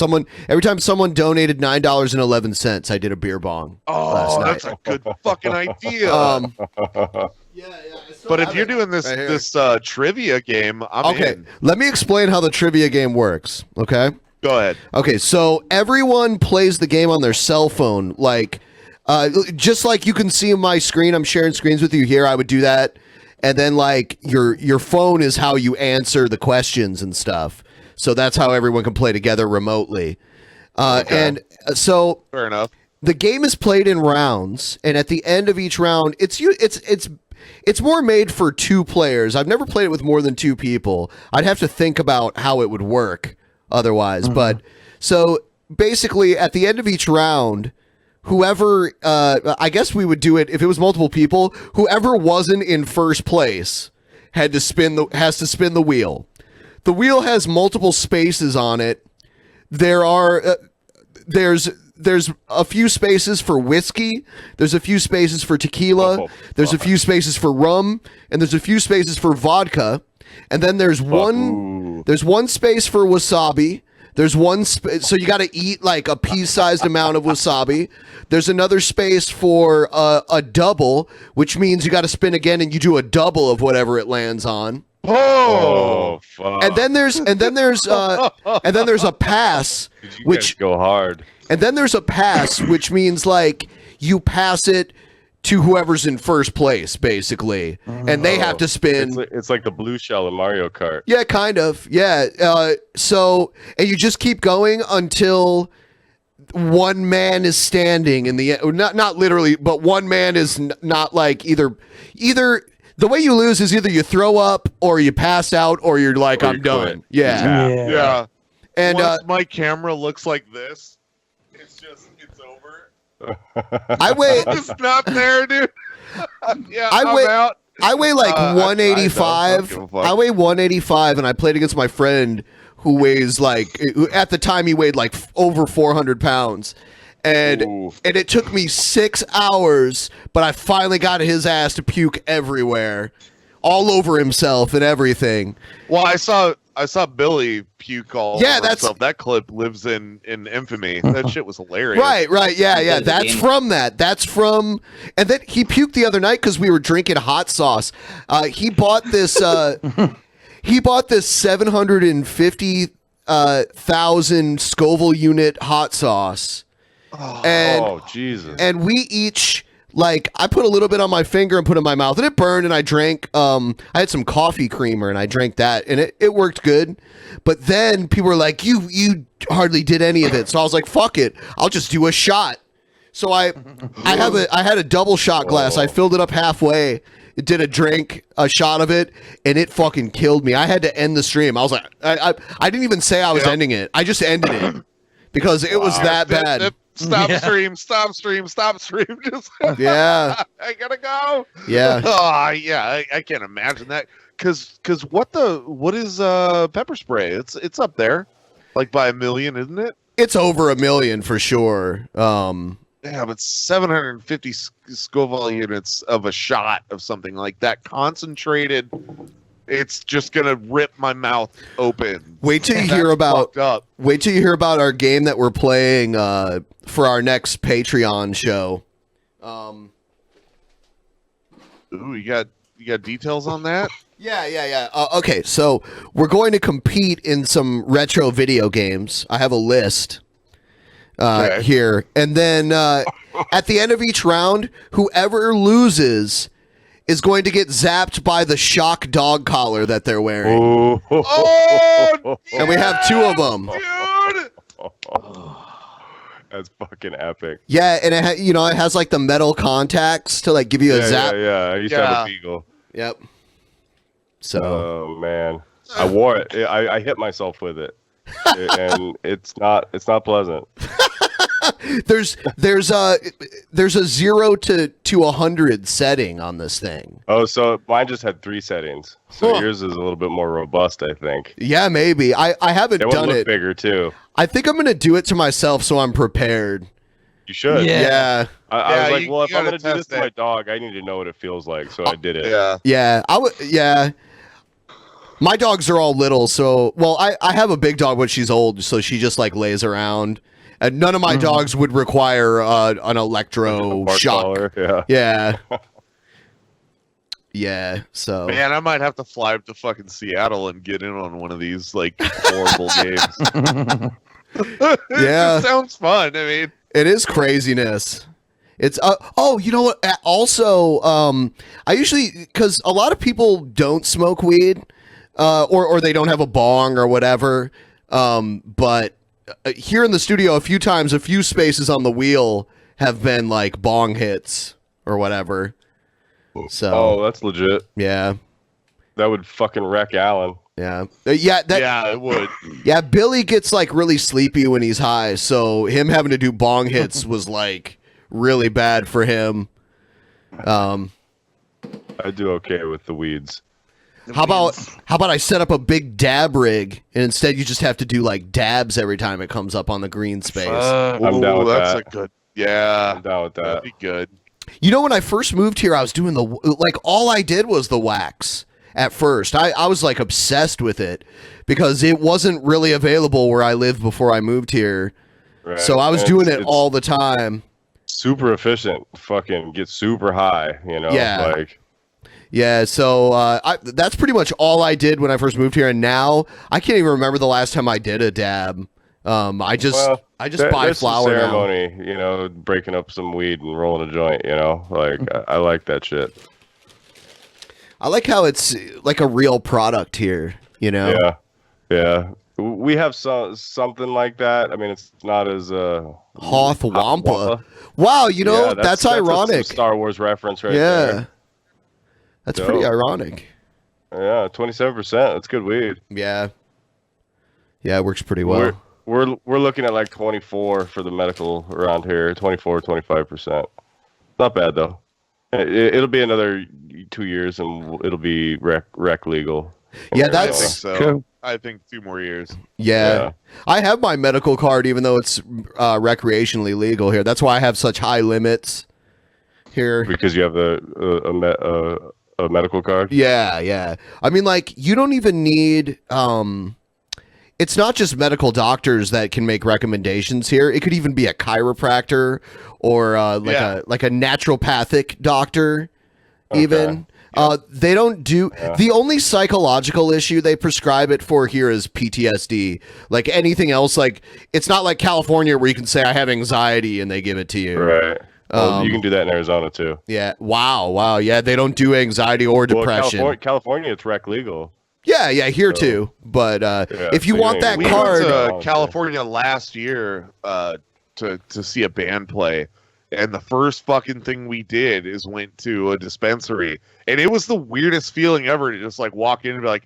every time someone donated $9.11, I did a beer bong.
Oh,
last
that's
night.
a good fucking idea. But if you're doing this trivia game, I'm in.
Let me explain how the trivia game works. Okay.
Go ahead.
Okay, so everyone plays the game on their cell phone, like just like you can see on my screen. I'm sharing screens with you here. I would do that, and then like your phone is how you answer the questions and stuff. So that's how everyone can play together remotely. And so
fair enough.
The game is played in rounds, and at the end of each round, it's more made for 2 players. I've never played it with more than 2 people. I'd have to think about how it would work otherwise. But so basically, at the end of each round, whoever I guess we would do it if it was multiple people. Whoever wasn't in first place has to spin the wheel. The wheel has multiple spaces on it. There's a few spaces for whiskey. There's a few spaces for tequila. There's a few spaces for rum, and there's a few spaces for vodka. And then there's one space for wasabi. There's one so you got to eat like a pea-sized amount of wasabi. There's another space for a double, which means you got to spin again and you do a double of whatever it lands on.
Oh, fuck.
And then there's a pass,
which go hard.
And then there's a pass, which means like you pass it to whoever's in first place, basically, and they have to spin.
It's like the blue shell in Mario Kart.
Yeah, kind of. Yeah. So, and you just keep going until one man is standing in the not literally, but one man is not like either. The way you lose is either you throw up or you pass out or you're like, I'm done. Yeah. And
once my camera looks like this, it's over.
I weigh.
It's not there, dude. Yeah,
I'm out. I weigh like
I
185. I weigh 185, and I played against my friend who weighs like, at the time he weighed like over 400 pounds. And it took me 6 hours, but I finally got his ass to puke everywhere, all over himself and everything.
Well, I saw Billy puke all over
that's
himself. That clip lives in infamy. That shit was hilarious.
Right. Yeah. That's from that. That's from, and then he puked the other night because we were drinking hot sauce. He bought this. He bought this 750,000 Scoville unit hot sauce.
Oh, Jesus.
And we each, like, I put a little bit on my finger and put it in my mouth, and it burned, and I drank, I had some coffee creamer, and I drank that, and it worked good. But then people were like, you hardly did any of it. So I was like, fuck it. I'll just do a shot. So I had a double shot glass. I filled it up halfway. It did a shot of it, and it fucking killed me. I had to end the stream. I was like, I didn't even say I was ending it. I just ended it because it was that bad.
Stop stream. Just
Yeah.
I gotta go.
Yeah.
Oh, yeah. I can't imagine that. Cause what is pepper spray? It's up there, like by 1 million, isn't it?
It's over 1 million for sure.
Yeah, but 750 Scoville units of a shot of something like that concentrated. It's just gonna rip my mouth open.
Wait till you hear about our game that we're playing for our next Patreon show.
Ooh, you got details on that?
Yeah. Okay, so we're going to compete in some retro video games. I have a list here, and then at the end of each round, whoever loses is going to get zapped by the shock dog collar that they're wearing.
Oh,
and we have 2 of them.
Dude!
That's fucking epic.
Yeah, and it has like the metal contacts to like give you a zap.
Yeah. I used to have a Beagle.
Yep. So.
Oh man, I wore it. I hit myself with it, and it's not pleasant.
There's a 0 to 100 setting on this thing.
Oh, so mine just had 3 settings. So yours is a little bit more robust, I think.
Yeah, maybe. I haven't done it.
Bigger too.
I think I'm gonna do it to myself so I'm prepared.
You should.
Yeah.
I was like, well, if I'm gonna do this to my dog, I need to know what it feels like. So I did it.
Yeah. Yeah. My dogs are all little, so I have a big dog, but she's old, so she just like lays around. And none of my dogs would require an electro shock. Yeah. Yeah. So.
Man, I might have to fly up to fucking Seattle and get in on one of these like horrible games.
Yeah.
It sounds fun. I mean,
it is craziness. It's you know what? Also, I usually, because a lot of people don't smoke weed, or they don't have a bong or whatever. But here in the studio, a few spaces on the wheel have been like bong hits or whatever. So
that's legit.
Yeah,
that would fucking wreck Alan.
Yeah,
it would.
Yeah, Billy gets like really sleepy when he's high, so him having to do bong hits was like really bad for him.
I do okay with the weeds.
How about I set up a big dab rig and instead you just have to do like dabs every time it comes up on the green space.
I'm down with
that's
that.
a good. Yeah,
I'm down with that.
That'd be good.
You know, when I first moved here, I was doing all I did was the wax at first. I was like obsessed with it because it wasn't really available where I lived before I moved here.
Right.
So I was
And
doing it
it's
all the time.
Super efficient. Fucking get super high.
Yeah.
Like.
Yeah, so that's pretty much all I did when I first moved here, and now I can't even remember the last time I did a dab. I just buy
there's
flower
some
now.
ceremony, you know, breaking up some weed and rolling a joint, you know, like I like that shit.
I like how it's like a real product here, you know?
Yeah. We have something like that. I mean, it's not as
Hoth Wampa. Wow, you know,
Yeah,
that's
some
ironic.
Star Wars reference right there.
That's pretty ironic.
Yeah, 27%. That's good weed.
Yeah. Yeah, it works pretty well.
We're looking at like 24 for the medical around here. 24, 25%. Not bad though. It'll be another 2 years and it'll be rec legal.
Yeah,
I
that's
think so.
cool.
I think 2 more years.
Yeah. I have my medical card, even though it's recreationally legal here. That's why I have such high limits here.
Because you have a medical card?
Yeah. I mean, like, you don't even need... it's not just medical doctors that can make recommendations here. It could even be a chiropractor or like a naturopathic doctor, even. They don't do the only psychological issue they prescribe it for here is PTSD. Like anything else, like it's not like California where you can say I have anxiety and they give it to you.
Right. Well, you can do that in Arizona too.
Yeah. Wow. Yeah, they don't do anxiety or depression.
Well, California, it's rec legal.
Yeah, here too. But if you want that
we
card,
went to California last year to see a band play, and the first fucking thing we did is went to a dispensary, and it was the weirdest feeling ever to just like walk in and be like,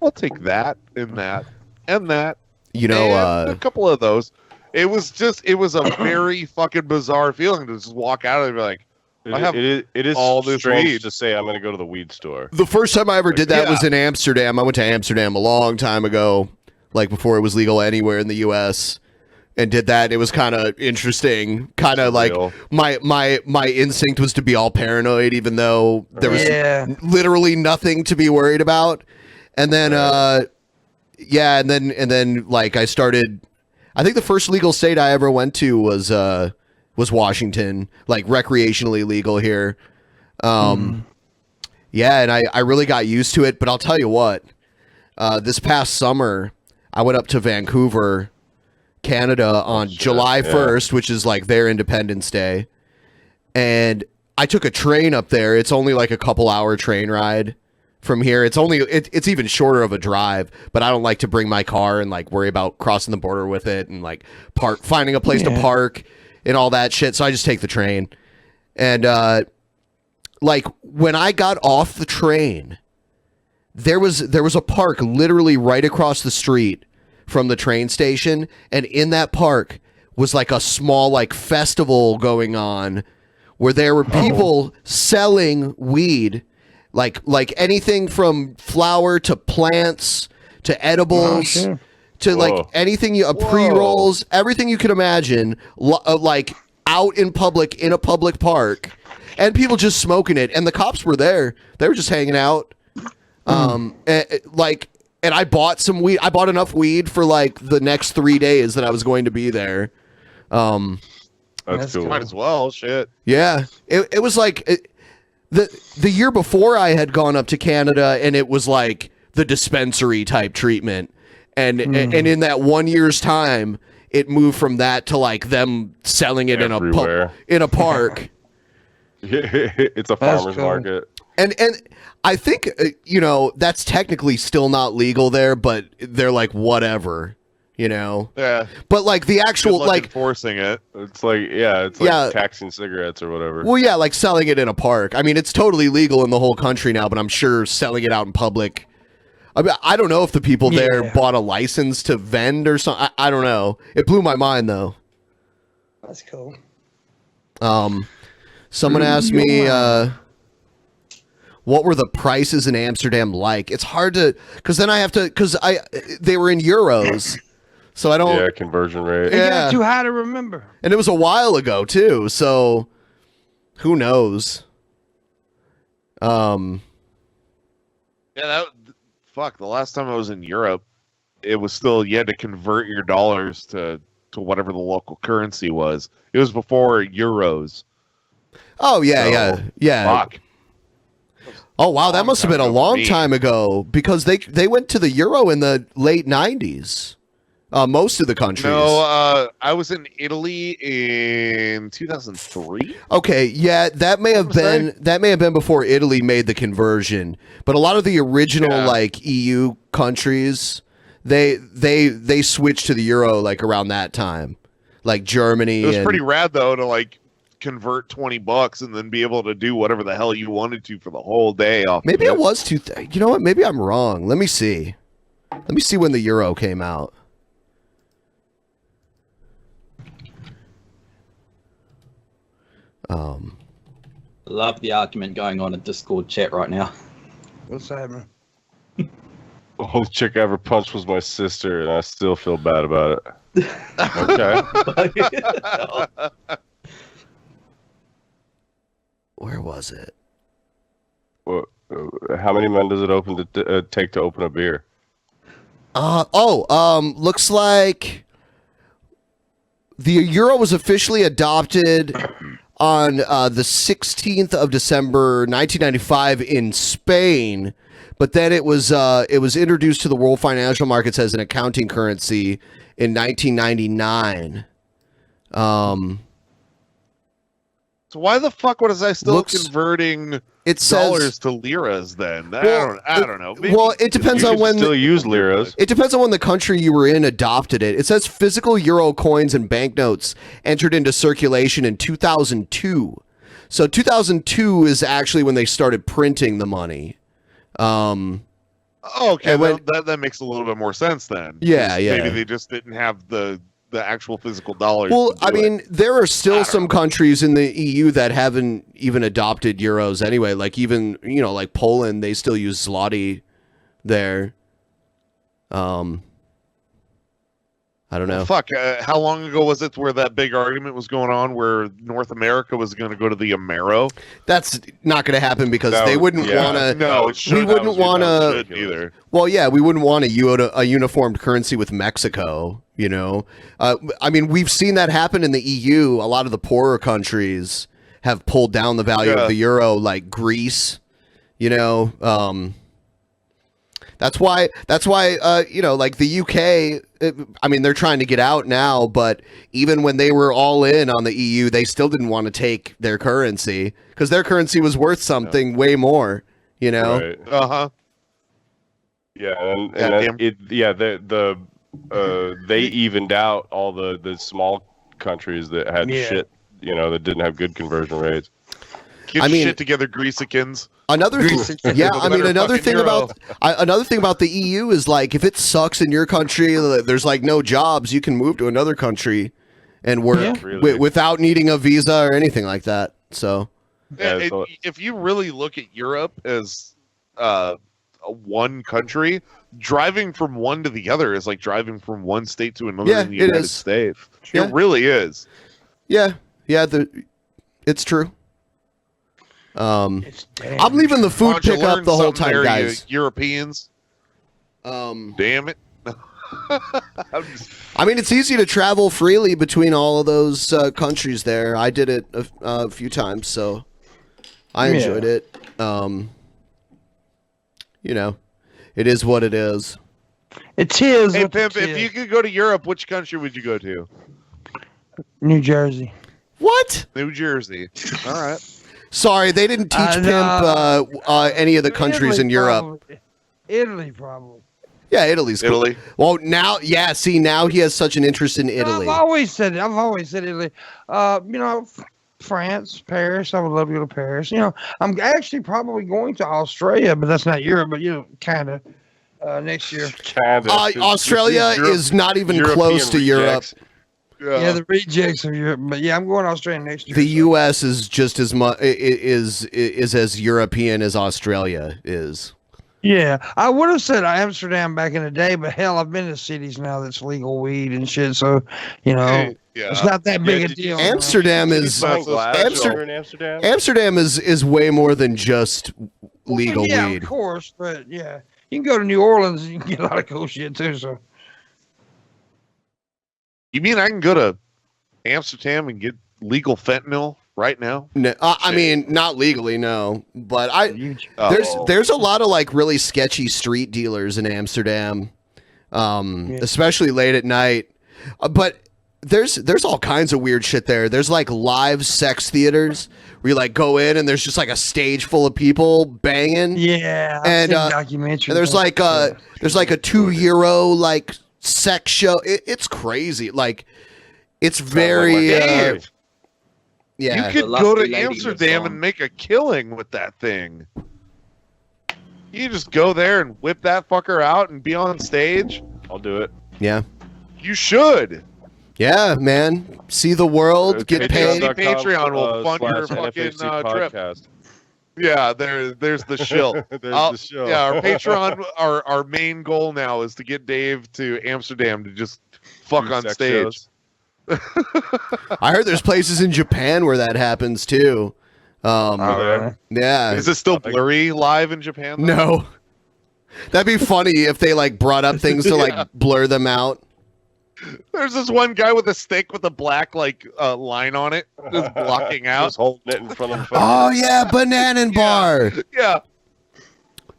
"I'll take that and that and that."
You know,
and a couple of those. It was a very fucking bizarre feeling to just walk out and be like,
It is
all this
strange
weed.
to say I'm going to go to the weed store.
the first time I ever did that was in Amsterdam. I went to Amsterdam a long time ago, like before it was legal anywhere in the U.S. and did that. It was kind of interesting. Kind of like my instinct was to be all paranoid, even though there was literally nothing to be worried about. And then, and then like I started. I think the first legal state I ever went to was Washington, like recreationally legal here. Yeah, and I really got used to it. But I'll tell you what, this past summer I went up to Vancouver, Canada on July 1st, which is like their Independence Day. And I took a train up there. It's only like a couple hour train ride from here. It's even shorter of a drive, but I don't like to bring my car and like worry about crossing the border with it and like finding a place to park and all that shit. So I just take the train. And like when I got off the train, there was a park literally right across the street from the train station, and in that park was like a small like festival going on where there were people selling weed, like anything from flower to plants to edibles to like anything pre-rolls, everything you can imagine, like out in public in a public park, and people just smoking it. And the cops were there; they were just hanging out. And I bought some weed. I bought enough weed for like the next 3 days that I was going to be there.
That's cool.
Might as well, shit.
Yeah, it was like the year before I had gone up to Canada, and it was like the dispensary type treatment, and in that 1 year's time, it moved from that to like them selling it
everywhere.
in a park.
It's a farmer's market.
And I think, that's technically still not legal there, but they're like, whatever,
Yeah.
But like the actual, like
enforcing it.
It's like, taxing cigarettes or whatever.
Well, yeah, like selling it in a park. I mean, it's totally legal in the whole country now, but I'm sure selling it out in public. I mean, I don't know if the people there bought a license to vend or something. I don't know. It blew my mind though.
That's cool.
Someone asked me, what were the prices in Amsterdam like? It's hard to, because then I have to, they were in euros, so I don't.
Yeah, conversion rate.
Yeah, too high to remember.
And it was a while ago too, so who knows?
Yeah, the last time I was in Europe, it was still, you had to convert your dollars to whatever the local currency was. It was before euros.
Oh yeah.
Fuck.
Oh wow, that must have been a long time ago, because they went to the euro in the late 90s. Most of the countries.
No, I was in Italy in 2003.
Okay, yeah, that may have been before Italy made the conversion. But a lot of the original like EU countries, they switched to the euro like around that time, like Germany.
It was
and,
pretty rad though to like convert $20 and then be able to do whatever the hell you wanted to for the whole day. Off
Maybe
of
it was you know what? Maybe I'm wrong. Let me see. Let me see when the euro came out.
Love the argument going on in Discord chat right now.
What's happening?
The only chick I ever punched was my sister, and I still feel bad about it. Okay.
Where was it?
Well, how many men does it take to open a beer?
Looks like the euro was officially adopted on the 16th of December 1995 in Spain, but then it was introduced to the world financial markets as an accounting currency in 1999.
So why the fuck was I still converting dollars to liras then? I don't know. Maybe
it depends on when
still use liras.
It depends on when the country you were in adopted it. It says physical euro coins and banknotes entered into circulation in 2002. So 2002 is actually when they started printing the money.
Okay, that makes a little bit more sense then.
Yeah, yeah.
Maybe they just didn't have the actual physical dollars.
Well, I mean, there are still some countries in the EU that haven't even adopted euros anyway. Like even, like Poland, they still use zloty there. I don't know.
Fuck, how long ago was it where that big argument was going on where North America was going to go to the Amero?
That's not going to happen because they wouldn't want to.
No,
we wouldn't want to
either.
Well, yeah, we wouldn't want a uniformed currency with Mexico. I mean, we've seen that happen in the EU. A lot of the poorer countries have pulled down the value of the euro, like Greece. That's why, like the UK, I mean, they're trying to get out now, but even when they were all in on the EU, they still didn't want to take their currency because their currency was worth something way more,
Right.
Uh-huh.
Yeah, and they evened out all the small countries that had shit, that didn't have good conversion rates.
Get shit together, Greasikins.
Another thing about the EU is like if it sucks in your country, there's like no jobs, you can move to another country and work without needing a visa or anything like that. So,
if you really look at Europe as one country, driving from one to the other is like driving from one state to another in the United States.
Yeah.
It really is.
Yeah, it's true. I'm leaving the food pickup the whole time, guys.
Europeans. Damn it.
I mean, it's easy to travel freely between all of those countries there. I did it a few times, so I enjoyed it. It is what it is.
It is.
Hey, Pimp, if you could go to Europe, which country would you go to?
New Jersey.
What?
New Jersey. All right.
Sorry, they didn't teach Pimp any of the countries in Europe.
Italy, probably.
Yeah, Italy's cool.
Italy.
Well, now he has such an interest in Italy.
I've always said Italy. France, Paris. I would love to go to Paris. I'm actually probably going to Australia, but that's not Europe, but kind of next year.
Australia is not even close to Europe.
Yeah, the rejects of Europe, but I'm going to Australia next year.
The U.S. is just as much is as European as Australia is.
Yeah, I would have said Amsterdam back in the day, but hell, I've been to cities now that's legal weed and shit, so it's not that big a deal.
Amsterdam is way more than just legal
yeah,
weed.
Of course, but you can go to New Orleans and you can get a lot of cool shit too. So.
You mean I can go to Amsterdam and get legal fentanyl right now?
No, I mean, not legally, no. But there's a lot of like really sketchy street dealers in Amsterdam especially late at night. But there's all kinds of weird shit there. There's like live sex theaters where you like go in and there's just like a stage full of people banging.
Yeah,
and
documentary.
and there's like a €2 like sex show. It's crazy. Like it's very
Dave,
yeah.
You could go to Amsterdam and make a killing with that thing. You just go there and whip that fucker out and be on stage.
I'll do it.
Yeah.
You should.
Yeah, man. See the world, get paid.
Patreon will fund your fucking trip. Yeah, there's the shill.
The shill.
Yeah, our Patreon, our main goal now is to get Dave to Amsterdam to just fuck on stage.
I heard there's places in Japan where that happens too. Yeah.
Is it still blurry live in Japan? Though?
No. That'd be funny if they like brought up things to like blur them out.
There's this one guy with a stick with a black like line on it, just blocking out.
Just holding it in front of him.
Oh yeah, Banana Bar.
Yeah.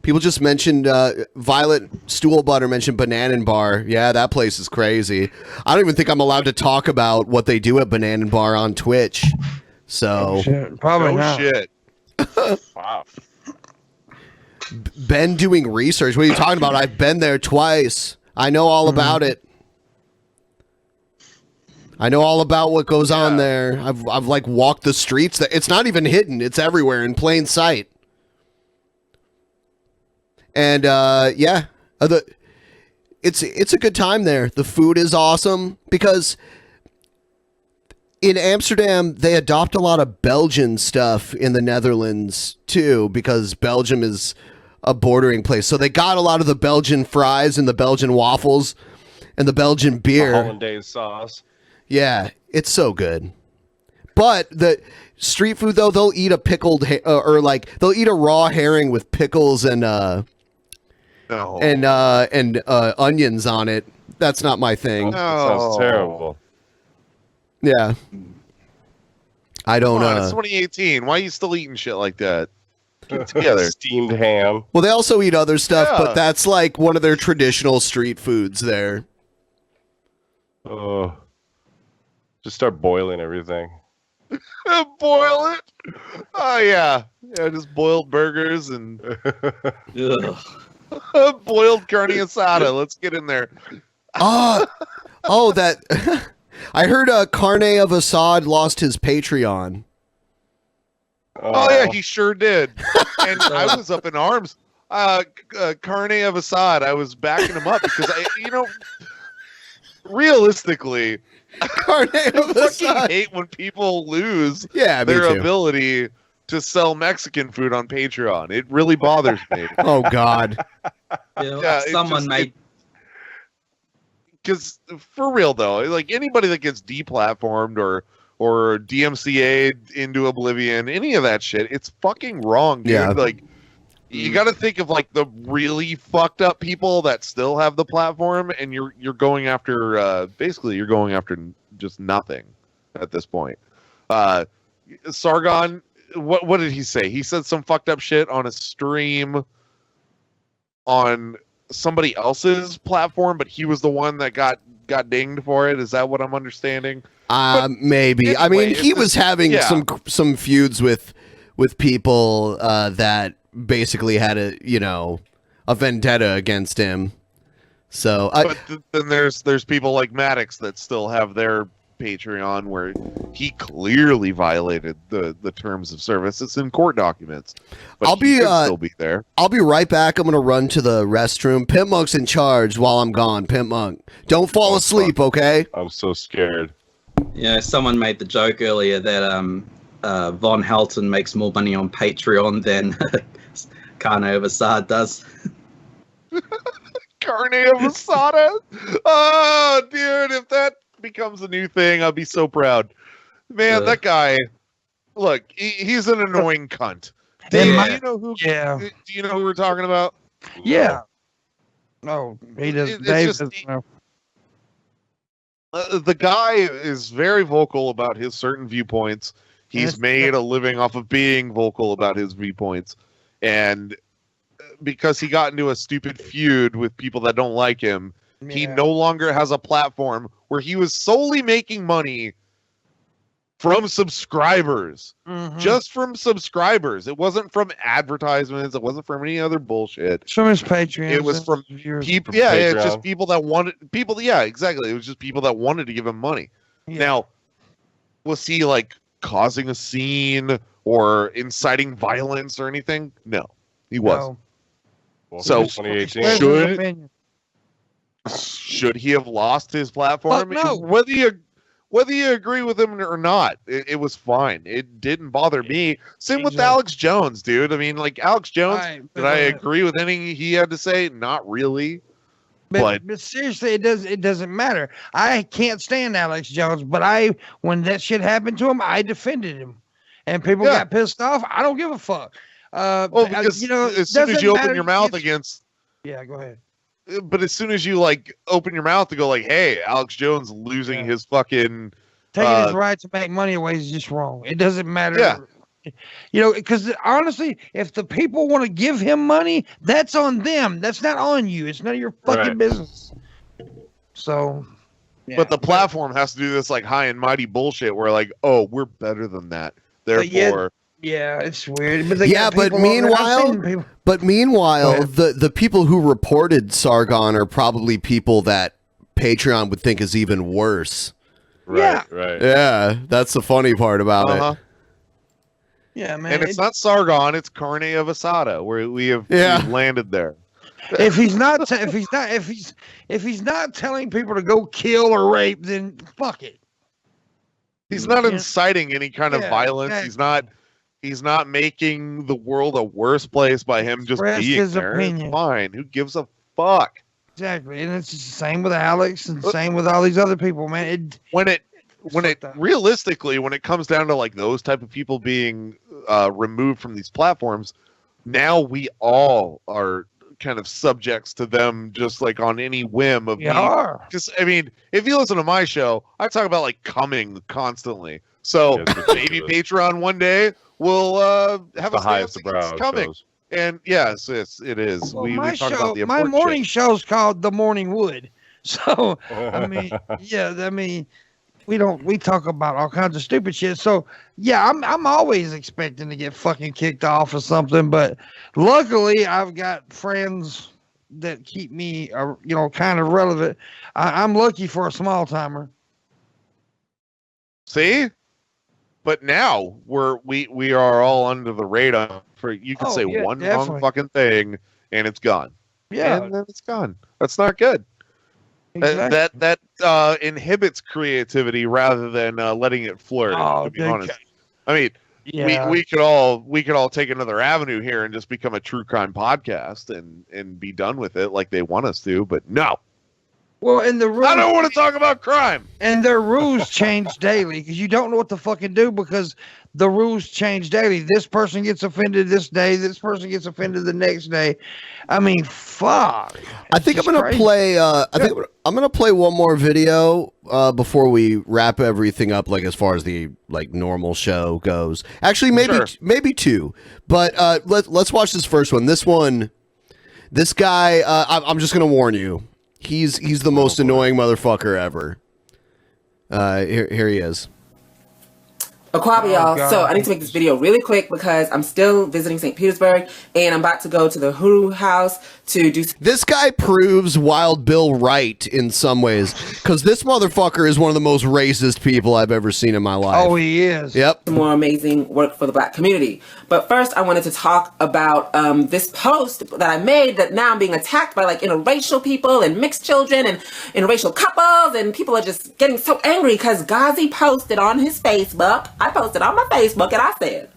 People just mentioned Violet Stool Butter mentioned Banana Bar. Yeah, that place is crazy. I don't even think I'm allowed to talk about what they do at Banana Bar on Twitch. So
Probably not.
Shit.
Wow.
Ben doing research. What are you talking about? I've been there twice. I know all about it. I know all about what goes on there. I've like walked the streets. It's not even hidden. It's everywhere in plain sight. And it's a good time there. The food is awesome because in Amsterdam they adopt a lot of Belgian stuff in the Netherlands too, because Belgium is a bordering place. So they got a lot of the Belgian fries and the Belgian waffles and the Belgian beer.
The hollandaise sauce.
Yeah, it's so good. But the street food though, they'll eat a pickled they'll eat a raw herring with pickles and onions on it. That's not my thing.
That sounds terrible.
Yeah. I don't
Come on, it's 2018. Why are you still eating shit like that? Get together.
Steamed ham.
Well, they also eat other stuff,
Yeah.
but that's like one of their traditional street foods there.
Oh. Just start boiling everything.
Boil it. Oh yeah, just boiled burgers and boiled carne asada. Let's get in there.
That I heard Carne of Assad lost his Patreon.
Oh yeah, he sure did. And I was up in arms. Carne of Assad. I was backing him up because realistically,
Carne of
I hate when people lose
me
their
too.
ability to sell Mexican food on Patreon. It really bothers me.
Oh God.
Someone made.
Because for real though, like anybody that gets deplatformed or DMCA'd into oblivion, any of that shit, it's fucking wrong, dude.
Yeah.
Like you got to think of like the really fucked up people that still have the platform, and you're going after basically you're going after just nothing at this point. Sargon, what did he say? He said some fucked up shit on a stream on somebody else's platform, but he was the one that got dinged for it. Is that what I'm understanding?
Maybe. I mean, he was having
yeah.
some feuds with people that basically had a vendetta against him. So,
but then there's people like Maddox that still have their Patreon where he clearly violated the terms of service. It's in court documents. But
I'll
he could still be there.
I'll be right back. I'm gonna run to the restroom. Pimpmunk's in charge while I'm gone. Pimpmunk, don't fall asleep, okay?
I'm so scared.
Yeah, someone made the joke earlier that Von Helton makes more money on Patreon than Carne of Assad does.
Carne of Asada. Oh, dude, if that becomes a new thing, I'll be so proud. Man, that guy. Look, he's an annoying cunt. Do you know who?
Yeah.
Do you know who we're talking about?
Yeah. No, he does. Dave doesn't know.
The guy is very vocal about his certain viewpoints. He's made a living off of being vocal about his viewpoints. And because he got into a stupid feud with people that don't like him, He no longer has a platform where he was solely making money from subscribers. Just from subscribers. It wasn't from advertisements. It wasn't from any other bullshit.
From his Patreon.
It was from people. Yeah, it's just people that wanted people. Yeah, exactly. It was just people that wanted to give him money.
Yeah.
Now, was he like causing a scene or inciting violence or anything? No, he wasn't.
Well,
So
2018.
should he have lost his platform?
Fuck no.
Whether you agree with him or not, it was fine. It didn't bother me. Same with Alex Jones, dude. I mean, like Alex Jones, did I agree with anything he had to say? Not really.
But seriously, it doesn't matter. I can't stand Alex Jones, but when that shit happened to him, I defended him, and people got pissed off. I don't give a fuck.
Because as soon as you open your mouth against,
yeah, go ahead.
But as soon as you like open your mouth to go like, hey, Alex Jones losing his fucking
taking his right to make money away is just wrong. It doesn't matter. Yeah. Because honestly, if the people want to give him money, that's on them. That's not on you. It's none of your fucking business. So,
but the platform has to do this like high and mighty bullshit where like, oh, we're better than that. Therefore,
yeah, it's weird.
But meanwhile, the people who reported Sargon are probably people that Patreon would think is even worse.
Right.
Yeah, that's the funny part about it.
Yeah, man.
And it's not Sargon, it's Carne of Asada, where we've landed there.
If he's not telling people to go kill or rape, then fuck it.
He's not inciting any kind of violence.
Exactly.
He's not making the world a worse place by him just
Express
being
his
there.
opinion.
It's fine. Who gives a fuck?
Exactly, and it's the same with Alex, and same with all these other people, man.
When it realistically, when it comes down to like those type of people being removed from these platforms, now we all are kind of subjects to them, just like on any whim of just. I mean, if you listen to my show, I talk about like coming constantly. So maybe Patreon one day will have
the
a
highest
stance against
brow
coming.
shows.
And yes, it is.
Well,
we
my
talk about the
my
important
morning
shit.
show's called The Morning Wood. So I mean, we talk about all kinds of stupid shit. So yeah, I'm always expecting to get fucking kicked off or something. But luckily, I've got friends that keep me, kind of relevant. I'm lucky for a small timer.
See, but now we are all under the radar. For you can say one wrong fucking thing and it's gone.
Yeah,
and then it's gone. That's not good.
Exactly.
That inhibits creativity rather than letting it flourish. To be honest, I mean, we could all take another avenue here and just become a true crime podcast and be done with it like they want us to. But no.
Well, and the rules,
I don't want to talk about crime.
And their rules change daily because you don't know what to fucking do because the rules change daily. This person gets offended this day. This person gets offended the next day. I mean, fuck.
I think I'm gonna play. I'm gonna play one more video before we wrap everything up. Like as far as the normal show goes. Actually, maybe two. But let's watch this first one. This guy. I'm just gonna warn you. He's the most annoying motherfucker ever. Here he is.
Aquaba, y'all. So I need to make this video really quick because I'm still visiting St. Petersburg and I'm about to go to the Huru house to do.
This guy proves Wild Bill right in some ways because this motherfucker is one of the most racist people I've ever seen in my life.
Oh, he is.
Yep.
Some more amazing work for the Black community. But first, I wanted to talk about this post that I made that now I'm being attacked by interracial people and mixed children and interracial couples, and people are just getting so angry because Ghazi posted on his Facebook. I posted on my Facebook and I said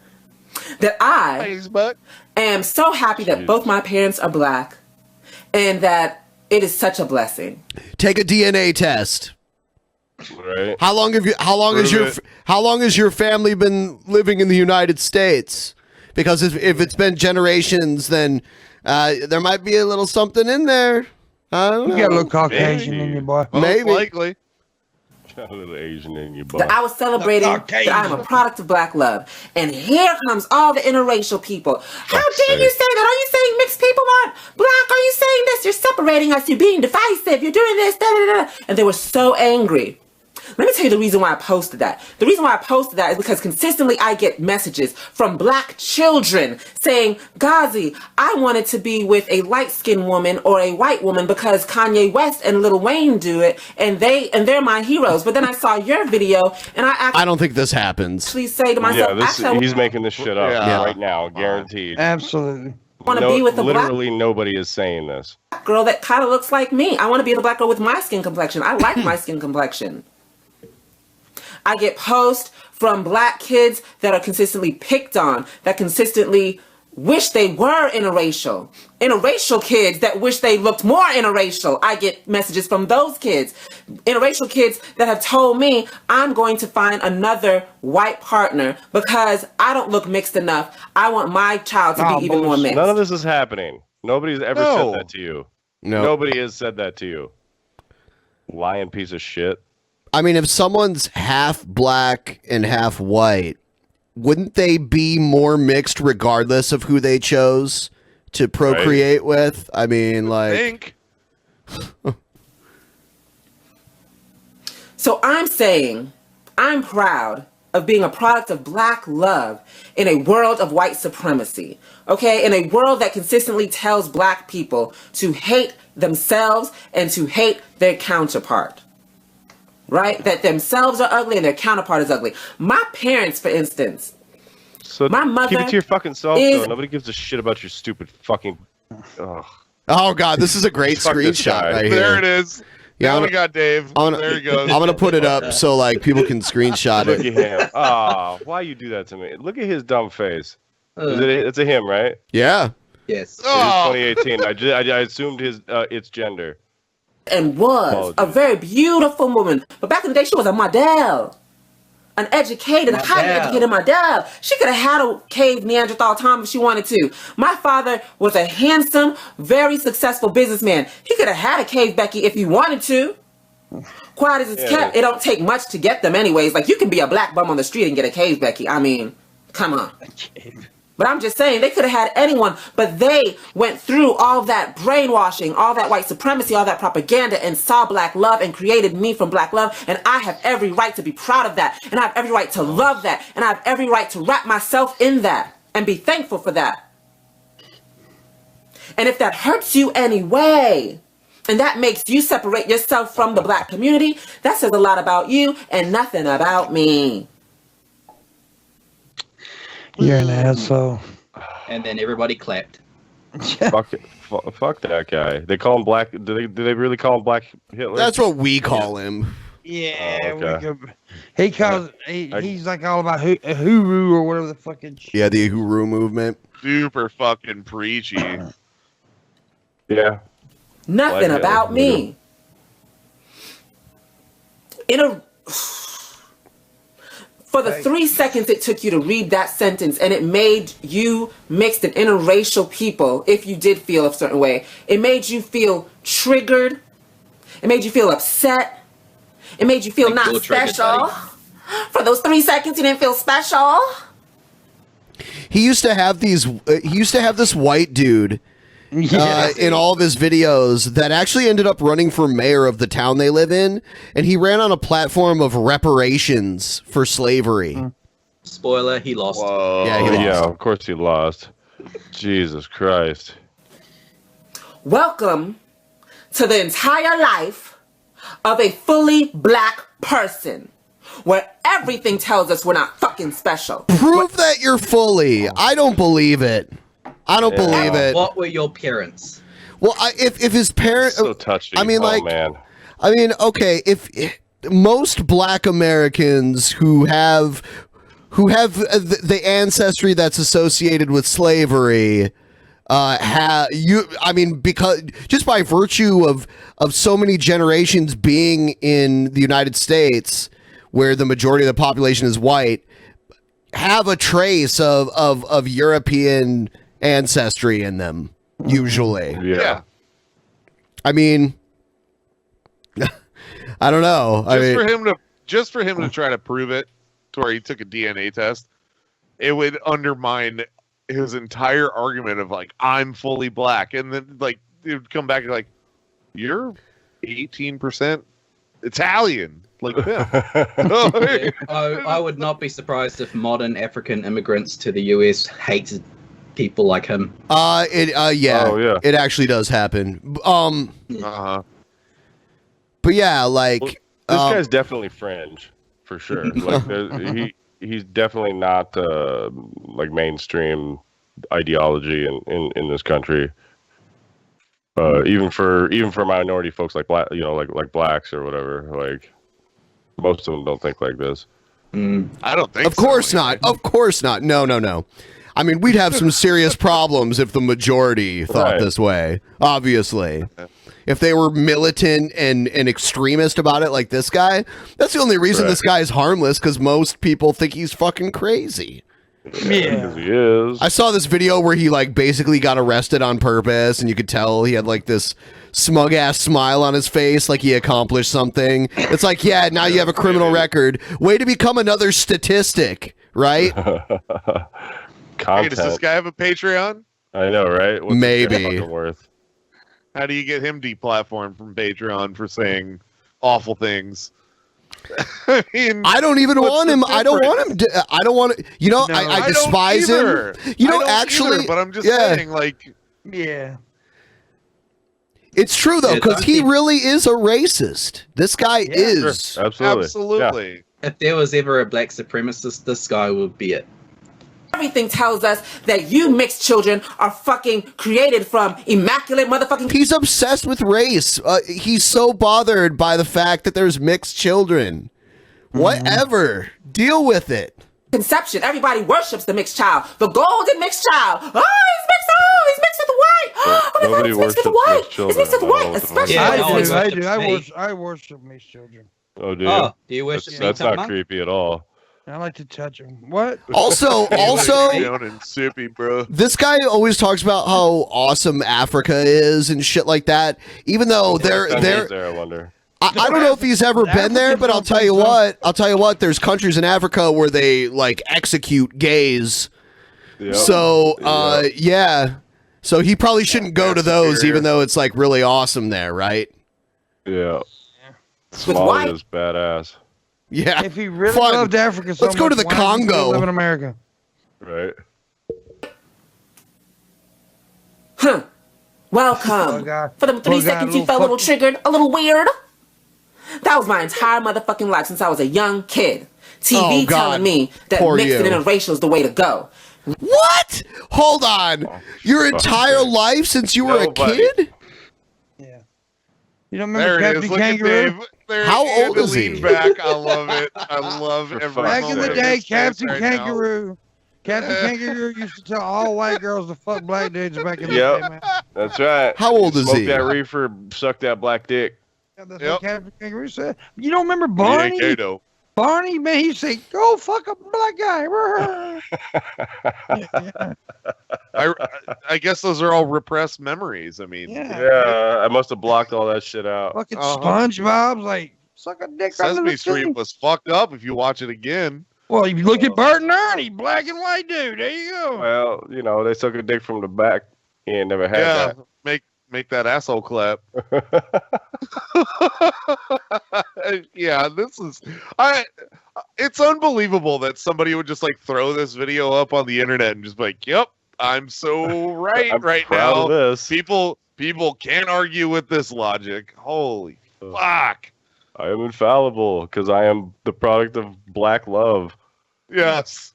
that I am so happy that both my parents are Black and that it is such a blessing.
Take a DNA test.
Right.
How long has your family been living in the United States? Because if it's been generations, then there might be a little something in there. I don't know.
You got a little Caucasian in you, boy.
Maybe.
Likely.
A little Asian in you, boy.
That I was celebrating that I am a product of Black love. And here comes all the interracial people. How dare you say that? Are you saying mixed people aren't black. Are you saying this? You're separating us. You're being divisive. You're doing this. Da, da, da. And they were so angry. Let me tell you the reason why I posted that. The reason why I posted that is because consistently I get messages from black children saying, Ghazi, I wanted to be with a light-skinned woman or a white woman because Kanye West and Lil Wayne do it, and they're my heroes. But then I saw your video, and I
don't think this happens.
Actually say to myself,
he's making this shit up right now, guaranteed.
Absolutely.
Want to be with a
literally nobody is saying this.
Girl that kind of looks like me. I want to be the black girl with my skin complexion. I like my skin complexion. I get posts from black kids that are consistently picked on, that consistently wish they were interracial. Interracial kids that wish they looked more interracial. I get messages from those kids. Interracial kids that have told me I'm going to find another white partner because I don't look mixed enough. I want my child to be even more mixed.
None of this is happening. Nobody's ever said that to you.
No.
Nobody has said that to you. Lying piece of shit.
I mean, if someone's half black and half white, wouldn't they be more mixed regardless of who they chose to procreate with? I mean, like...
So I'm saying I'm proud of being a product of black love in a world of white supremacy, okay? In a world that consistently tells black people to hate themselves and to hate their counterpart. Right? That themselves are ugly and their counterpart is ugly. My parents, for instance.
So
my mother
keep it to your fucking self,
is...
though. Nobody gives a shit about your stupid fucking... Ugh.
Oh, God, this is a great
Fuck this
screenshot
guy.
right here.
There it is.
Yeah,
we got Dave. There he goes.
I'm going to put it up so like people can screenshot
Look
it.
at him. Ah, why you do that to me? Look at his dumb face. It's a him, right?
Yeah.
Yes.
It is 2018. I assumed its gender.
And was a very beautiful woman. But back in the day, she was a model. An educated, highly educated model. She could have had a cave Neanderthal time if she wanted to. My father was a handsome, very successful businessman. He could have had a cave Becky if he wanted to. Quiet as it's kept, it don't take much to get them anyways. Like, you can be a black bum on the street and get a cave Becky. I mean, come on. But I'm just saying, they could have had anyone, but they went through all that brainwashing, all that white supremacy, all that propaganda, and saw black love and created me from black love, and I have every right to be proud of that, and I have every right to love that, and I have every right to wrap myself in that, and be thankful for that. And if that hurts you anyway, and that makes you separate yourself from the black community, that says a lot about you and nothing about me.
You're an asshole.
And then everybody clapped.
Fuck that guy. They call him Black. Do they really call him Black Hitler?
That's what we call him.
Yeah,
okay.
He calls. He's like all about hooroo or whatever the fucking.
Yeah, the Uhuru movement.
Super fucking preachy.
Yeah.
Nothing
Black
about
Hitler.
me. In a For the 3 seconds it took you to read that sentence and it made you mixed and interracial people, if you did feel a certain way, it made you feel triggered. It made you feel upset. It made you feel not special. For those 3 seconds you didn't feel special.
He used to have these. He used to have this white dude in all of his videos that actually ended up running for mayor of the town they live in, and he ran on a platform of reparations for slavery.
Spoiler: he lost.
Yeah, he lost.
Yeah, of course he lost. Jesus Christ.
Welcome to the entire life of a fully black person, where everything tells us we're not fucking special.
Prove that you're fully. I don't believe it. I don't believe it.
What were your parents?
Well, if his parents,
so touching.
I mean,
man.
I mean, okay, if most Black Americans who have the ancestry that's associated with slavery, I mean, because just by virtue of so many generations being in the United States, where the majority of the population is white, have a trace of European ancestry in them, usually.
Yeah.
I mean, I don't know.
Just for him to try to prove it, to where he took a DNA test, it would undermine his entire argument of like, I'm fully black, and then like it would come back and like, you're 18% Italian, like them.
I would not be surprised if modern African immigrants to the US hated people like him.
Yeah, it actually does happen. But yeah, like
this guy's definitely fringe for sure. Like he's definitely not like mainstream ideology in this country. Even for minority folks like black, like blacks or whatever, like most of them don't think like this.
I don't think.
Of course not. Of course not. No. I mean, we'd have some serious problems if the majority thought this way. Obviously, if they were militant and extremist about it, like this guy, that's the only reason this guy is harmless, because most people think he's fucking crazy.
Yeah, he is.
I saw this video where he like basically got arrested on purpose, and you could tell he had like this smug ass smile on his face, like he accomplished something. It's like, yeah, now you have a criminal record. Way to become another statistic, right?
Hey, does this guy have a Patreon?
I know, right? What's
Maybe.
this guy fucking worth?
How do you get him deplatformed from Patreon for saying awful things? I mean,
I don't even want him. I don't want him. I don't want to. You know, I despise him. You know, actually,
but I'm just saying, like,
it's true though, because he really is a racist. This guy is
sure.
Absolutely.
If there was ever a black supremacist, this guy would be it.
Everything tells us that you mixed children are fucking created from immaculate motherfucking...
He's obsessed with race. He's so bothered by the fact that there's mixed children. Whatever. Deal with it.
Conception. Everybody worships the mixed child. The golden mixed child. Oh, he's mixed with the white. Oh, my God, he's mixed with the white. He's mixed with the white. Especially
I worship mixed children.
Oh, dude.
Oh, do you worship
That's not creepy at all.
I like to touch them. What?
Also,
down and sippy, bro.
This guy always talks about how awesome Africa is and shit like that. Even though they're
there, I wonder.
I don't know if he's ever been there, but I'll tell you what. There's countries in Africa where they like execute gays.
Yep.
So yeah. So he probably shouldn't go to those, even though it's like really awesome there, right?
Yeah. Somalia is badass.
Yeah.
If he really loved Africa so
Let's go to the
much, why does he still
Congo.
live in America.
Right.
Welcome. For the 3 seconds you felt a little triggered, a little weird. That was my entire motherfucking life since I was a young kid. TV telling me that mixed and interracial is the way to go.
What? Hold on. Your entire life since you were a kid?
You don't remember Captain Kangaroo?
How old is he?
Back. I love it. I love every
Back in the
moment
day,
of this
Captain
right
Kangaroo. Captain Kangaroo used to tell all white girls to fuck black dudes back in the day, man.
That's right.
How old is
Smoke
he?
that reefer, suck that black dick.
Yeah, that's what Captain Kangaroo said. You don't remember Barney?
Yeah, Kato.
Barney, man, he'd say, "Go fuck a black guy."
I guess those are all repressed memories. I mean,
Yeah, I must have blocked all that shit out.
Fucking SpongeBob's like, suck a dick under
Sesame
the
Street
sea.
was fucked up if you watch it again.
Well, if you look at Bert and Ernie, black and white dude. There you go.
Well, you know, they suck a dick from the back. He ain't never had
Yeah,
that.
make that asshole clap. Yeah, it's unbelievable that somebody would just like throw this video up on the internet and just be like, "Yep, I'm so right
I'm
right
proud
now."
of this.
People can't argue with this logic. Holy fuck.
I am infallible because I am the product of black love.
Yes.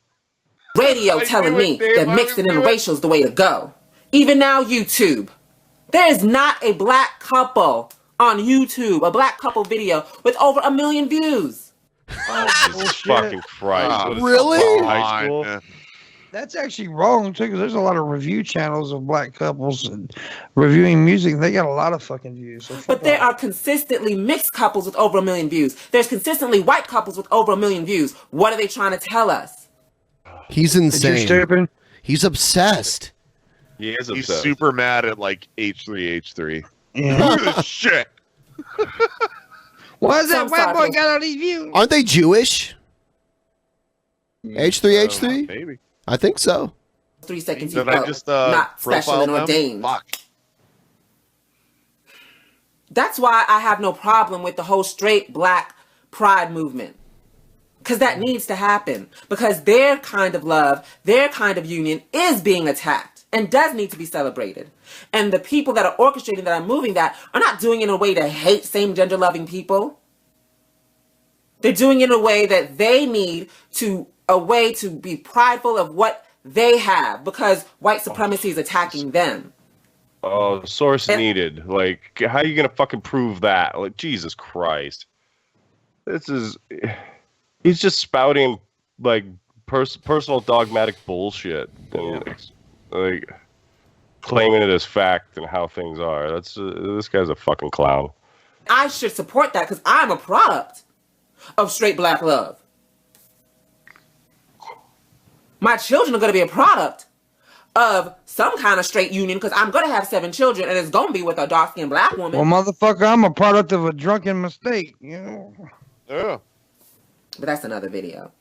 Radio telling me that mixed and interracial is the way to go. Even now, YouTube. There is not a black couple on YouTube, a black couple video with over 1 million views.
Oh, Jesus fucking Christ. What is
Really?
this, high school?
That's actually wrong too, because there's a lot of review channels of black couples and reviewing music. They got a lot of fucking views. So
But there are consistently mixed couples with over 1 million views. There's consistently white couples with over 1 million views. What are they trying to tell us?
He's insane.
You're stupid.
He's obsessed.
He is
He's
obsessed.
super mad at like H3H3.
Yeah.
Look at this shit.
Why is that white boy got all these views?
Aren't they Jewish? H3H3?
Maybe.
I think so.
3 seconds.
Did I just
not special
profile
and
them?
ordained.
Fuck.
That's why I have no problem with the whole straight black pride movement. Because that needs to happen. Because their kind of love, their kind of union is being attacked and does need to be celebrated. And the people that are orchestrating that are moving that are not doing it in a way to hate same gender loving people. They're doing it in a way that they need a way to be prideful of what they have because white supremacy is attacking them.
Oh, source needed. Like, how are you gonna fucking prove that? Like, Jesus Christ. He's just spouting, like, personal dogmatic bullshit. And, like, claiming it as fact and how things are. This guy's a fucking clown.
I should support that because I'm a product of straight black love. My children are going to be a product of some kind of straight union because I'm going to have 7 children and it's going to be with a dark-skinned black woman.
Well, motherfucker, I'm a product of a drunken mistake, you know?
Yeah.
But that's another video.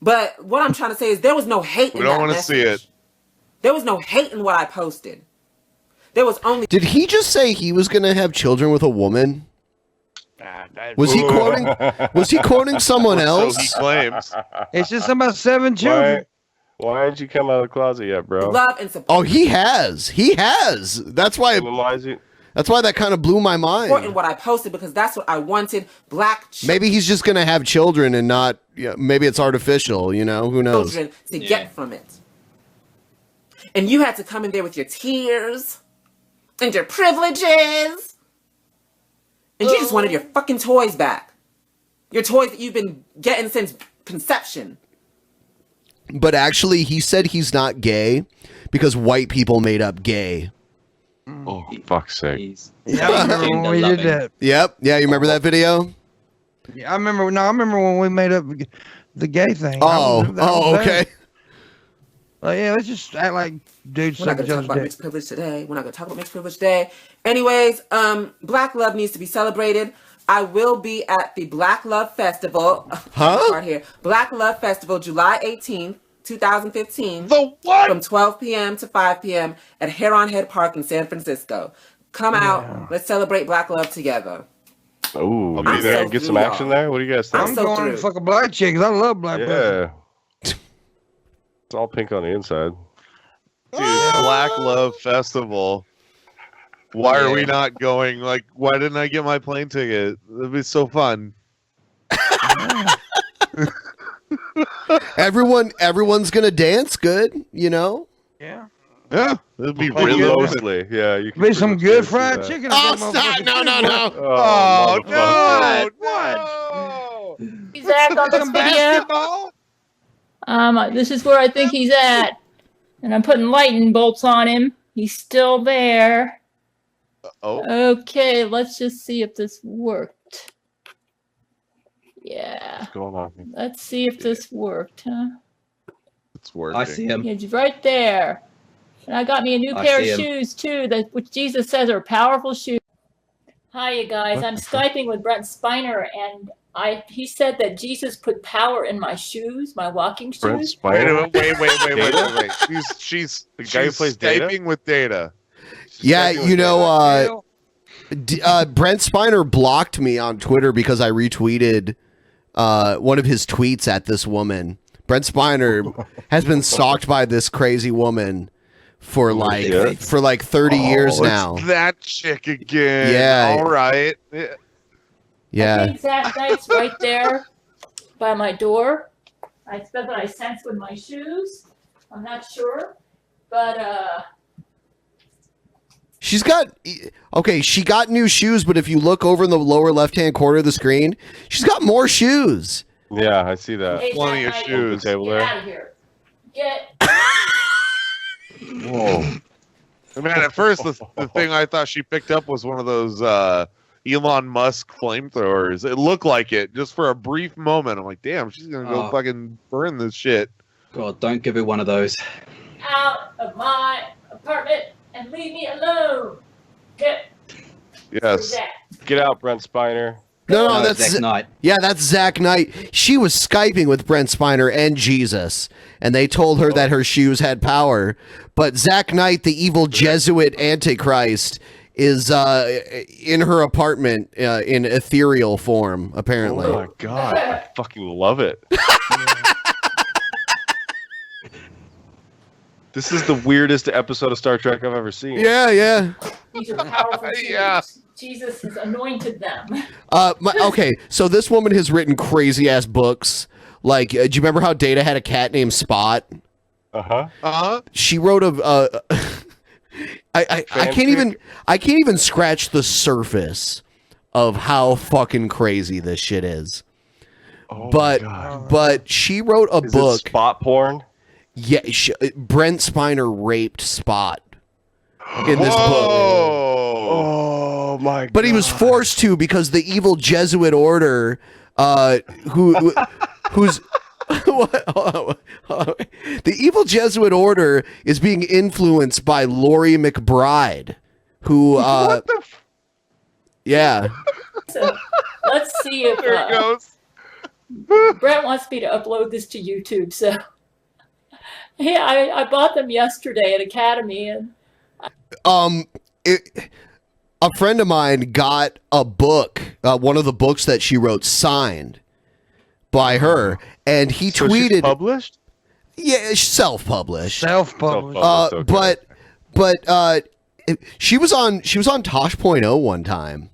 But what I'm trying to say is there was no hate in that
We don't want to see it.
There was no hate in what I posted. There was only...
Did he just say he was going to have children with a woman? Was he quoting? Was he quoting someone else?
So he claims.
It's just about 7 children.
Why didn't you come out of the closet yet, bro?
Love and support.
Oh, he has. He has. That's why. That's why that kind of blew my mind.
Important what I posted because that's what I wanted.
Maybe he's just gonna have children and not. Yeah, maybe it's artificial. You know, who knows?
Children to get from it. And you had to come in there with your tears and your privileges. And you just wanted your fucking toys back. Your toys that you've been getting since conception.
But actually, he said he's not gay because white people made up gay.
Oh, fuck's sake.
Yeah, I remember when we did that.
Yep. Yeah, you remember that video?
Yeah, I remember when we made up the gay thing.
Okay.
Yeah, let's just act like dudes.
We're not going to talk about mixed privilege today. We're not going to talk about mixed privilege today. Anyways, Black love needs to be celebrated. I will be at the Black Love Festival. Right here. Black Love Festival, July 18th, 2015.
The what?
From 12 p.m. to 5 p.m. at Heron Head Park in San Francisco. Come out. Let's celebrate Black love together.
Oh, I'll be there and get some action there. What do you guys think?
I'm so
going to fuck a black chick 'cause I love black people.
Yeah. It's all pink on the inside.
Dude, Black Love Festival. Why are we not going? Like, why didn't I get my plane ticket? It'd be so fun.
Everyone's gonna dance good, you know.
Yeah.
Yeah, it'd be
Really
really
mostly. Yeah, you can
Be some good fried
that.
chicken.
Oh, stop! No!
Oh,
motherfucker.
no!
He's at on this video. This is where I think he's at. And I'm putting lightning bolts on him. He's still there. Okay, let's just see if this worked. Yeah.
What's going on?
Let's see if this worked, huh?
It's working.
I see him.
He's right there. And I got me a new pair of shoes too, which Jesus says are powerful shoes. Hi, you guys. I'm Skyping with Brent Spiner, and he said that Jesus put power in my shoes, my walking shoes.
Brent Spiner?
Wait. She's
the guy who plays
typing
Data?
with Data.
Yeah, you know, Brent Spiner blocked me on Twitter because I retweeted one of his tweets at this woman. Brent Spiner has been stalked by this crazy woman for like 30 years now.
It's that chick again.
Yeah.
All right.
Yeah.
I think Zach Knight's right there by my door. I spent what I sensed with my shoes. I'm not sure, but
She got new shoes, but if you look over in the lower left-hand corner of the screen, she's got more shoes.
Yeah, I see that.
Hey,
Plenty of
Zach Knight,
shoes.
get out of here. Get.
Whoa.
Man, at first the thing I thought she picked up was one of those Elon Musk flamethrowers. It looked like it just for a brief moment. I'm like, damn, she's gonna go fucking burn this shit.
God, don't give her one of those.
Out of my apartment and leave me alone. Get.
Yes.
Get out, Brent Spiner.
No, that's
Zach Knight.
Yeah, that's Zach Knight. She was Skyping with Brent Spiner and Jesus, and they told her that her shoes had power. But Zach Knight, the evil Jesuit Antichrist, is in her apartment in ethereal form, apparently.
Oh my god, I fucking love it. This is the weirdest episode of Star Trek I've ever seen.
Yeah.
These are powerful shoes.
Yeah.
Jesus has anointed them.
Okay, so this woman has written crazy ass books. Like, do you remember how Data had a cat named Spot? She wrote a. I can't even scratch the surface of how fucking crazy this shit is. But she wrote a book.
It spot porn?
Yeah, Brent Spiner raped Spot in this book.
Oh my god!
But he was forced to because the evil Jesuit order, who's the evil Jesuit order is being influenced by Laurie McBride, who yeah.
So let's see if
There it goes.
Brent wants me to upload this to YouTube. So yeah, I bought them yesterday at Academy, and
a friend of mine got a book, one of the books that she wrote, signed by her, and he
So
tweeted.
she's published?
Yeah, self-published.
Self-published.
But she was on Tosh.0 one time.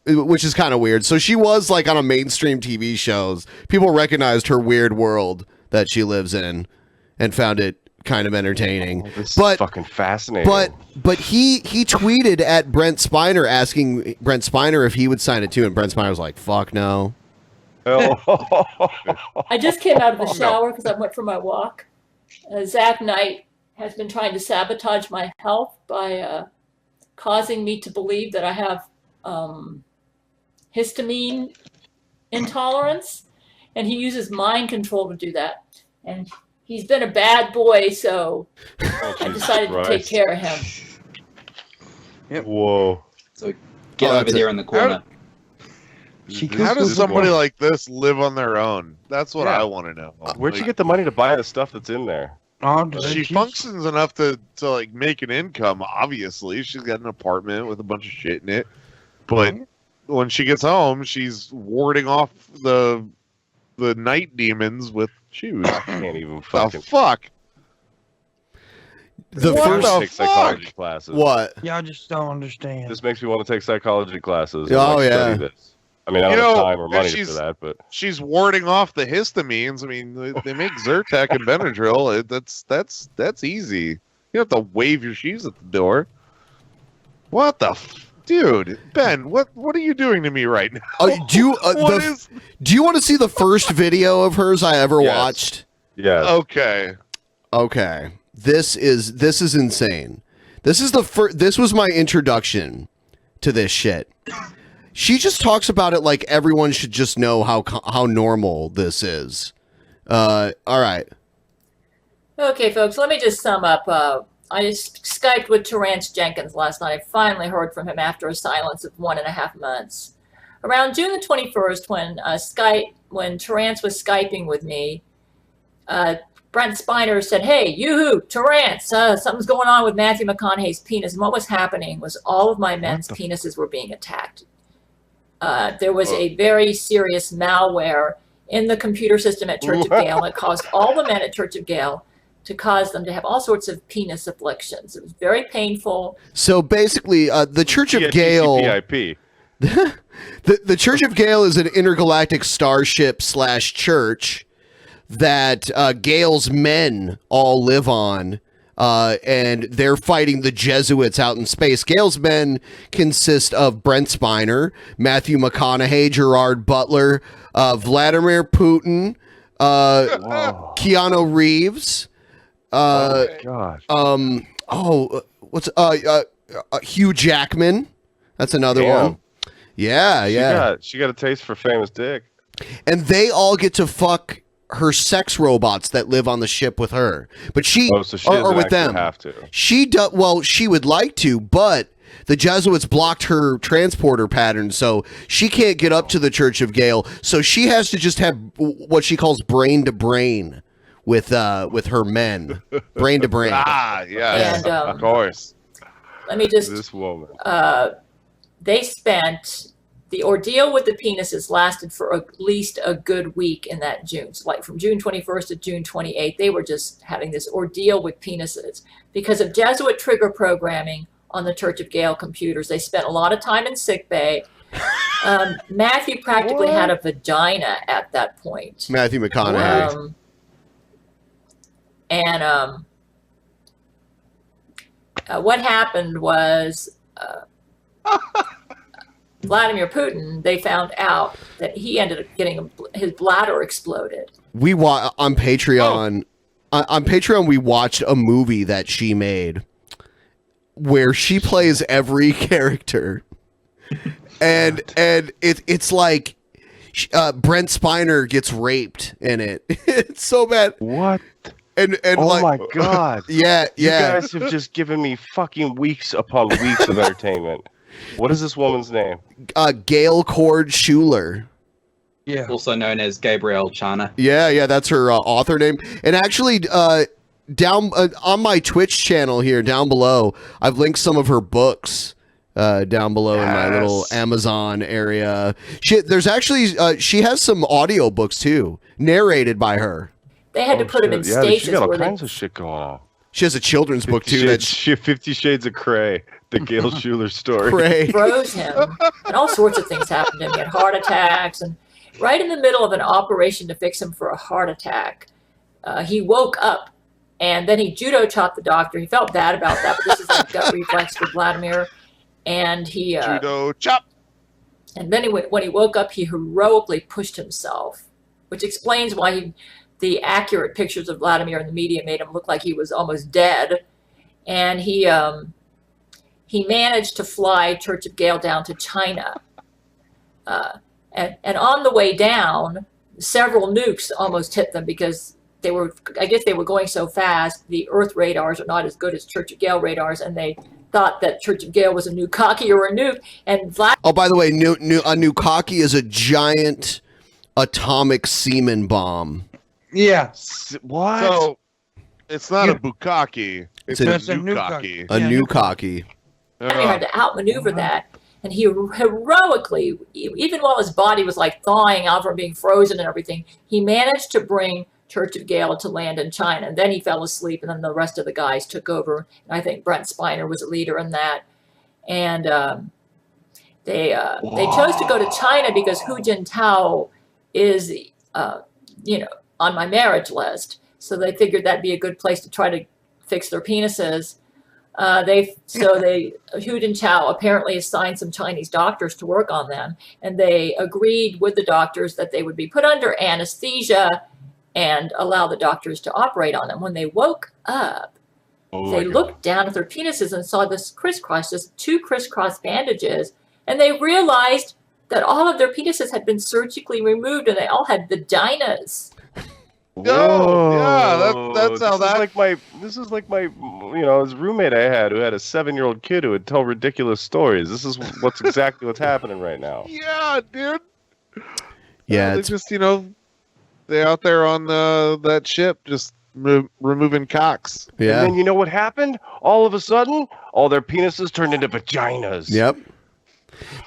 Which is kind of weird. So she was like on a mainstream TV shows. People recognized her weird world that she lives in and found it kind of entertaining.
This is fucking fascinating.
But he tweeted at Brent Spiner asking Brent Spiner if he would sign it too, and Brent Spiner was like, "Fuck no."
I just came out of the shower because I went for my walk. Zach Knight has been trying to sabotage my health by causing me to believe that I have histamine intolerance, and he uses mind control to do that. And he's been a bad boy, so I decided to take care of him.
Whoa.
So get over there in the corner.
How does somebody like this live on their own? That's what I want to know.
Where'd you get the money to buy the stuff that's in there?
She functions enough to like make an income. Obviously, she's got an apartment with a bunch of shit in it. But when she gets home, she's warding off the night demons with shoes.
I can't even fucking.
The fuck.
The
What
first
the take psychology classes.
What?
Yeah, I just don't understand.
This makes me want to take psychology classes.
Oh,
and,
yeah.
study this. I mean, I don't have time or money for that, but
she's warding off the histamines. I mean, they make Zyrtec and Benadryl. That's easy. You don't have to wave your shoes at the door. What the dude, Ben? What are you doing to me right now?
Do you want to see the first video of hers I ever watched?
Yeah.
Okay.
This is insane. This is this was my introduction to this shit. She just talks about it like everyone should just know how normal this is. All right.
Okay, folks, let me just sum up. I Skyped with Terrence Jenkins last night. I finally heard from him after a silence of 1.5 months. Around June the 21st, when Terrence was Skyping with me, Brent Spiner said, "Hey, yoo-hoo, Terrence, something's going on with Matthew McConaughey's penis." And what was happening was all of my men's penises were being attacked. There was a very serious malware in the computer system at Church of Gale that caused all the men at Church of Gale to cause them to have all sorts of penis afflictions. It was very painful.
So basically, the Church of Gale... the Church of Gale is an intergalactic starship / church that Gale's men all live on. And they're fighting the Jesuits out in space. Gale's men consist of Brent Spiner, Matthew McConaughey, Gerard Butler, Vladimir Putin, Keanu Reeves. Hugh Jackman. That's another one. Yeah.
She got a taste for famous dick.
And they all get to fuck her sex robots that live on the ship with her, but she
or with them. Have to.
She would like to, but the Jesuits blocked her transporter pattern, so she can't get up to the Church of Gale. So she has to just have what she calls brain to brain with her men, brain to brain.
Yeah,
And,
of course.
Let me just.
This woman.
They spent. The ordeal with the penises lasted for at least a good week in that June. So like from June 21st to June 28th, they were just having this ordeal with penises because of Jesuit trigger programming on the Church of Gale computers. They spent a lot of time in sickbay. Matthew practically had a vagina at that point.
Matthew McConaughey.
What happened was Vladimir Putin, they found out that he ended up getting his bladder exploded.
We on Patreon. On Patreon, we watched a movie that she made where she plays every character, and it's like Brent Spiner gets raped in it. It's so bad.
What?
And
oh
like,
my god!
Yeah.
You guys have just given me fucking weeks upon weeks of entertainment. What is this woman's name?
Gail Cord Schuler.
Yeah. Also known as Gabrielle Chana.
Yeah, that's her author name. And actually, down on my Twitch channel here, down below, I've linked some of her books down below in my little Amazon area. There's actually she has some audio books too, narrated by her.
They had to put him in stations.
She got all
where
kinds of shit going on.
She has a children's book too. That's
50 Shades of Grey, the Gail Schuler story.
Cray.
Froze him, and all sorts of things happened to him. He had heart attacks, and right in the middle of an operation to fix him for a heart attack, he woke up, and then he judo chopped the doctor. He felt bad about that, but this is like gut reflex for Vladimir, and he
judo chop.
And then when he woke up, he heroically pushed himself, which explains why the accurate pictures of Vladimir in the media made him look like he was almost dead. And he managed to fly Church of Gale down to China. And on the way down, several nukes almost hit them because I guess they were going so fast. The Earth radars are not as good as Church of Gale radars, and they thought that Church of Gale was a Nukaki or a nuke. And
oh, by the way, a Nukaki is a giant atomic semen bomb.
Yeah.
What?
So it's not a bukkake. It's a nukaki.
A nukaki.
Vladimir had to outmaneuver that, and he heroically, even while his body was like thawing out from being frozen and everything, he managed to bring Church of Gale to land in China. And then he fell asleep, and then the rest of the guys took over. And I think Brent Spiner was a leader in that. And they chose to go to China because Hu Jintao is, on my marriage list. So they figured that'd be a good place to try to fix their penises. Hu Jintao apparently assigned some Chinese doctors to work on them, and they agreed with the doctors that they would be put under anesthesia and allow the doctors to operate on them. When they woke up, they looked down at their penises and saw this crisscross, just two crisscross bandages, and they realized that all of their penises had been surgically removed and they all had vaginas.
Oh, yeah, that's how that.
This is like my his roommate I had who had a 7-year-old kid who would tell ridiculous stories. This is exactly what's happening right now.
Yeah, dude.
Yeah,
they just they're out there on that ship just removing cocks.
Yeah.
And then you know what happened? All of a sudden, all their penises turned into vaginas.
Yep.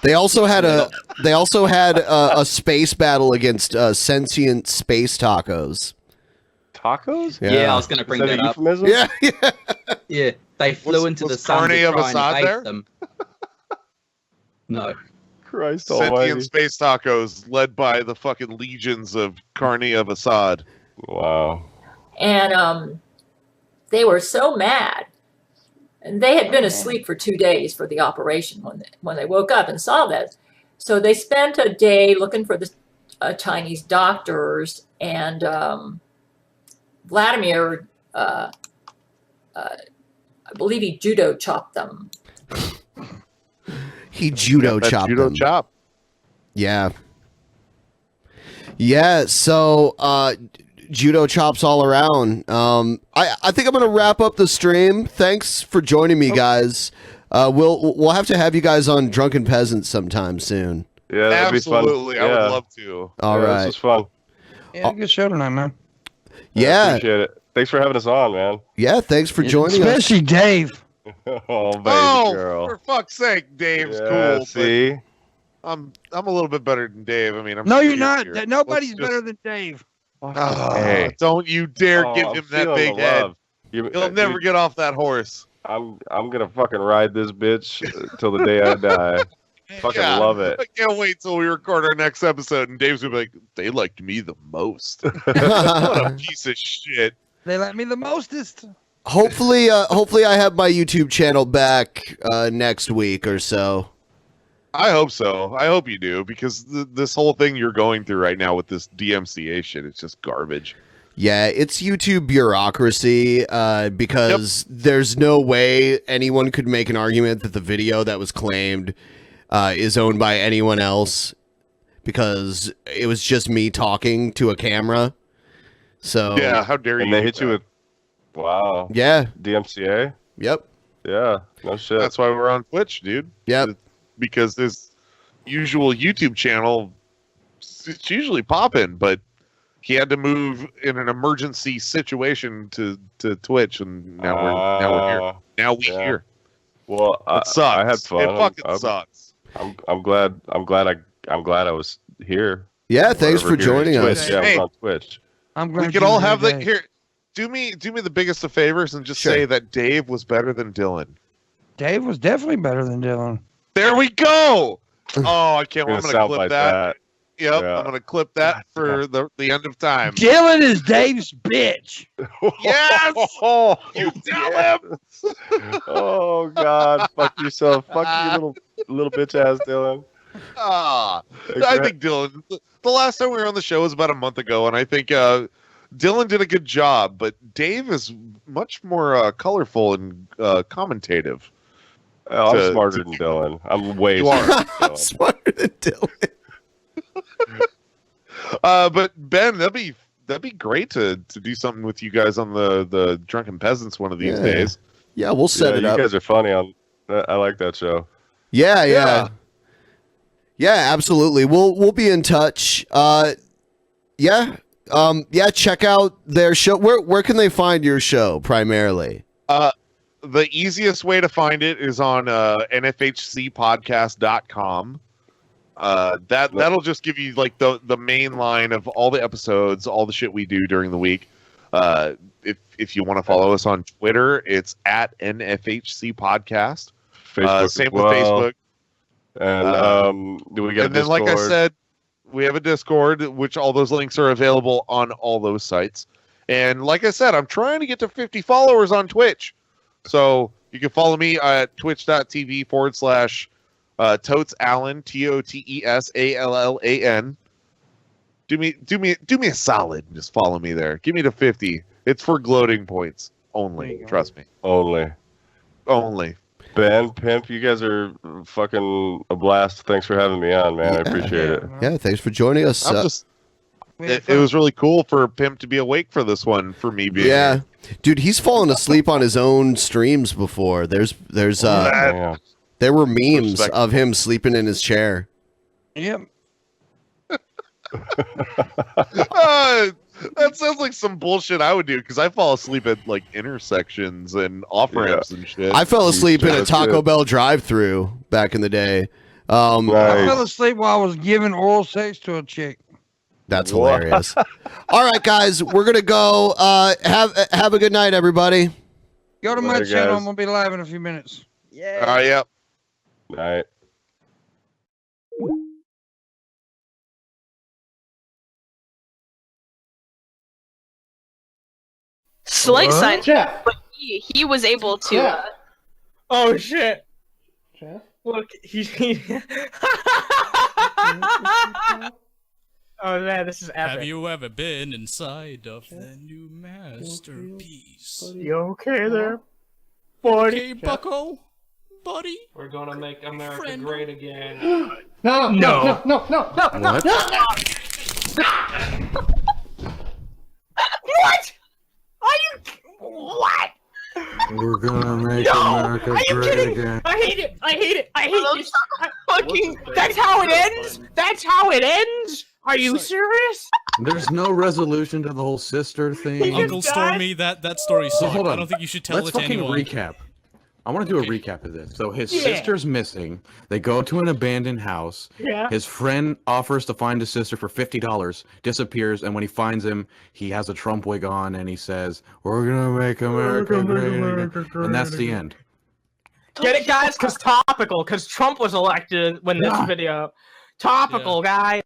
They also had a space battle against sentient space tacos.
Tacos?
Yeah, I was going to bring that up.
Euphemism?
Yeah.
Yeah, they flew into the sun to try and bait them. No.
Christ
Sentient
almighty.
space tacos led by the fucking legions of Carney of Assad.
Wow.
And they were so mad. And they had been asleep for 2 days for the operation when they woke up and saw this. So they spent a day looking for the Chinese doctors, and Vladimir, I believe he judo chopped them.
He judo chopped
judo
them.
chop.
Yeah. Yeah, so judo chops all around. I think I'm going to wrap up the stream. Thanks for joining me, guys. We'll have to have you guys on Drunken Peasants sometime soon.
Yeah, that'd
absolutely.
be fun.
I would
Yeah.
love to.
All
Yeah,
right.
This was fun.
Yeah, good show tonight, man.
Yeah.
Appreciate it. Thanks for having us on, man.
Yeah, thanks for joining
Especially Dave.
Oh, baby
Oh,
girl.
for fuck's sake, Dave's
Yeah,
cool.
see?
But I'm a little bit better than Dave. I mean, I'm
No, you're
here.
not.
Let's
Nobody's
just-
better than Dave.
Oh, don't you dare
Oh,
give
I'm
him that
feeling
big
the
head.
love.
He'll never get off that horse.
I'm gonna fucking ride this bitch till the day I die. Fucking
Yeah,
love it.
I can't wait till we record our next episode and Dave's gonna be like, they liked me the most. What a piece of shit.
They let me the mostest.
Hopefully I have my YouTube channel back next week or so.
I hope so. I hope you do, because this whole thing you're going through right now with this DMCA shit, it's just garbage.
Yeah, it's YouTube bureaucracy because there's no way anyone could make an argument that the video that was claimed is owned by anyone else because it was just me talking to a camera. So
yeah, how dare you?
And they hit you with, wow.
Yeah.
DMCA?
Yep.
Yeah, no shit.
That's why we're on Twitch, dude.
Yep.
Because this usual YouTube channel, it's usually popping, but he had to move in an emergency situation to Twitch, and now we're here. Now we're here.
Well,
It sucks.
I had fun.
It fucking sucks.
I'm glad I was here.
Yeah, thanks for joining
Twitch.
us.
Yeah,
Hey.
we're on Twitch.
I'm glad
We could
you
all
were
have the
Dave.
here. Do me the biggest of favors and just
Sure.
say that Dave was better than Dylan.
Dave was definitely better than Dylan.
There we go. Oh, I can't.
We're
I'm
gonna
gonna clip
soundbite
that. Yep,
Yeah.
I'm gonna clip that for the end of time.
Dylan is Dave's bitch.
Yes,
Oh,
you tell him.
oh God, fuck yourself. Fuck you, little bitch ass Dylan.
Ah, I think Dylan. The last time we were on the show was about a month ago, and I think Dylan did a good job. But Dave is much more colorful and commentative.
Oh, I'm smarter than Dylan. I'm way
You are.
smarter than Dylan.
Smarter than Dylan.
But Ben, that'd be great to do something with you guys on the Drunken Peasants one of these days.
Yeah, we'll set it up.
You guys are funny. I like that show.
Yeah, absolutely. We'll be in touch. Yeah, check out their show. Where can they find your show primarily?
The easiest way to find it is on nfhcpodcast.com. That'll just give you like the main line of all the episodes, all the shit we do during the week. If you want to follow us on Twitter, it's at NFHC Podcast.
Facebook
same
as
with
well.
Facebook.
And do we get
And
a
then, like I
Discord?
said, we have a Discord, which all those links are available on all those sites. And like I said, I'm trying to get to 50 followers on Twitch. So you can follow me at twitch.tv/TotesalLan, TOTESALLAN. Do me a solid and just follow me there. Give me to 50. It's for gloating points only. Trust me.
Only. Ben, Pimp, you guys are fucking a blast. Thanks for having me on, man. I appreciate it.
Yeah, thanks for joining us.
It was really cool for Pimp to be awake for this one, for me being
Yeah,
here.
dude, he's fallen asleep on his own streams before. There's
Yeah.
there were memes
Respect.
of him sleeping in his chair.
Yep.
That sounds like some bullshit I would do because I fall asleep at like intersections and off ramps and shit.
I fell asleep in a
That's
Taco
good.
Bell drive-through back in the day.
I
Nice.
fell asleep while I was giving oral sex to a chick.
That's hilarious. All right, guys, we're gonna go. Have a good night, everybody.
Go to my
Later,
channel.
guys.
I'm gonna be live in a few minutes.
Yep.
Night.
Slight
What?
sign,
Jeff.
but he was able to.
Jeff.
Oh shit!
Jeff?
Look, Oh man, this is epic.
Have you ever been inside of the new masterpiece?
You okay there, buddy?
Okay, bucko? Buddy?
We're gonna make America
Friend.
great again.
No.
What?
What? Are you what?
We're gonna make
No!
America
Are you
great
kidding?
again.
I hate it! I hate it! I hate this! Fucking. That's how it ends? That's how it ends? Are you serious?
There's no resolution to the whole sister thing.
Uncle Stormy, that story
So
sucked.
hold on.
I don't think you should tell
Let's
it to
fucking
anyone.
recap. I want to do a recap of this. So his
Yeah.
sister's missing. They go to an abandoned house.
Yeah.
His friend offers to find his sister for $50, disappears, and when he finds him, he has a Trump wig on, and he says, "We're gonna make America great again." And that's the end.
Get it, guys? Because topical. Because Trump was elected when this
Yeah.
video. Topical, guy.